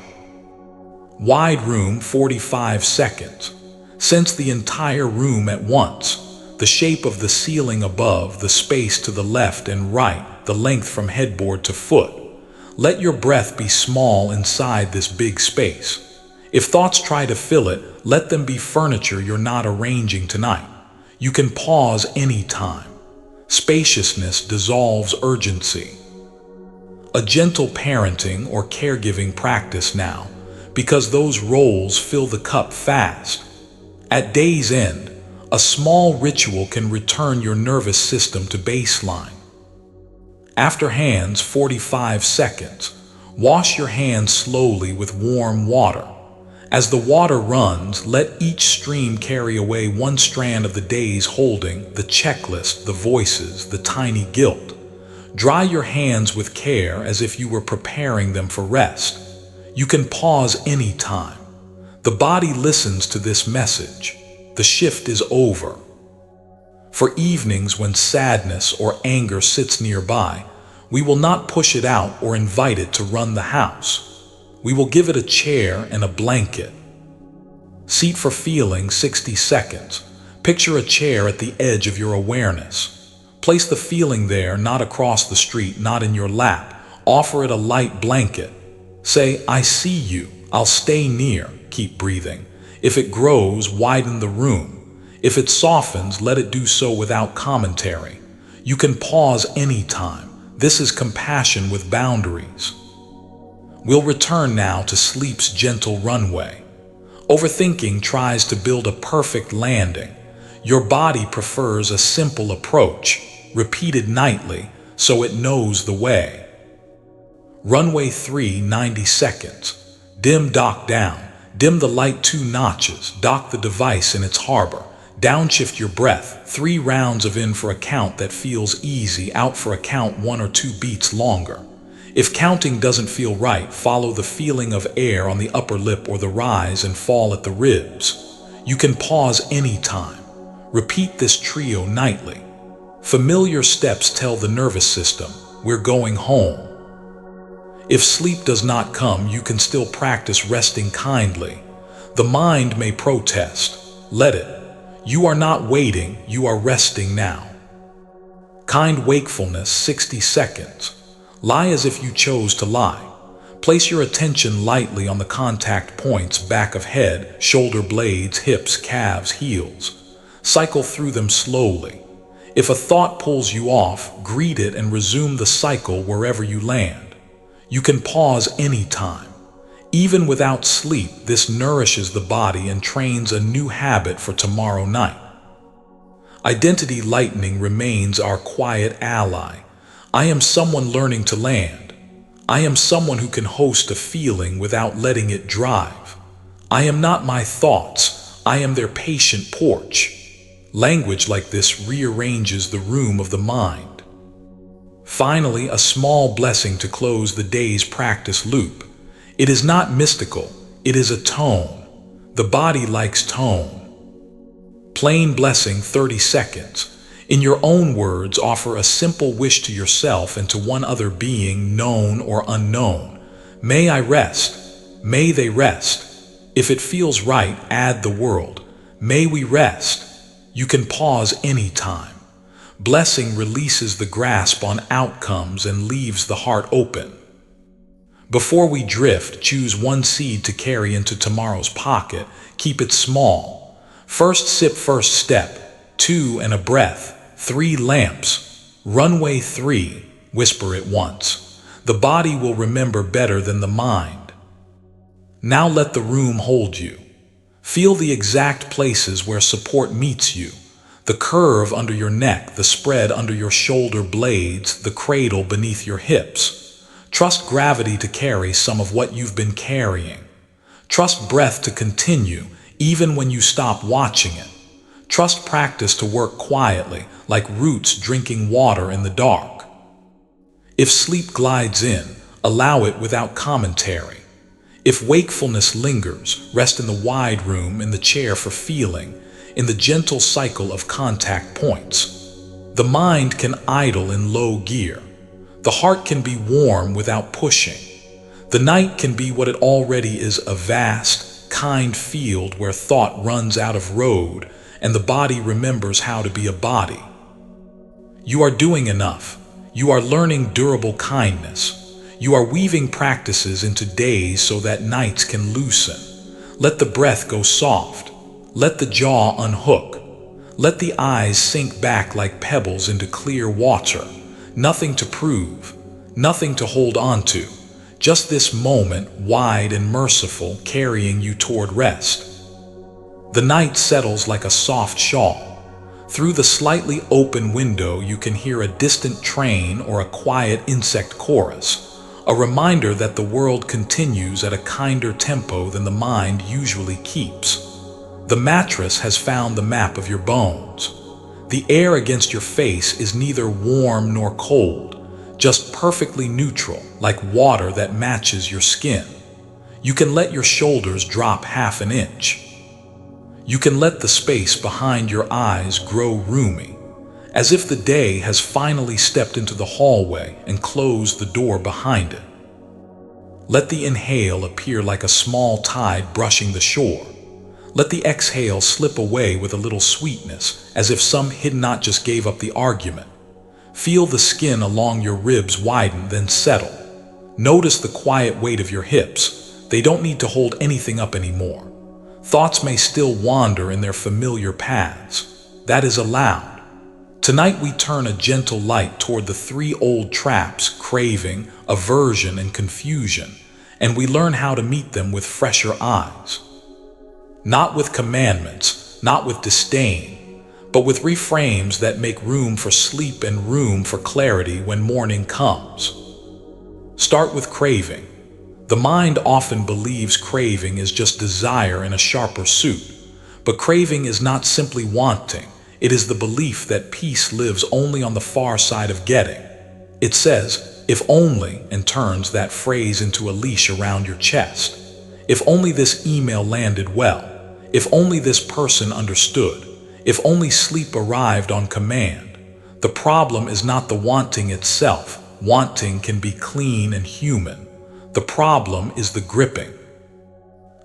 Wide room, 45 seconds. Sense the entire room at once. The shape of the ceiling above, the space to the left and right, the length from headboard to foot. Let your breath be small inside this big space. If thoughts try to fill it, let them be furniture you're not arranging tonight. You can pause anytime. Spaciousness dissolves urgency. A gentle parenting or caregiving practice now, because those roles fill the cup fast. At day's end, a small ritual can return your nervous system to baseline. After hands, 45 seconds. Wash your hands slowly with warm water. As the water runs, let each stream carry away one strand of the day's holding, the checklist, the voices, the tiny guilt. Dry your hands with care as if you were preparing them for rest. You can pause anytime. The body listens to this message. The shift is over. For evenings when sadness or anger sits nearby, we will not push it out or invite it to run the house. We will give it a chair and a blanket. Seat for feeling 60 seconds. Picture a chair at the edge of your awareness. Place the feeling there, not across the street, not in your lap. Offer it a light blanket. Say, I see you. I'll stay near. Keep breathing. If it grows, widen the room. If it softens, let it do so without commentary. You can pause anytime. This is compassion with boundaries. We'll return now to sleep's gentle runway. Overthinking tries to build a perfect landing. Your body prefers a simple approach, repeated nightly, so it knows the way. Runway 3, 90 seconds. Dim dock down. Dim the light 2 notches. Dock the device in its harbor. Downshift your breath. 3 rounds of in for a count that feels easy, out for a count 1 or 2 beats longer. If counting doesn't feel right, follow the feeling of air on the upper lip or the rise and fall at the ribs. You can pause anytime. Repeat this trio nightly. Familiar steps tell the nervous system, we're going home. If sleep does not come, you can still practice resting kindly. The mind may protest. Let it. You are not waiting, you are resting now. Kind wakefulness 60 seconds. Lie as if you chose to lie. Place your attention lightly on the contact points, back of head, shoulder blades, hips, calves, heels. Cycle through them slowly. If a thought pulls you off, greet it and resume the cycle wherever you land. You can pause anytime. Even without sleep, this nourishes the body and trains a new habit for tomorrow night. Identity lightening remains our quiet ally. I am someone learning to land. I am someone who can host a feeling without letting it drive. I am not my thoughts. I am their patient porch. Language like this rearranges the room of the mind. Finally, a small blessing to close the day's practice loop. It is not mystical. It is a tone. The body likes tone. Plain blessing 30 seconds. In your own words, offer a simple wish to yourself and to one other being, known or unknown. May I rest. May they rest. If it feels right, add the world. May we rest. You can pause anytime. Blessing releases the grasp on outcomes and leaves the heart open. Before we drift, choose one seed to carry into tomorrow's pocket. Keep it small. First sip, first step. 2 and a breath. 3 lamps. Runway 3. Whisper it once. The body will remember better than the mind. Now let the room hold you. Feel the exact places where support meets you. The curve under your neck, the spread under your shoulder blades, the cradle beneath your hips. Trust gravity to carry some of what you've been carrying. Trust breath to continue, even when you stop watching it. Trust practice to work quietly, like roots drinking water in the dark. If sleep glides in, allow it without commentary. If wakefulness lingers, rest in the wide room, in the chair for feeling, in the gentle cycle of contact points. The mind can idle in low gear. The heart can be warm without pushing. The night can be what it already is, a vast, kind field where thought runs out of road and the body remembers how to be a body. You are doing enough. You are learning durable kindness. You are weaving practices into days so that nights can loosen. Let the breath go soft. Let the jaw unhook. Let the eyes sink back like pebbles into clear water. Nothing to prove, nothing to hold on to. Just this moment, wide and merciful, carrying you toward rest. The night settles like a soft shawl. Through the slightly open window, you can hear a distant train or a quiet insect chorus, a reminder that the world continues at a kinder tempo than the mind usually keeps. The mattress has found the map of your bones. The air against your face is neither warm nor cold, just perfectly neutral, like water that matches your skin. You can let your shoulders drop half an inch. You can let the space behind your eyes grow roomy, as if the day has finally stepped into the hallway and closed the door behind it. Let the inhale appear like a small tide brushing the shore. Let the exhale slip away with a little sweetness, as if some hidden knot just gave up the argument. Feel the skin along your ribs widen, then settle. Notice the quiet weight of your hips. They don't need to hold anything up anymore. Thoughts may still wander in their familiar paths. That is allowed. Tonight we turn a gentle light toward the three old traps: craving, aversion, and confusion, and we learn how to meet them with fresher eyes. Not with commandments, not with disdain, but with reframes that make room for sleep and room for clarity when morning comes. Start with craving. The mind often believes craving is just desire in a sharper suit, but craving is not simply wanting. It is the belief that peace lives only on the far side of getting. It says, "If only," and turns that phrase into a leash around your chest. If only this email landed well. If only this person understood. If only sleep arrived on command. The problem is not the wanting itself. Wanting can be clean and human. The problem is the gripping.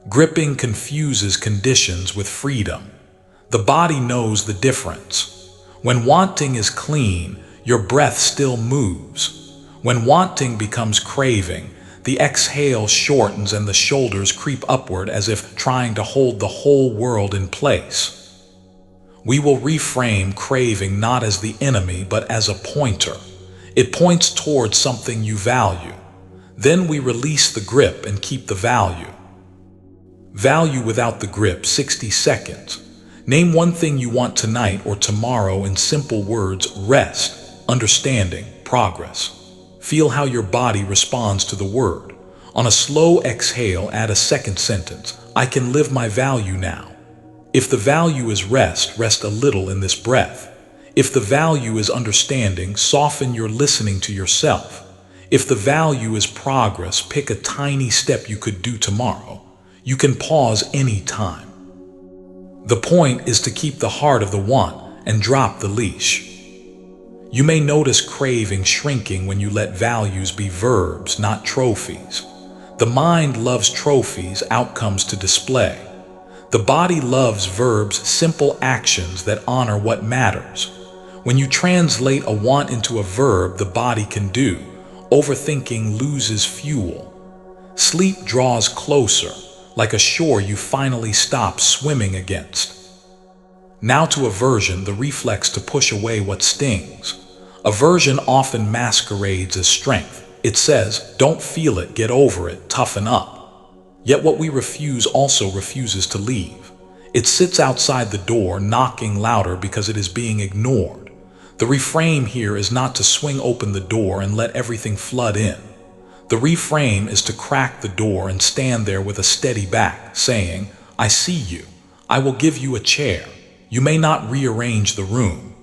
Gripping confuses conditions with freedom. The body knows the difference. When wanting is clean, your breath still moves. When wanting becomes craving, the exhale shortens and the shoulders creep upward as if trying to hold the whole world in place. We will reframe craving not as the enemy but as a pointer. It points towards something you value. Then we release the grip and keep the value. Value without the grip, 60 seconds. Name one thing you want tonight or tomorrow in simple words: rest, understanding, progress. Feel how your body responds to the word. On a slow exhale, add a second sentence: I can live my value now. If the value is rest, rest a little in this breath. If the value is understanding, soften your listening to yourself. If the value is progress, pick a tiny step you could do tomorrow. You can pause any time. The point is to keep the heart of the want and drop the leash. You may notice craving shrinking when you let values be verbs, not trophies. The mind loves trophies, outcomes to display. The body loves verbs, simple actions that honor what matters. When you translate a want into a verb the body can do, overthinking loses fuel. Sleep draws closer, like a shore you finally stop swimming against. Now to aversion, the reflex to push away what stings. Aversion often masquerades as strength. It says, don't feel it, get over it, toughen up. Yet what we refuse also refuses to leave. It sits outside the door, knocking louder because it is being ignored. The reframe here is not to swing open the door and let everything flood in. The reframe is to crack the door and stand there with a steady back, saying, I see you. I will give you a chair. You may not rearrange the room.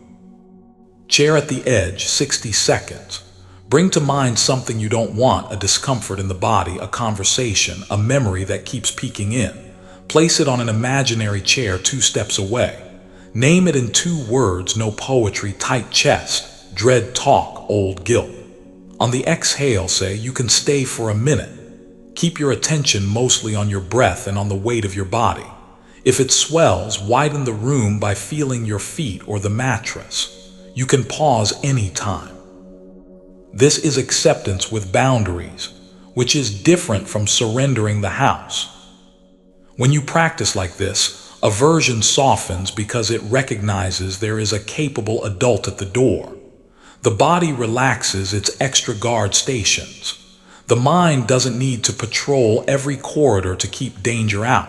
Chair at the edge, 60 seconds. Bring to mind something you don't want, a discomfort in the body, a conversation, a memory that keeps peeking in. Place it on an imaginary chair 2 steps away. Name it in 2 words, no poetry, tight chest, dread talk, old guilt. On the exhale, say, you can stay for a minute. Keep your attention mostly on your breath and on the weight of your body. If it swells, widen the room by feeling your feet or the mattress. You can pause any time. This is acceptance with boundaries, which is different from surrendering the house. When you practice like this, aversion softens because it recognizes there is a capable adult at the door. The body relaxes its extra guard stations. The mind doesn't need to patrol every corridor to keep danger out.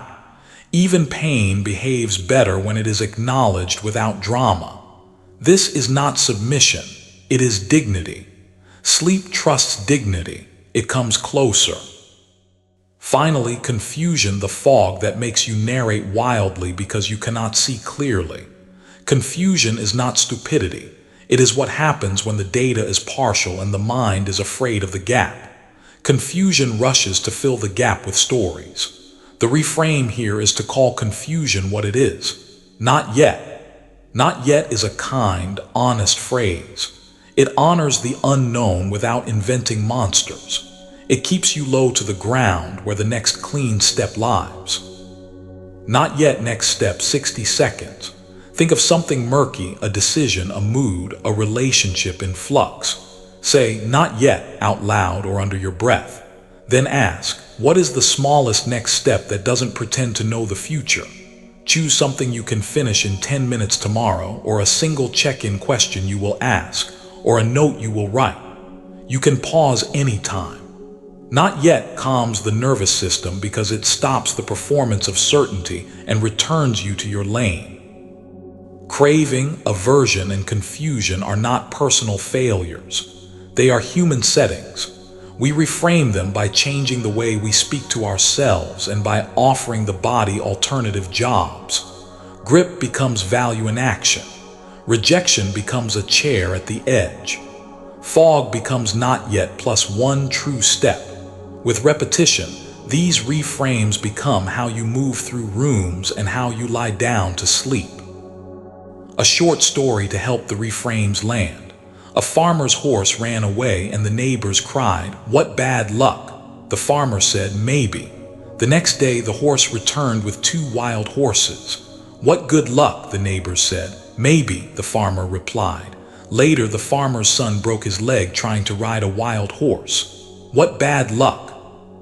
Even pain behaves better when it is acknowledged without drama. This is not submission, it is dignity. Sleep trusts dignity, it comes closer. Finally, confusion, the fog that makes you narrate wildly because you cannot see clearly. Confusion is not stupidity. It is what happens when the data is partial and the mind is afraid of the gap. Confusion rushes to fill the gap with stories. The reframe here is to call confusion what it is. Not yet. Not yet is a kind, honest phrase. It honors the unknown without inventing monsters. It keeps you low to the ground where the next clean step lies. Not yet, next step, 60 seconds. Think of something murky, a decision, a mood, a relationship in flux. Say, not yet, out loud or under your breath. Then ask, what is the smallest next step that doesn't pretend to know the future? Choose something you can finish in 10 minutes tomorrow, or a single check-in question you will ask, or a note you will write. You can pause anytime. Not yet calms the nervous system because it stops the performance of certainty and returns you to your lane. Craving, aversion, and confusion are not personal failures. They are human settings. We reframe them by changing the way we speak to ourselves and by offering the body alternative jobs. Grip becomes value in action. Rejection becomes a chair at the edge. Fog becomes not yet plus one true step. With repetition, these reframes become how you move through rooms and how you lie down to sleep. A short story to help the reframes land. A farmer's horse ran away and the neighbors cried, "What bad luck?" The farmer said, "Maybe." The next day the horse returned with 2 wild horses. "What good luck?" the neighbors said. "Maybe," the farmer replied. Later the farmer's son broke his leg trying to ride a wild horse. "What bad luck?"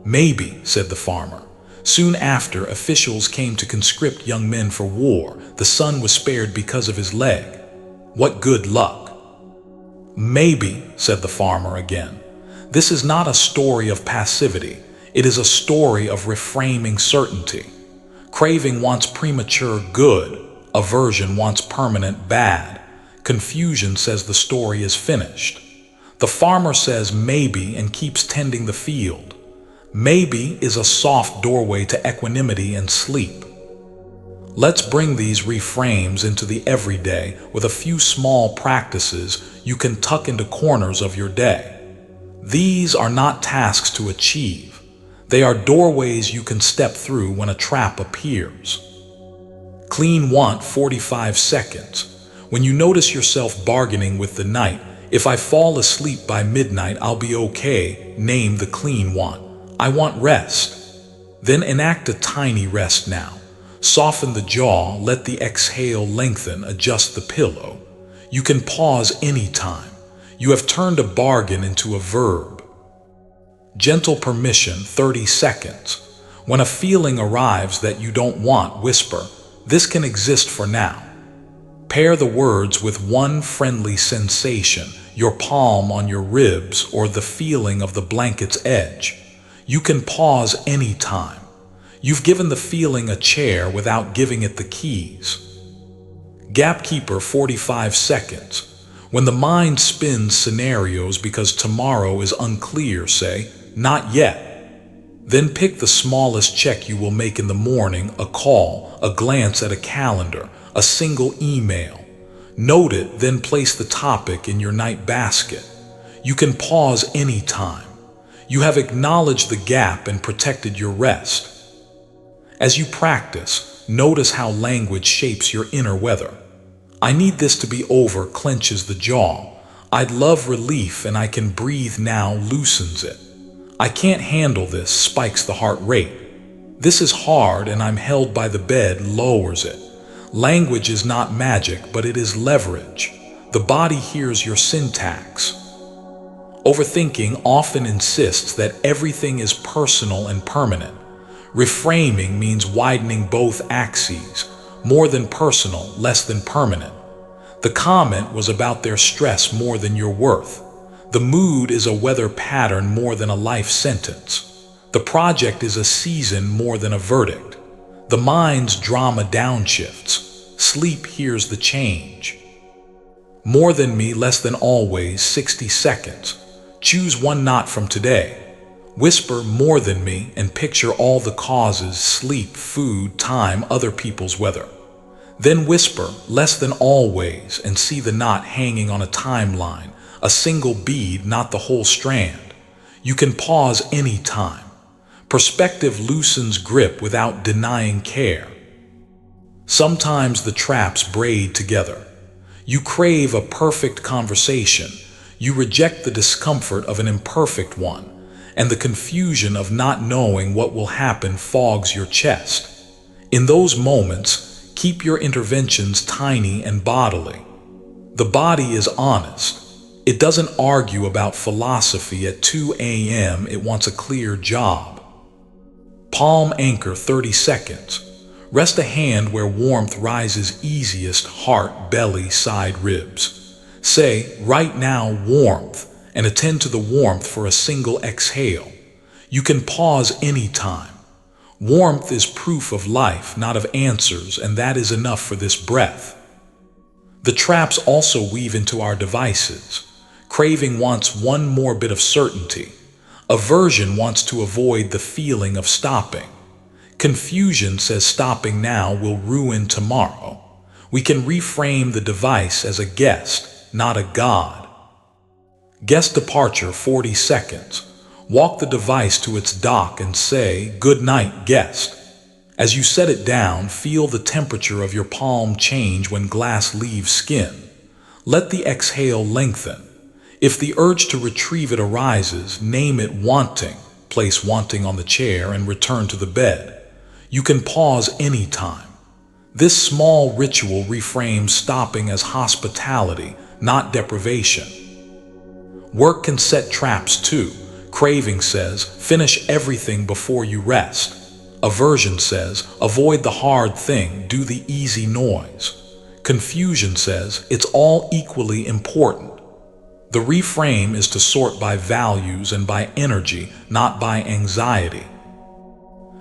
"Maybe," said the farmer. Soon after, officials came to conscript young men for war. The son was spared because of his leg. "What good luck?" "Maybe," said the farmer again. This is not a story of passivity. It is a story of reframing certainty. Craving wants premature good. Aversion wants permanent bad. Confusion says the story is finished. The farmer says maybe and keeps tending the field. Maybe is a soft doorway to equanimity and sleep. Let's bring these reframes into the everyday with a few small practices you can tuck into corners of your day. These are not tasks to achieve. They are doorways you can step through when a trap appears. Clean want 45 seconds. When you notice yourself bargaining with the night, "If I fall asleep by midnight, I'll be okay," name the clean want. "I want rest." Then enact a tiny rest now. Soften the jaw, let the exhale lengthen, adjust the pillow. You can pause anytime. You have turned a bargain into a verb. Gentle permission, 30 seconds. When a feeling arrives that you don't want, whisper, "This can exist for now." Pair the words with one friendly sensation, your palm on your ribs or the feeling of the blanket's edge. You can pause anytime. You've given the feeling a chair without giving it the keys. Gap keeper, 45 seconds. When the mind spins scenarios because tomorrow is unclear, say, "Not yet." Then pick the smallest check you will make in the morning, a call, a glance at a calendar, a single email. Note it, then place the topic in your night basket. You can pause anytime. You have acknowledged the gap and protected your rest. As you practice, notice how language shapes your inner weather. "I need this to be over," clenches the jaw. "I'd love relief and I can breathe now," loosens it. "I can't handle this," spikes the heart rate. "This is hard and I'm held by the bed," lowers it. Language is not magic, but it is leverage. The body hears your syntax. Overthinking often insists that everything is personal and permanent. Reframing means widening both axes, more than personal, less than permanent. The comment was about their stress more than your worth. The mood is a weather pattern more than a life sentence. The project is a season more than a verdict. The mind's drama downshifts. Sleep hears the change. More than me, less than always, 60 seconds. Choose one knot from today. Whisper "more than me" and picture all the causes: sleep, food, time, other people's weather. Then whisper "less than always" and see the knot hanging on a timeline, a single bead, not the whole strand. You can pause any time. Perspective loosens grip without denying care. Sometimes the traps braid together. You crave a perfect conversation. You reject the discomfort of an imperfect one, and the confusion of not knowing what will happen fogs your chest. In those moments, keep your interventions tiny and bodily. The body is honest. It doesn't argue about philosophy at 2 a.m. It wants a clear job. Palm anchor 30 seconds. Rest a hand where warmth rises easiest: heart, belly, side ribs. Say, right now, warmth, and attend to the warmth for a single exhale. You can pause anytime. Warmth is proof of life, not of answers, and that is enough for this breath. The traps also weave into our devices. Craving wants one more bit of certainty. Aversion wants to avoid the feeling of stopping. Confusion says stopping now will ruin tomorrow. We can reframe the device as a guest, not a god. Guest departure 40 seconds. Walk the device to its dock and say, "Good night, guest." As you set it down, feel the temperature of your palm change when glass leaves skin. Let the exhale lengthen. If the urge to retrieve it arises, name it wanting. Place wanting on the chair and return to the bed. You can pause anytime. This small ritual reframes stopping as hospitality, not deprivation. Work can set traps too. Craving says, finish everything before you rest. Aversion says, avoid the hard thing, do the easy noise. Confusion says, it's all equally important. The reframe is to sort by values and by energy, not by anxiety.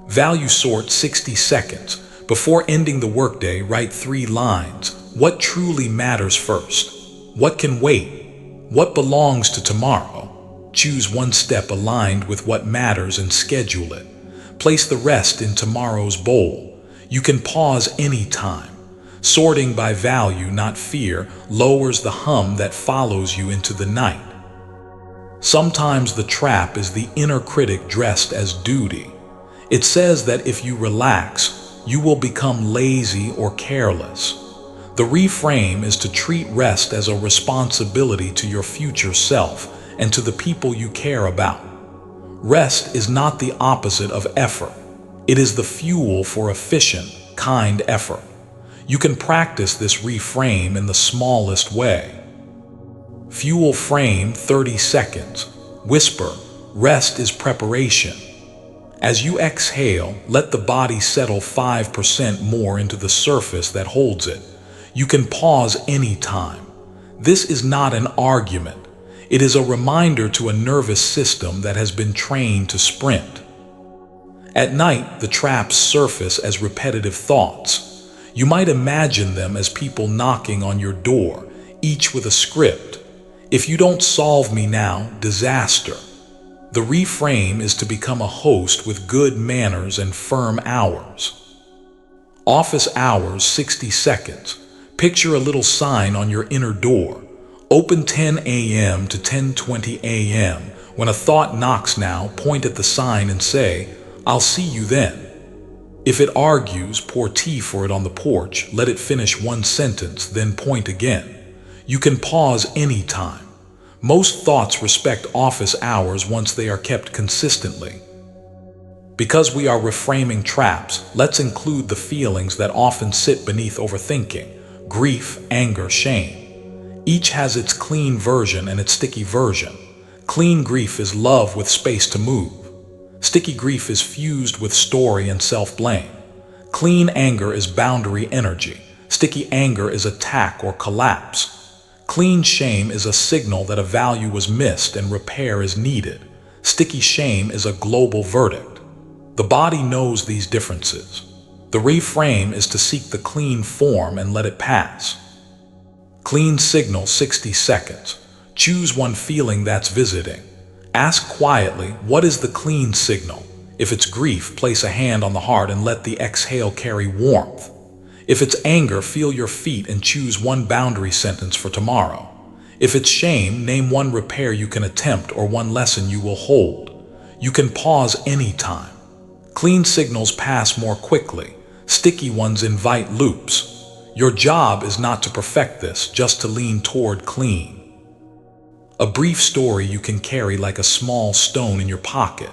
Value sort 60 seconds. Before ending the workday, write 3 lines. What truly matters first? What can wait? What belongs to tomorrow? Choose one step aligned with what matters and schedule it. Place the rest in tomorrow's bowl. You can pause anytime. Sorting by value, not fear, lowers the hum that follows you into the night. Sometimes the trap is the inner critic dressed as duty. It says that if you relax, you will become lazy or careless. The reframe is to treat rest as a responsibility to your future self and to the people you care about. Rest is not the opposite of effort. It is the fuel for efficient, kind effort. You can practice this reframe in the smallest way. Fuel frame 30 seconds. Whisper, rest is preparation. As you exhale, let the body settle 5% more into the surface that holds it. You can pause anytime. This is not an argument. It is a reminder to a nervous system that has been trained to sprint. At night, the traps surface as repetitive thoughts. You might imagine them as people knocking on your door, each with a script. If you don't solve me now, disaster. The reframe is to become a host with good manners and firm hours. Office hours 60 seconds. Picture a little sign on your inner door. Open 10 a.m. to 10:20 a.m. When a thought knocks now, point at the sign and say, "I'll see you then." If it argues, pour tea for it on the porch, let it finish one sentence, then point again. You can pause anytime. Most thoughts respect office hours once they are kept consistently. Because we are reframing traps, let's include the feelings that often sit beneath overthinking: grief, anger, shame. Each has its clean version and its sticky version. Clean grief is love with space to move. Sticky grief is fused with story and self-blame. Clean anger is boundary energy. Sticky anger is attack or collapse. Clean shame is a signal that a value was missed and repair is needed. Sticky shame is a global verdict. The body knows these differences. The reframe is to seek the clean form and let it pass. Clean signal 60 seconds. Choose one feeling that's visiting. Ask quietly, what is the clean signal? If it's grief, place a hand on the heart and let the exhale carry warmth. If it's anger, feel your feet and choose one boundary sentence for tomorrow. If it's shame, name one repair you can attempt or one lesson you will hold. You can pause anytime. Clean signals pass more quickly. Sticky ones invite loops. Your job is not to perfect this, just to lean toward clean. A brief story you can carry like a small stone in your pocket.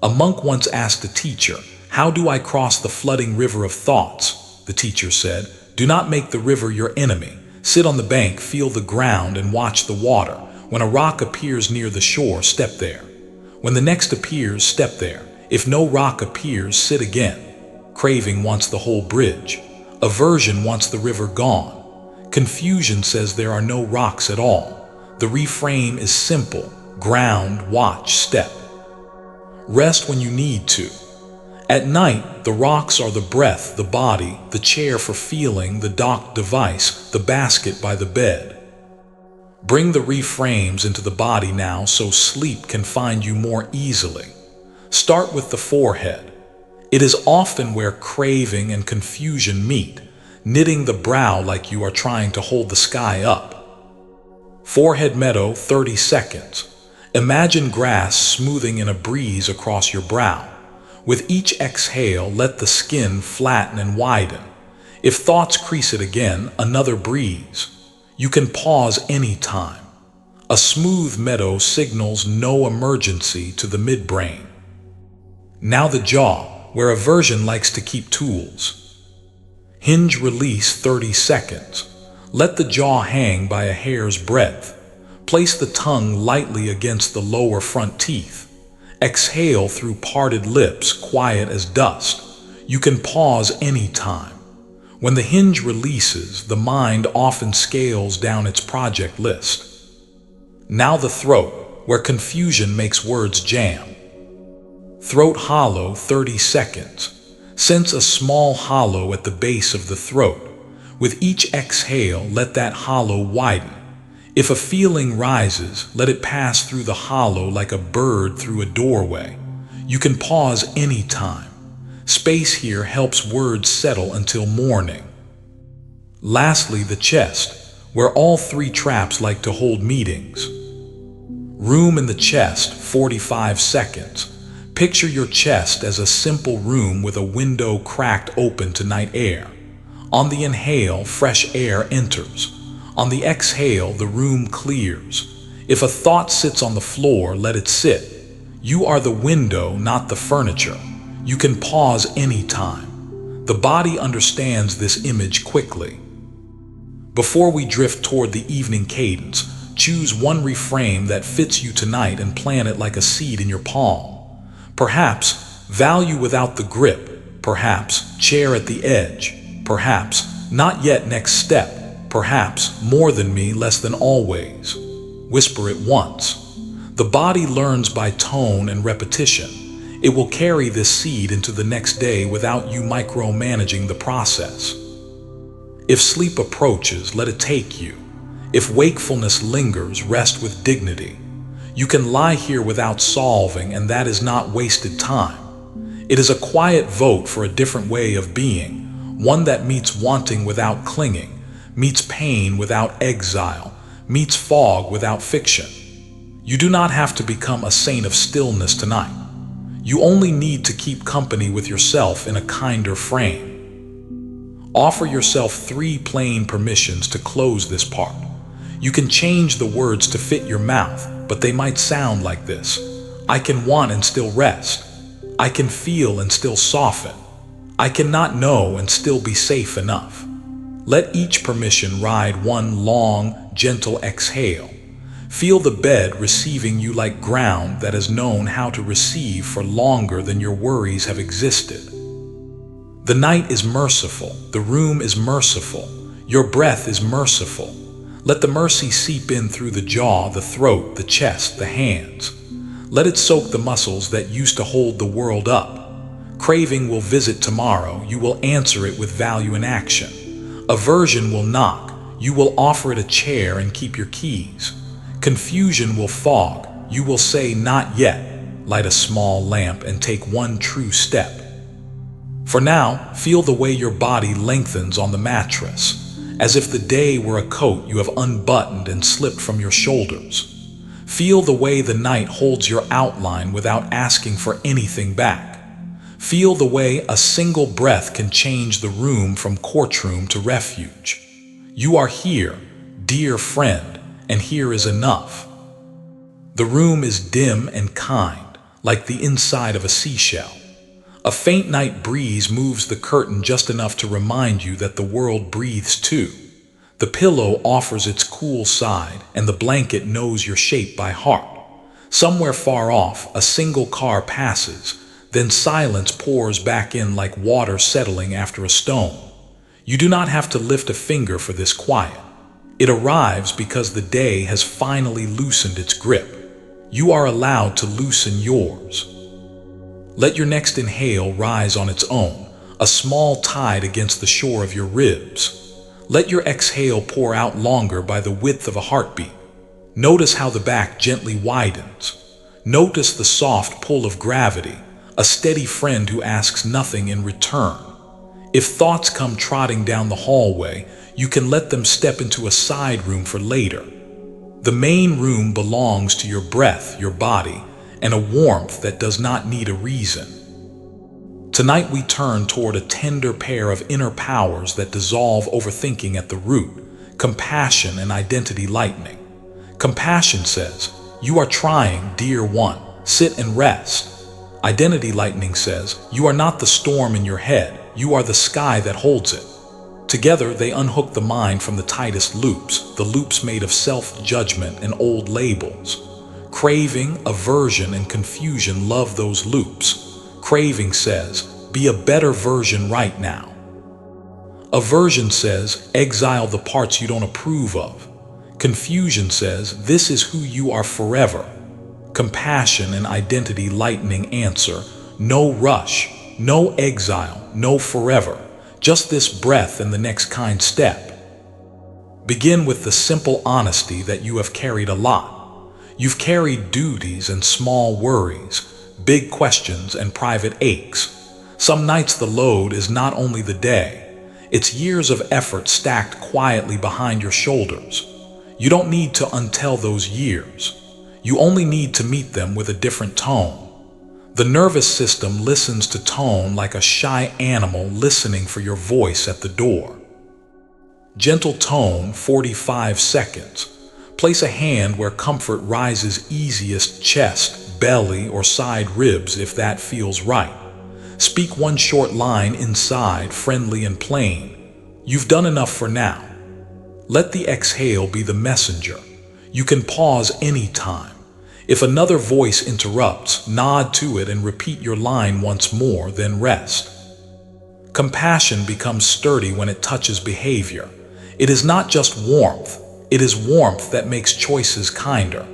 A monk once asked a teacher, How do I cross the flooding river of thoughts? The teacher said. Do not make the river your enemy. Sit on the bank, feel the ground, and watch the water. When a rock appears near the shore, step there. When the next appears, step there. If no rock appears, sit again. Craving wants the whole bridge. Aversion wants the river gone. Confusion says there are no rocks at all. The refrain is simple: ground, watch, step. Rest when you need to. At night, the rocks are the breath, the body, the chair for feeling, the docked device, the basket by the bed. Bring the reframes into the body now so sleep can find you more easily. Start with the forehead. It is often where craving and confusion meet, knitting the brow like you are trying to hold the sky up. Forehead meadow, 30 seconds. Imagine grass smoothing in a breeze across your brow. With each exhale, let the skin flatten and widen. If thoughts crease it again, another breeze. You can pause any time. A smooth meadow signals no emergency to the midbrain. Now the jaw, where aversion likes to keep tools. Hinge release, 30 seconds. Let the jaw hang by a hair's breadth. Place the tongue lightly against the lower front teeth. Exhale through parted lips, quiet as dust. You can pause any time. When the hinge releases, the mind often scales down its project list. Now the throat, where confusion makes words jam. Throat hollow, 30 seconds. Sense a small hollow at the base of the throat. With each exhale, let that hollow widen. If a feeling rises, let it pass through the hollow like a bird through a doorway. You can pause any time. Space here helps words settle until morning. Lastly, the chest, where all three traps like to hold meetings. Room in the chest, 45 seconds. Picture your chest as a simple room with a window cracked open to night air. On the inhale, fresh air enters. On the exhale, the room clears. If a thought sits on the floor, let it sit. You are the window, not the furniture. You can pause any time. The body understands this image quickly. Before we drift toward the evening cadence, choose one reframe that fits you tonight and plant it like a seed in your palm. Perhaps value without the grip. Perhaps chair at the edge. Perhaps not yet, next step. Perhaps more than me, less than always. Whisper it once. The body learns by tone and repetition. It will carry this seed into the next day without you micromanaging the process. If sleep approaches, let it take you. If wakefulness lingers, rest with dignity. You can lie here without solving, and that is not wasted time. It is a quiet vote for a different way of being, one that meets wanting without clinging, meets pain without exile, meets fog without fiction. You do not have to become a saint of stillness tonight. You only need to keep company with yourself in a kinder frame. Offer yourself 3 plain permissions to close this part. You can change the words to fit your mouth, but they might sound like this. I can want and still rest. I can feel and still soften. I cannot know and still be safe enough. Let each permission ride one long, gentle exhale. Feel the bed receiving you like ground that has known how to receive for longer than your worries have existed. The night is merciful. The room is merciful. Your breath is merciful. Let the mercy seep in through the jaw, the throat, the chest, the hands. Let it soak the muscles that used to hold the world up. Craving will visit tomorrow. You will answer it with value and action. Aversion will knock. You will offer it a chair and keep your keys. Confusion will fog. You will say, not yet. Light a small lamp and take one true step. For now, feel the way your body lengthens on the mattress, as if the day were a coat you have unbuttoned and slipped from your shoulders. Feel the way the night holds your outline without asking for anything back. Feel the way a single breath can change the room from courtroom to refuge. You are here, dear friend, and here is enough. The room is dim and kind, like the inside of a seashell. A faint night breeze moves the curtain just enough to remind you that the world breathes too. The pillow offers its cool side, and the blanket knows your shape by heart. Somewhere far off, a single car passes, then silence pours back in like water settling after a storm. You do not have to lift a finger for this quiet. It arrives because the day has finally loosened its grip. You are allowed to loosen yours. Let your next inhale rise on its own, a small tide against the shore of your ribs. Let your exhale pour out longer by the width of a heartbeat. Notice how the back gently widens. Notice the soft pull of gravity, a steady friend who asks nothing in return. If thoughts come trotting down the hallway, you can let them step into a side room for later. The main room belongs to your breath, your body, and a warmth that does not need a reason. Tonight we turn toward a tender pair of inner powers that dissolve overthinking at the root: compassion and identity lightening. Compassion says, "You are trying, dear one, sit and rest." Identity lightening says, "You are not the storm in your head, you are the sky that holds it." Together they unhook the mind from the tightest loops, the loops made of self-judgment and old labels. Craving, aversion, and confusion love those loops. Craving says, "Be a better version right now." Aversion says, "Exile the parts you don't approve of." Confusion says, "This is who you are forever." Compassion and identity lightening answer, "No rush, no exile, no forever. Just this breath and the next kind step." Begin with the simple honesty that you have carried a lot. You've carried duties and small worries, big questions and private aches. Some nights the load is not only the day, it's years of effort stacked quietly behind your shoulders. You don't need to untell those years. You only need to meet them with a different tone. The nervous system listens to tone like a shy animal listening for your voice at the door. Gentle tone, 45 seconds. Place a hand where comfort rises easiest: chest, belly, or side ribs if that feels right. Speak one short line inside, friendly and plain. "You've done enough for now." Let the exhale be the messenger. You can pause anytime. If another voice interrupts, nod to it and repeat your line once more, then rest. Compassion becomes sturdy when it touches behavior. It is not just warmth. It is warmth that makes choices kinder.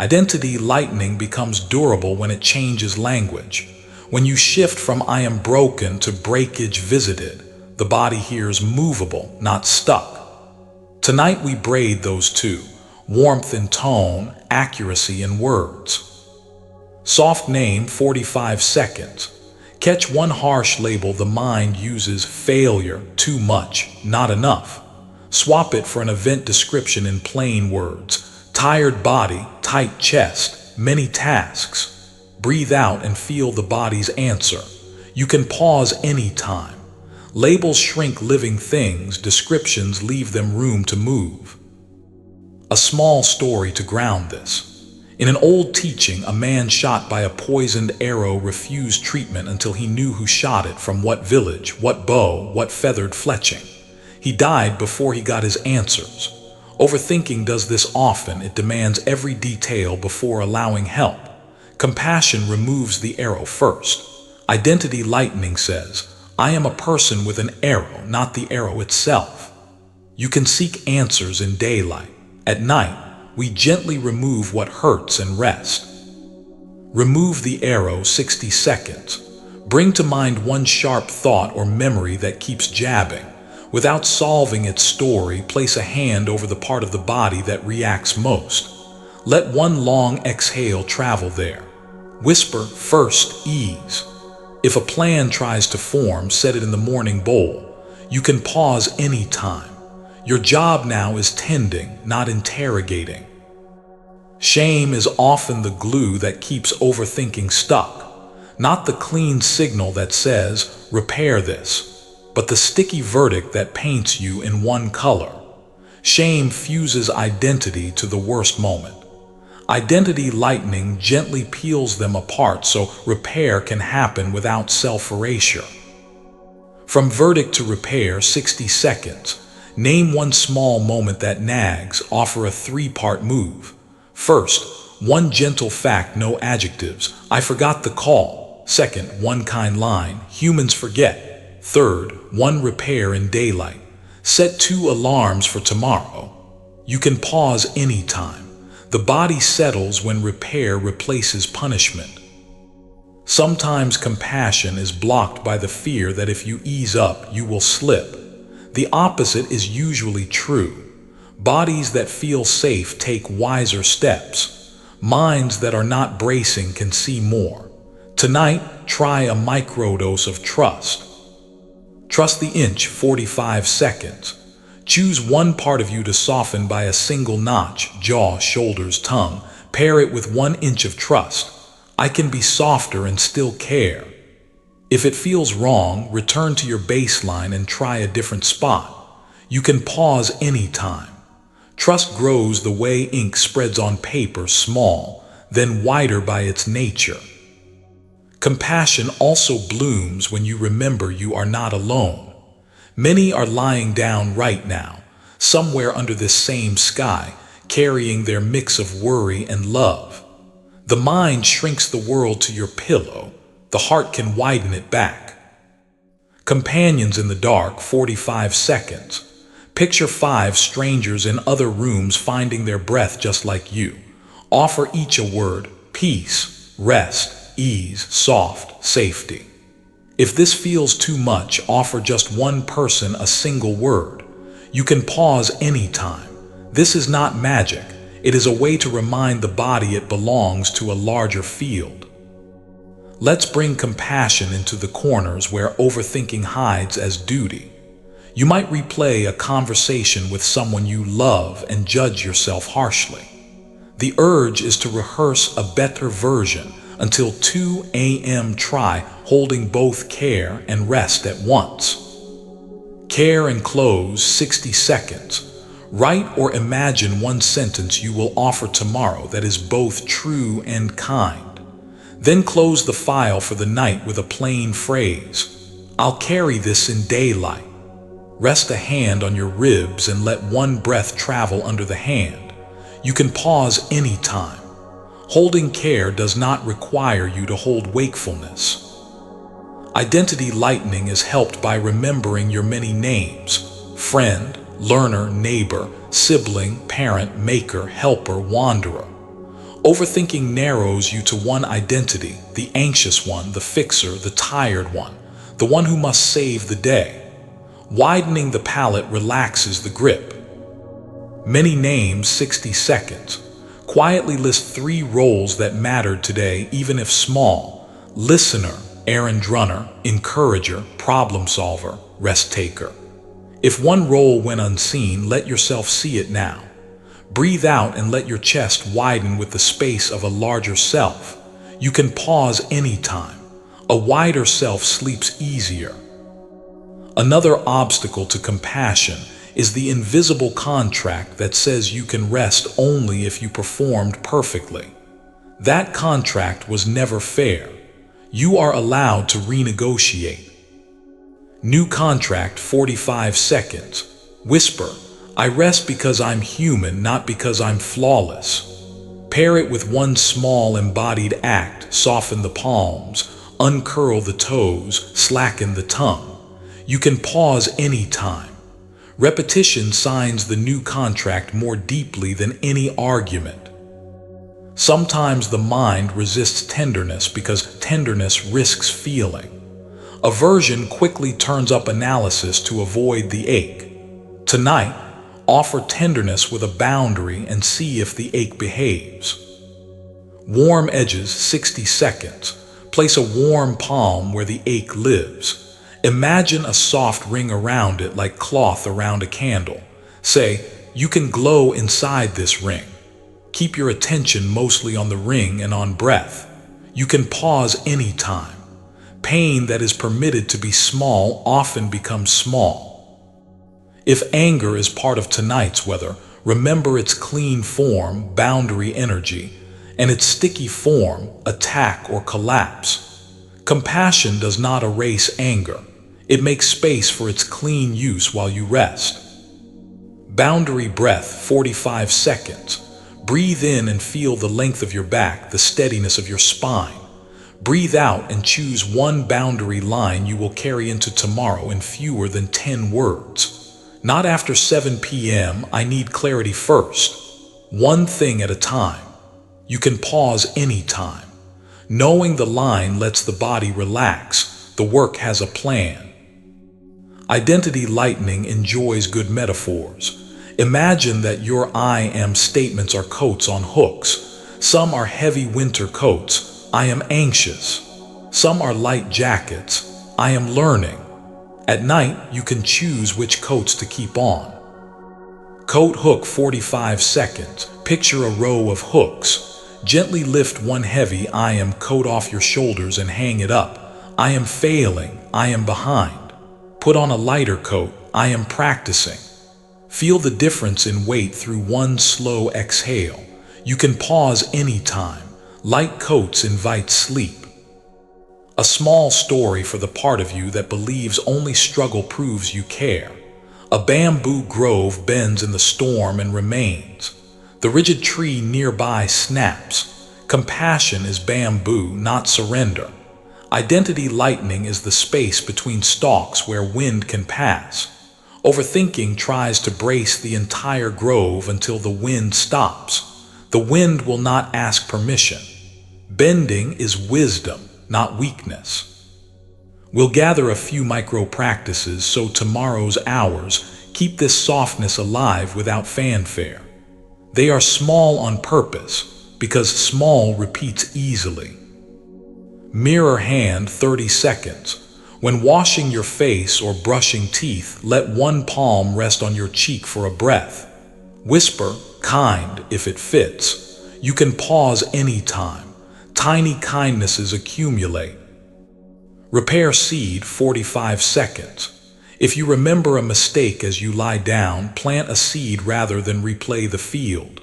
Identity lightening becomes durable when it changes language. When you shift from "I am broken" to "breakage visited," the body hears movable, not stuck. Tonight we braid those two: warmth in tone, accuracy in words. Soft name, 45 seconds. Catch one harsh label the mind uses: failure, too much, not enough. Swap it for an event description in plain words: tired body, tight chest, many tasks. Breathe out and feel the body's answer. You can pause anytime. Labels shrink living things, descriptions leave them room to move. A small story to ground this. In an old teaching, a man shot by a poisoned arrow refused treatment until he knew who shot it, from what village, what bow, what feathered fletching. He died before he got his answers. Overthinking does this often. It demands every detail before allowing help. Compassion removes the arrow first. Identity lightening says, "I am a person with an arrow, not the arrow itself." You can seek answers in daylight. At night, we gently remove what hurts and rest. Remove the arrow, 60 seconds. Bring to mind one sharp thought or memory that keeps jabbing. Without solving its story, place a hand over the part of the body that reacts most. Let one long exhale travel there. Whisper, "First, ease." If a plan tries to form, set it in the morning bowl. You can pause anytime. Your job now is tending, not interrogating. Shame is often the glue that keeps overthinking stuck. Not the clean signal that says, "Repair this," but the sticky verdict that paints you in one color. Shame fuses identity to the worst moment. Identity lightening gently peels them apart so repair can happen without self-erasure. From verdict to repair, 60 seconds. Name one small moment that nags, offer a three-part move. First, one gentle fact, no adjectives. I forgot the call. Second, one kind line. Humans forget. Third, one repair in daylight. Set 2 alarms for tomorrow. You can pause anytime. The body settles when repair replaces punishment. Sometimes compassion is blocked by the fear that if you ease up, you will slip. The opposite is usually true. Bodies that feel safe take wiser steps. Minds that are not bracing can see more. Tonight, try a microdose of trust. Trust the inch, 45 seconds. Choose one part of you to soften by a single notch, jaw, shoulders, tongue. Pair it with 1 inch of trust. I can be softer and still care. If it feels wrong, return to your baseline and try a different spot. You can pause anytime. Trust grows the way ink spreads on paper, small, then wider by its nature. Compassion also blooms when you remember you are not alone. Many are lying down right now, somewhere under this same sky, carrying their mix of worry and love. The mind shrinks the world to your pillow. The heart can widen it back. Companions in the dark, 45 seconds. Picture 5 strangers in other rooms finding their breath just like you. Offer each a word: peace, rest, ease, soft, safety. If this feels too much, offer just one person a single word. You can pause anytime. This is not magic. It is a way to remind the body it belongs to a larger field. Let's bring compassion into the corners where overthinking hides as duty. You might replay a conversation with someone you love and judge yourself harshly. The urge is to rehearse a better version until 2 a.m. Try holding both care and rest at once. Care and close, 60 seconds. Write or imagine one sentence you will offer tomorrow that is both true and kind. Then close the file for the night with a plain phrase. I'll carry this in daylight. Rest a hand on your ribs and let one breath travel under the hand. You can pause anytime. Holding care does not require you to hold wakefulness. Identity lightening is helped by remembering your many names: friend, learner, neighbor, sibling, parent, maker, helper, wanderer. Overthinking narrows you to one identity: the anxious one, the fixer, the tired one, the one who must save the day. Widening the palette relaxes the grip. Many names, 60 seconds. Quietly list 3 roles that mattered today, even if small. Listener, errand runner, encourager, problem solver, rest taker. If one role went unseen, let yourself see it now. Breathe out and let your chest widen with the space of a larger self. You can pause anytime. A wider self sleeps easier. Another obstacle to compassion is the invisible contract that says you can rest only if you performed perfectly. That contract was never fair. You are allowed to renegotiate. New contract, 45 seconds. Whisper, I rest because I'm human, not because I'm flawless. Pair it with one small embodied act: soften the palms, uncurl the toes, slacken the tongue. You can pause anytime. Repetition signs the new contract more deeply than any argument. Sometimes the mind resists tenderness because tenderness risks feeling. Aversion quickly turns up analysis to avoid the ache. Tonight, offer tenderness with a boundary and see if the ache behaves. Warm edges, 60 seconds. Place a warm palm where the ache lives. Imagine a soft ring around it like cloth around a candle. Say, you can glow inside this ring. Keep your attention mostly on the ring and on breath. You can pause anytime. Pain that is permitted to be small often becomes small. If anger is part of tonight's weather, remember its clean form, boundary energy. and its sticky form, attack or collapse. Compassion does not erase anger. It makes space for its clean use while you rest. Boundary breath, 45 seconds. Breathe in and feel the length of your back, the steadiness of your spine. Breathe out and choose one boundary line you will carry into tomorrow in fewer than 10 words. Not after 7 p.m., I need clarity first. One thing at a time. You can pause anytime. Knowing the line lets the body relax. The work has a plan. Identity lightening enjoys good metaphors. Imagine that your I am statements are coats on hooks. Some are heavy winter coats. I am anxious. Some are light jackets. I am learning. At night, you can choose which coats to keep on. Coat hook, 45 seconds. Picture a row of hooks. Gently lift one heavy I am coat off your shoulders and hang it up. I am failing. I am behind. Put on a lighter coat. I am practicing. Feel the difference in weight through one slow exhale. You can pause anytime. Light coats invite sleep. A small story for the part of you that believes only struggle proves you care. A bamboo grove bends in the storm and remains. The rigid tree nearby snaps. Compassion is bamboo, not surrender. Identity lightening is the space between stalks where wind can pass. Overthinking tries to brace the entire grove until the wind stops. The wind will not ask permission. Bending is wisdom, not weakness. We'll gather a few micro practices so tomorrow's hours keep this softness alive without fanfare. They are small on purpose because small repeats easily. Mirror hand, 30 seconds. When washing your face or brushing teeth, let one palm rest on your cheek for a breath. Whisper, kind, if it fits. You can pause anytime. Tiny kindnesses accumulate. Repair seed, 45 seconds. If you remember a mistake as you lie down, plant a seed rather than replay the field.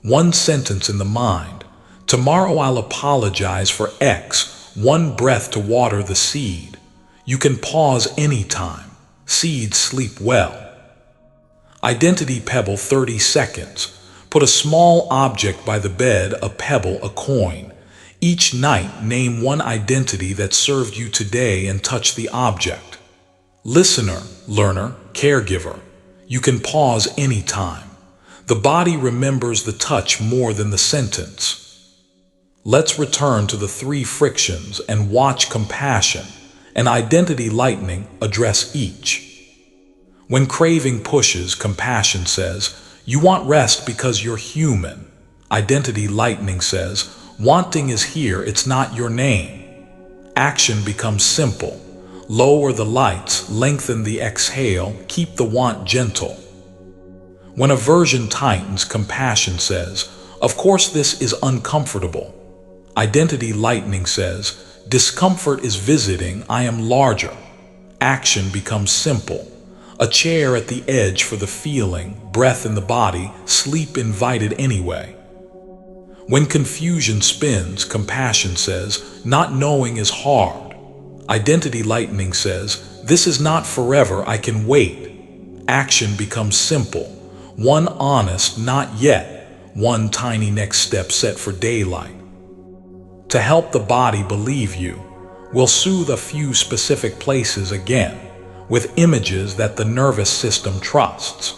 One sentence in the mind. Tomorrow I'll apologize for X. One breath to water the seed. You can pause anytime. Seeds sleep well. Identity pebble, 30 seconds. Put a small object by the bed, a pebble, a coin. Each night, name one identity that served you today and touch the object. Listener, learner, caregiver. You can pause anytime. The body remembers the touch more than the sentence. Let's return to the 3 frictions and watch compassion and identity lightening address each. When craving pushes, compassion says, you want rest because you're human. Identity lightening says, wanting is here, it's not your name. Action becomes simple. Lower the lights, lengthen the exhale, keep the want gentle. When aversion tightens, compassion says, of course this is uncomfortable. Identity lightening says, discomfort is visiting, I am larger. Action becomes simple. A chair at the edge for the feeling, breath in the body, sleep invited anyway. When confusion spins, compassion says, not knowing is hard. Identity lightening says, this is not forever, I can wait. Action becomes simple. One honest, not yet. One tiny next step set for daylight. To help the body believe you, we'll soothe a few specific places again, with images that the nervous system trusts.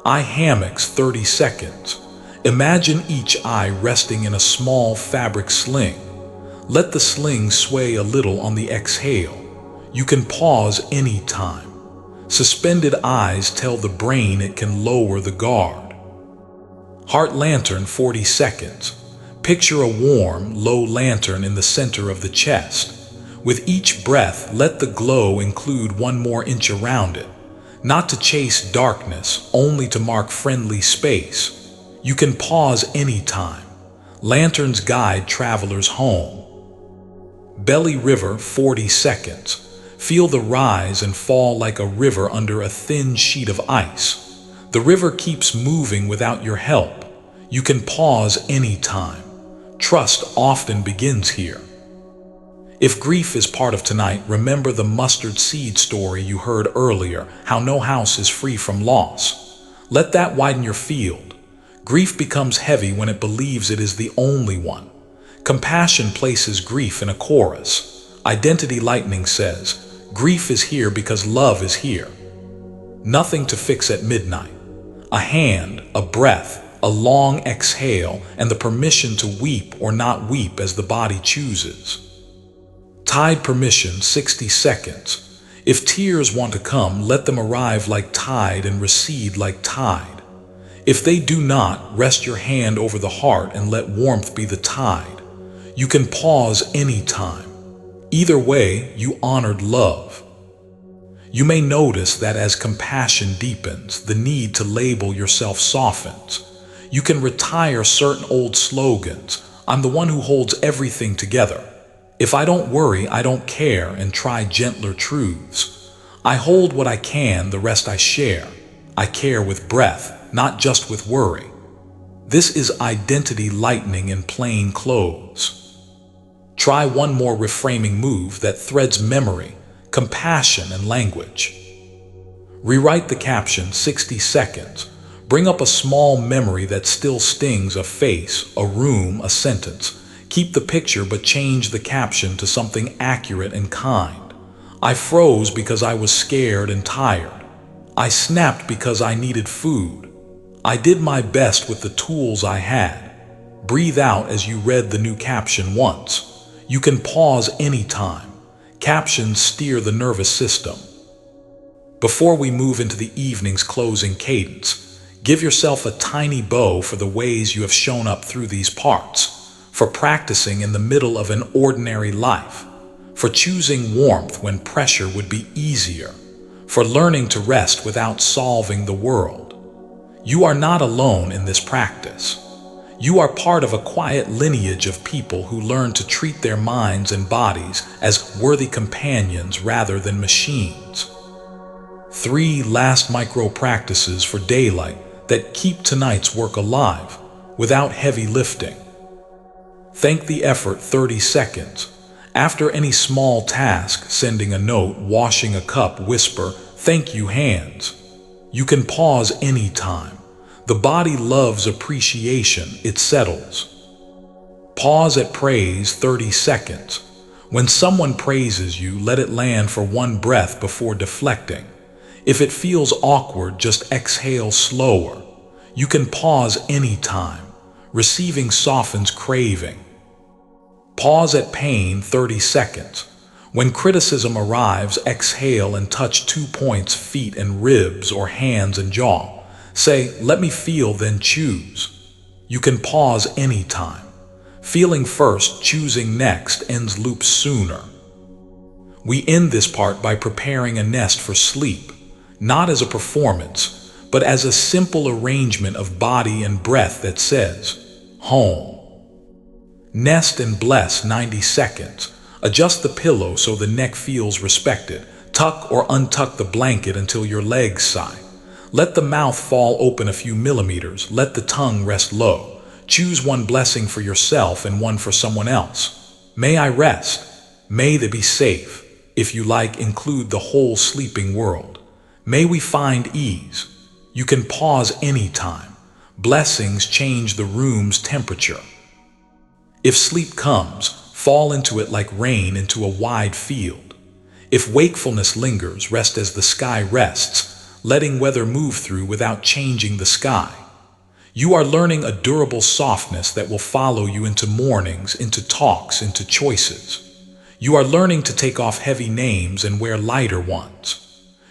Eye hammocks, 30 seconds. Imagine each eye resting in a small fabric sling. Let the sling sway a little on the exhale. You can pause anytime. Suspended eyes tell the brain it can lower the guard. Heart lantern, 40 seconds. Picture a warm, low lantern in the center of the chest. With each breath, let the glow include 1 more inch around it. Not to chase darkness, only to mark friendly space. You can pause anytime. Lanterns guide travelers home. Belly river, 40 seconds. Feel the rise and fall like a river under a thin sheet of ice. The river keeps moving without your help. You can pause anytime. Trust often begins here. If grief is part of tonight, remember the mustard seed story you heard earlier, how no house is free from loss. Let that widen your field. Grief becomes heavy when it believes it is the only one. Compassion places grief in a chorus. Identity lightning says, grief is here because love is here. Nothing to fix at midnight. A hand, a breath, a long exhale, and the permission to weep or not weep as the body chooses. Tide permission, 60 seconds. If tears want to come, let them arrive like tide and recede like tide. If they do not, rest your hand over the heart and let warmth be the tide. You can pause any time. Either way, you honored love. You may notice that as compassion deepens, the need to label yourself softens. You can retire certain old slogans. I'm the one who holds everything together. If I don't worry, I don't care, and try gentler truths. I hold what I can, the rest I share. I care with breath, not just with worry. This is identity lightning in plain clothes. Try one more reframing move that threads memory, compassion, and language. Rewrite the caption, 60 seconds. Bring up a small memory that still stings, a face, a room, a sentence. Keep the picture but change the caption to something accurate and kind. I froze because I was scared and tired. I snapped because I needed food. I did my best with the tools I had. Breathe out as you read the new caption once. You can pause anytime. Captions steer the nervous system. Before we move into the evening's closing cadence, give yourself a tiny bow for the ways you have shown up through these parts. For practicing in the middle of an ordinary life, for choosing warmth when pressure would be easier, for learning to rest without solving the world. You are not alone in this practice. You are part of a quiet lineage of people who learn to treat their minds and bodies as worthy companions rather than machines. 3 last micro practices for daylight that keep tonight's work alive without heavy lifting. Thank the effort, 30 seconds. After any small task, sending a note, washing a cup, whisper, thank you, hands. You can pause anytime. The body loves appreciation, it settles. Pause at praise, 30 seconds. When someone praises you, let it land for one breath before deflecting. If it feels awkward, just exhale slower. You can pause anytime. Receiving softens craving. Pause at pain, 30 seconds. When criticism arrives, exhale and touch 2 points, feet and ribs or hands and jaw. Say, let me feel, then choose. You can pause anytime. Feeling first, choosing next ends loops sooner. We end this part by preparing a nest for sleep, not as a performance, but as a simple arrangement of body and breath that says, home. Nest and bless, 90 seconds. Adjust the pillow so the neck feels respected. Tuck or untuck the blanket until your legs sigh. Let the mouth fall open a few millimeters. Let the tongue rest low. Choose one blessing for yourself and one for someone else. May I rest. May they be safe. If you like, include the whole sleeping world. May we find ease. You can pause anytime. Blessings change the room's temperature. If sleep comes, fall into it like rain into a wide field. If wakefulness lingers, rest as the sky rests, letting weather move through without changing the sky. You are learning a durable softness that will follow you into mornings, into talks, into choices. You are learning to take off heavy names and wear lighter ones.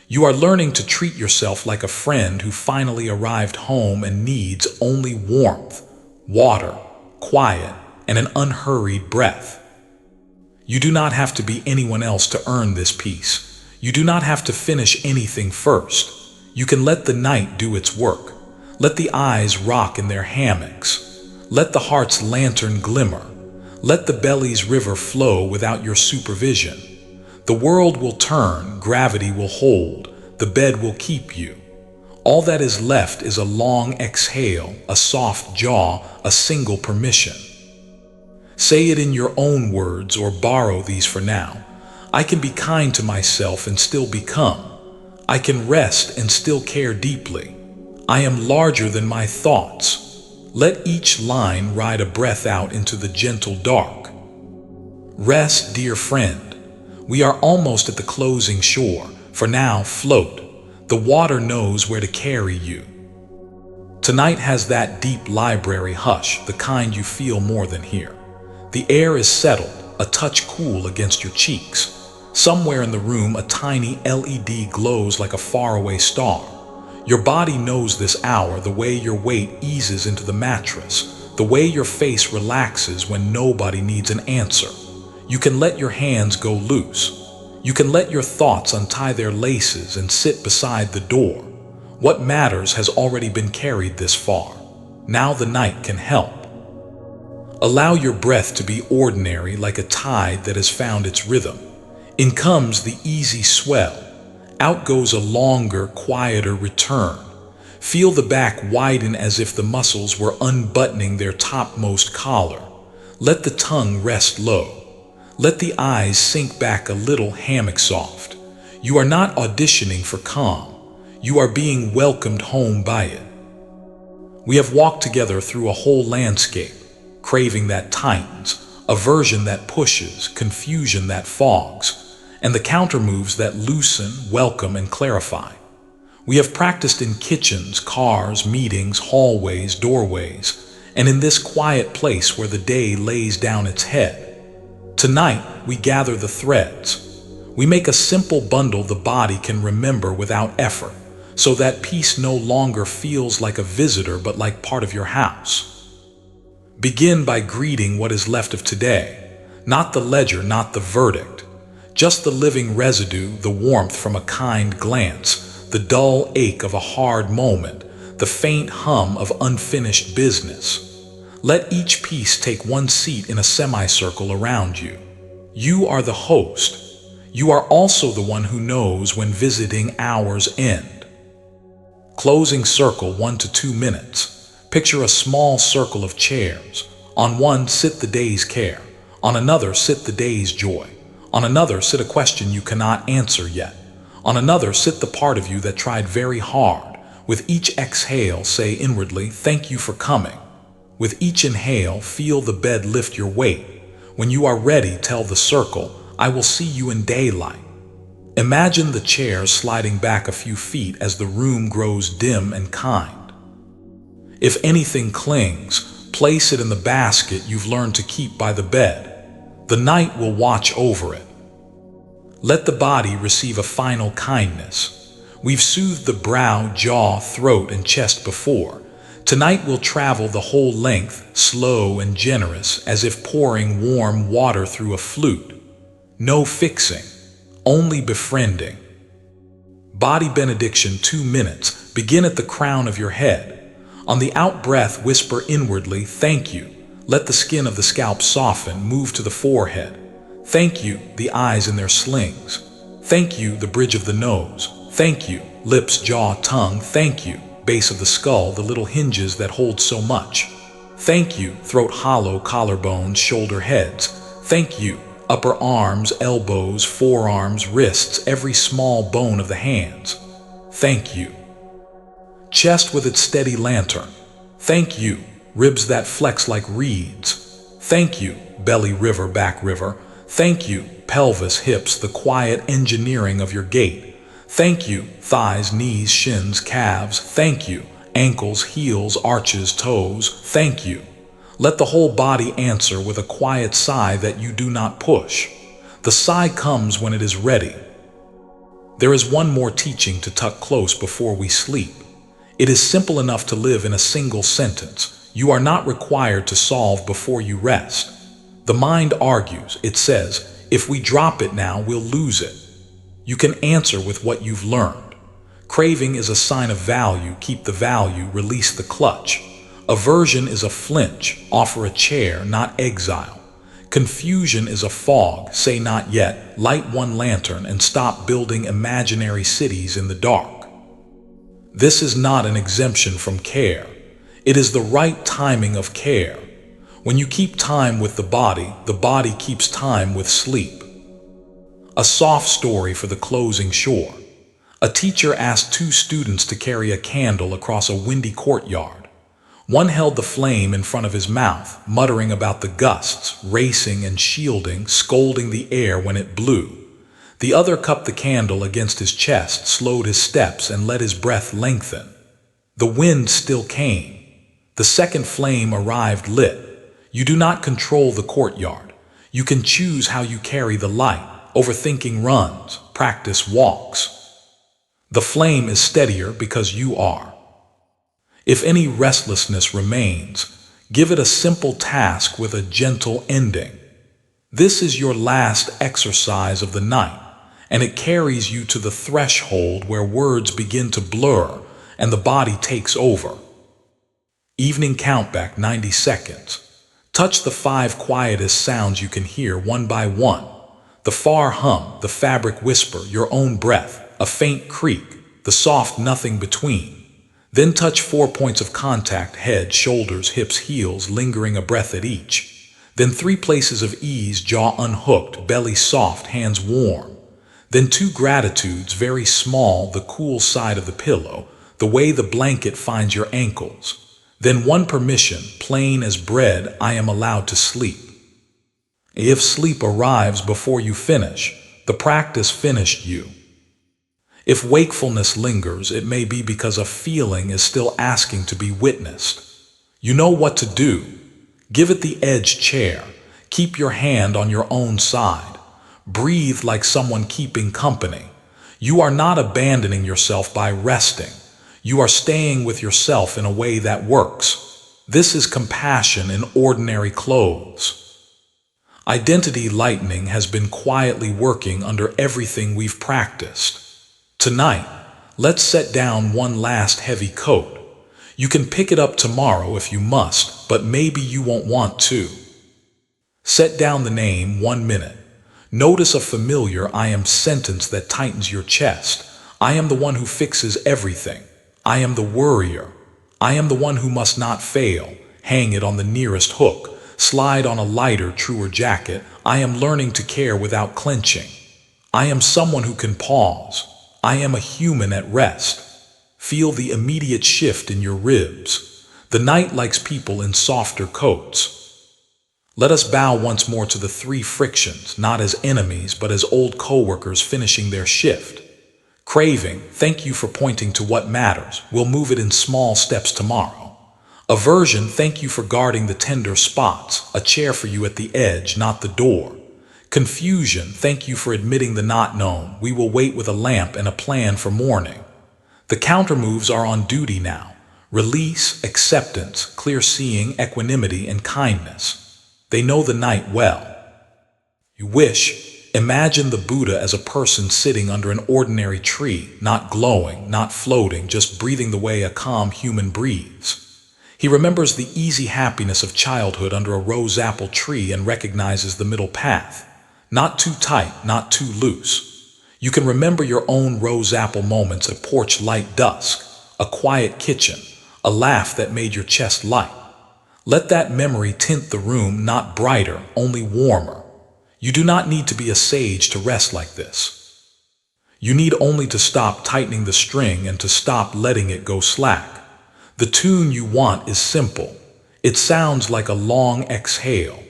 You are learning to treat yourself like a friend who finally arrived home and needs only warmth, water, quiet, and an unhurried breath. You do not have to be anyone else to earn this peace. You do not have to finish anything first. You can let the night do its work. Let the eyes rock in their hammocks. Let the heart's lantern glimmer. Let the belly's river flow without your supervision. The world will turn, gravity will hold, the bed will keep you. All that is left is a long exhale, a soft jaw, a single permission. Say it in your own words or borrow these for now. I can be kind to myself and still become. I can rest and still care deeply. I am larger than my thoughts. Let each line ride a breath out into the gentle dark. Rest, dear friend. We are almost at the closing shore. For now, float. The water knows where to carry you. Tonight has that deep library hush, the kind you feel more than hear. The air is settled, a touch cool against your cheeks. Somewhere in the room, a tiny LED glows like a faraway star. Your body knows this hour, the way your weight eases into the mattress, the way your face relaxes when nobody needs an answer. You can let your hands go loose. You can let your thoughts untie their laces and sit beside the door. What matters has already been carried this far. Now the night can help. Allow your breath to be ordinary, like a tide that has found its rhythm. In comes the easy swell. Out goes a longer, quieter return. Feel the back widen as if the muscles were unbuttoning their topmost collar. Let the tongue rest low. Let the eyes sink back a little, hammock soft. You are not auditioning for calm. You are being welcomed home by it. We have walked together through a whole landscape. Craving that tightens, aversion that pushes, confusion that fogs, and the countermoves that loosen, welcome, and clarify. We have practiced in kitchens, cars, meetings, hallways, doorways, and in this quiet place where the day lays down its head. Tonight, we gather the threads. We make a simple bundle the body can remember without effort, so that peace no longer feels like a visitor but like part of your house. Begin by greeting what is left of today, not the ledger, not the verdict, just the living residue, the warmth from a kind glance, the dull ache of a hard moment, the faint hum of unfinished business. Let each piece take one seat in a semicircle around you. You are the host. You are also the one who knows when visiting hours end. Closing circle, 1 to 2 minutes. Picture a small circle of chairs. On one, sit the day's care. On another, sit the day's joy. On another, sit a question you cannot answer yet. On another, sit the part of you that tried very hard. With each exhale, say inwardly, thank you for coming. With each inhale, feel the bed lift your weight. When you are ready, tell the circle, I will see you in daylight. Imagine the chairs sliding back a few feet as the room grows dim and kind. If anything clings, place it in the basket you've learned to keep by the bed. The night will watch over it. Let the body receive a final kindness. We've soothed the brow, jaw, throat, and chest before. Tonight we'll travel the whole length, slow and generous, as if pouring warm water through a flute. No fixing, only befriending. Body benediction, 2 minutes. Begin at the crown of your head. On the out-breath, whisper inwardly, thank you. Let the skin of the scalp soften, move to the forehead. Thank you, the eyes in their slings. Thank you, the bridge of the nose. Thank you, lips, jaw, tongue. Thank you, base of the skull, the little hinges that hold so much. Thank you, throat hollow, collarbones, shoulder heads. Thank you, upper arms, elbows, forearms, wrists, every small bone of the hands. Thank you. Chest with its steady lantern. Thank you, ribs that flex like reeds. Thank you, belly river, back river. Thank you, pelvis, hips, the quiet engineering of your gait. Thank you, thighs, knees, shins, calves. Thank you, ankles, heels, arches, toes. Thank you. Let the whole body answer with a quiet sigh that you do not push. The sigh comes when it is ready. There is one more teaching to tuck close before we sleep. It is simple enough to live in a single sentence. You are not required to solve before you rest. The mind argues. It says, if we drop it now, we'll lose it. You can answer with what you've learned. Craving is a sign of value. Keep the value, release the clutch. Aversion is a flinch. Offer a chair, not exile. Confusion is a fog. Say not yet. Light one lantern and stop building imaginary cities in the dark. This is not an exemption from care. It is the right timing of care. When you keep time with the body keeps time with sleep. A soft story for the closing shore. A teacher asked two students to carry a candle across a windy courtyard. One held the flame in front of his mouth, muttering about the gusts, racing and shielding, scolding the air when it blew. The other cupped the candle against his chest, slowed his steps, and let his breath lengthen. The wind still came. The second flame arrived lit. You do not control the courtyard. You can choose how you carry the light. Overthinking runs, practice walks. The flame is steadier because you are. If any restlessness remains, give it a simple task with a gentle ending. This is your last exercise of the night, and it carries you to the threshold where words begin to blur and the body takes over. Evening countback, 90 seconds. Touch the 5 quietest sounds you can hear one by one. The far hum, the fabric whisper, your own breath, a faint creak, the soft nothing between. Then touch 4 points of contact, head, shoulders, hips, heels, lingering a breath at each. Then 3 places of ease, jaw unhooked, belly soft, hands warm. Then 2 gratitudes, very small, the cool side of the pillow, the way the blanket finds your ankles. Then 1 permission, plain as bread, I am allowed to sleep. If sleep arrives before you finish, the practice finished you. If wakefulness lingers, it may be because a feeling is still asking to be witnessed. You know what to do. Give it the edge chair. Keep your hand on your own side. Breathe like someone keeping company. You are not abandoning yourself by resting. You are staying with yourself in a way that works. This is compassion in ordinary clothes. Identity lightening has been quietly working under everything we've practiced. Tonight, let's set down one last heavy coat. You can pick it up tomorrow if you must, but maybe you won't want to. Set down the name 1 minute. Notice a familiar I am sentence that tightens your chest. I am the one who fixes everything. I am the worrier. I am the one who must not fail. Hang it on the nearest hook. Slide on a lighter, truer jacket. I am learning to care without clenching. I am someone who can pause. I am a human at rest. Feel the immediate shift in your ribs. The night likes people in softer coats. Let us bow once more to the 3 frictions, not as enemies, but as old co-workers finishing their shift. Craving, thank you for pointing to what matters. We'll move it in small steps tomorrow. Aversion, thank you for guarding the tender spots. A chair for you at the edge, not the door. Confusion, thank you for admitting the not known. We will wait with a lamp and a plan for morning. The counter moves are on duty now. Release, acceptance, clear seeing, equanimity, and kindness. They know the night well. You wish, imagine the Buddha as a person sitting under an ordinary tree, not glowing, not floating, just breathing the way a calm human breathes. He remembers the easy happiness of childhood under a rose apple tree and recognizes the middle path. Not too tight, not too loose. You can remember your own rose apple moments, a porch light dusk, a quiet kitchen, a laugh that made your chest light. Let that memory tint the room, not brighter, only warmer. You do not need to be a sage to rest like this. You need only to stop tightening the string and to stop letting it go slack. The tune you want is simple. It sounds like a long exhale.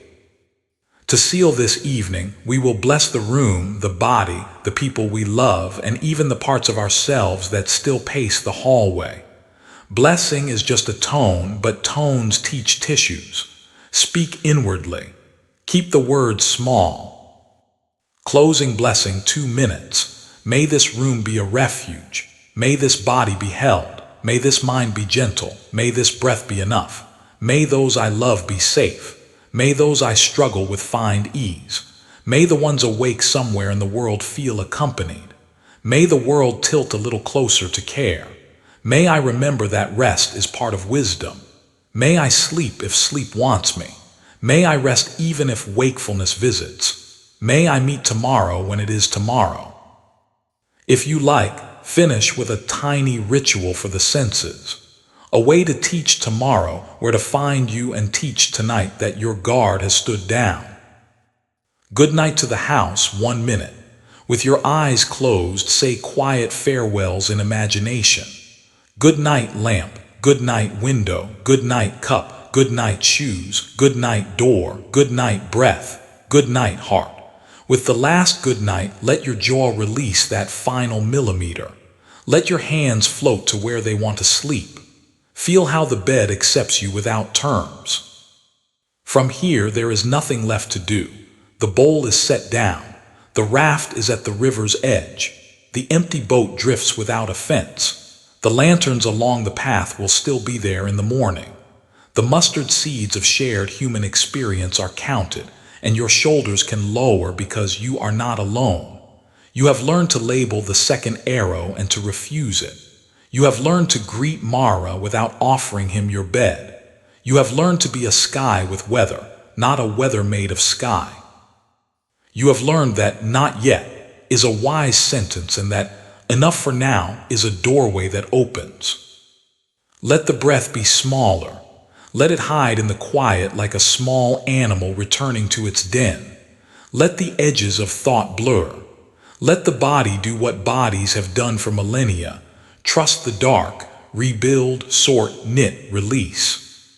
To seal this evening, we will bless the room, the body, the people we love, and even the parts of ourselves that still pace the hallway. Blessing is just a tone, but tones teach tissues. Speak inwardly. Keep the words small. Closing blessing, 2 minutes. May this room be a refuge. May this body be held. May this mind be gentle. May this breath be enough. May those I love be safe. May those I struggle with find ease. May the ones awake somewhere in the world feel accompanied. May the world tilt a little closer to care. May I remember that rest is part of wisdom. May I sleep if sleep wants me. May I rest even if wakefulness visits. May I meet tomorrow when it is tomorrow. If you like, finish with a tiny ritual for the senses. A way to teach tomorrow where to find you and teach tonight that your guard has stood down. Good night to the house, 1 minute. With your eyes closed, say quiet farewells in imagination. Good night lamp, good night window, good night cup, good night shoes, good night door, good night breath, good night heart. With the last good night, let your jaw release that final millimeter. Let your hands float to where they want to sleep. Feel how the bed accepts you without terms. From here, there is nothing left to do. The bowl is set down. The raft is at the river's edge. The empty boat drifts without a fence. The lanterns along the path will still be there in the morning. The mustard seeds of shared human experience are counted, and your shoulders can lower because you are not alone. You have learned to label the second arrow and to refuse it. You have learned to greet Mara without offering him your bed. You have learned to be a sky with weather, not a weather made of sky. You have learned that "not yet" is a wise sentence and that "enough for now" is a doorway that opens. Let the breath be smaller. Let it hide in the quiet like a small animal returning to its den. Let the edges of thought blur. Let the body do what bodies have done for millennia. Trust the dark, rebuild, sort, knit, release.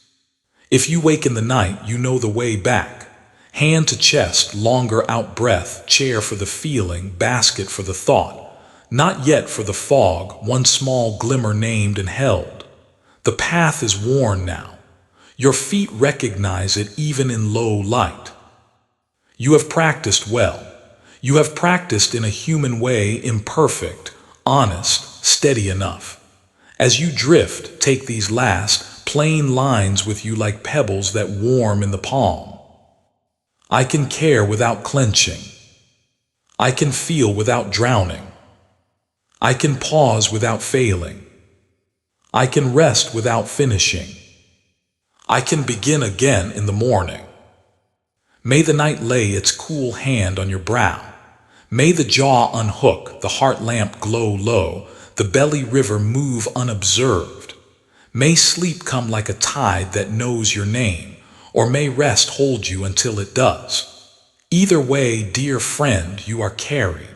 If you wake in the night, you know the way back. Hand to chest, longer out breath, chair for the feeling, basket for the thought. Not yet for the fog, one small glimmer named and held. The path is worn now. Your feet recognize it even in low light. You have practiced well. You have practiced in a human way, imperfect, honest, steady enough. As you drift, take these last, plain lines with you like pebbles that warm in the palm. I can care without clenching. I can feel without drowning. I can pause without failing. I can rest without finishing. I can begin again in the morning. May the night lay its cool hand on your brow. May the jaw unhook, the heart lamp glow low, the belly river move unobserved. May sleep come like a tide that knows your name, or may rest hold you until it does. Either way, dear friend, you are carried.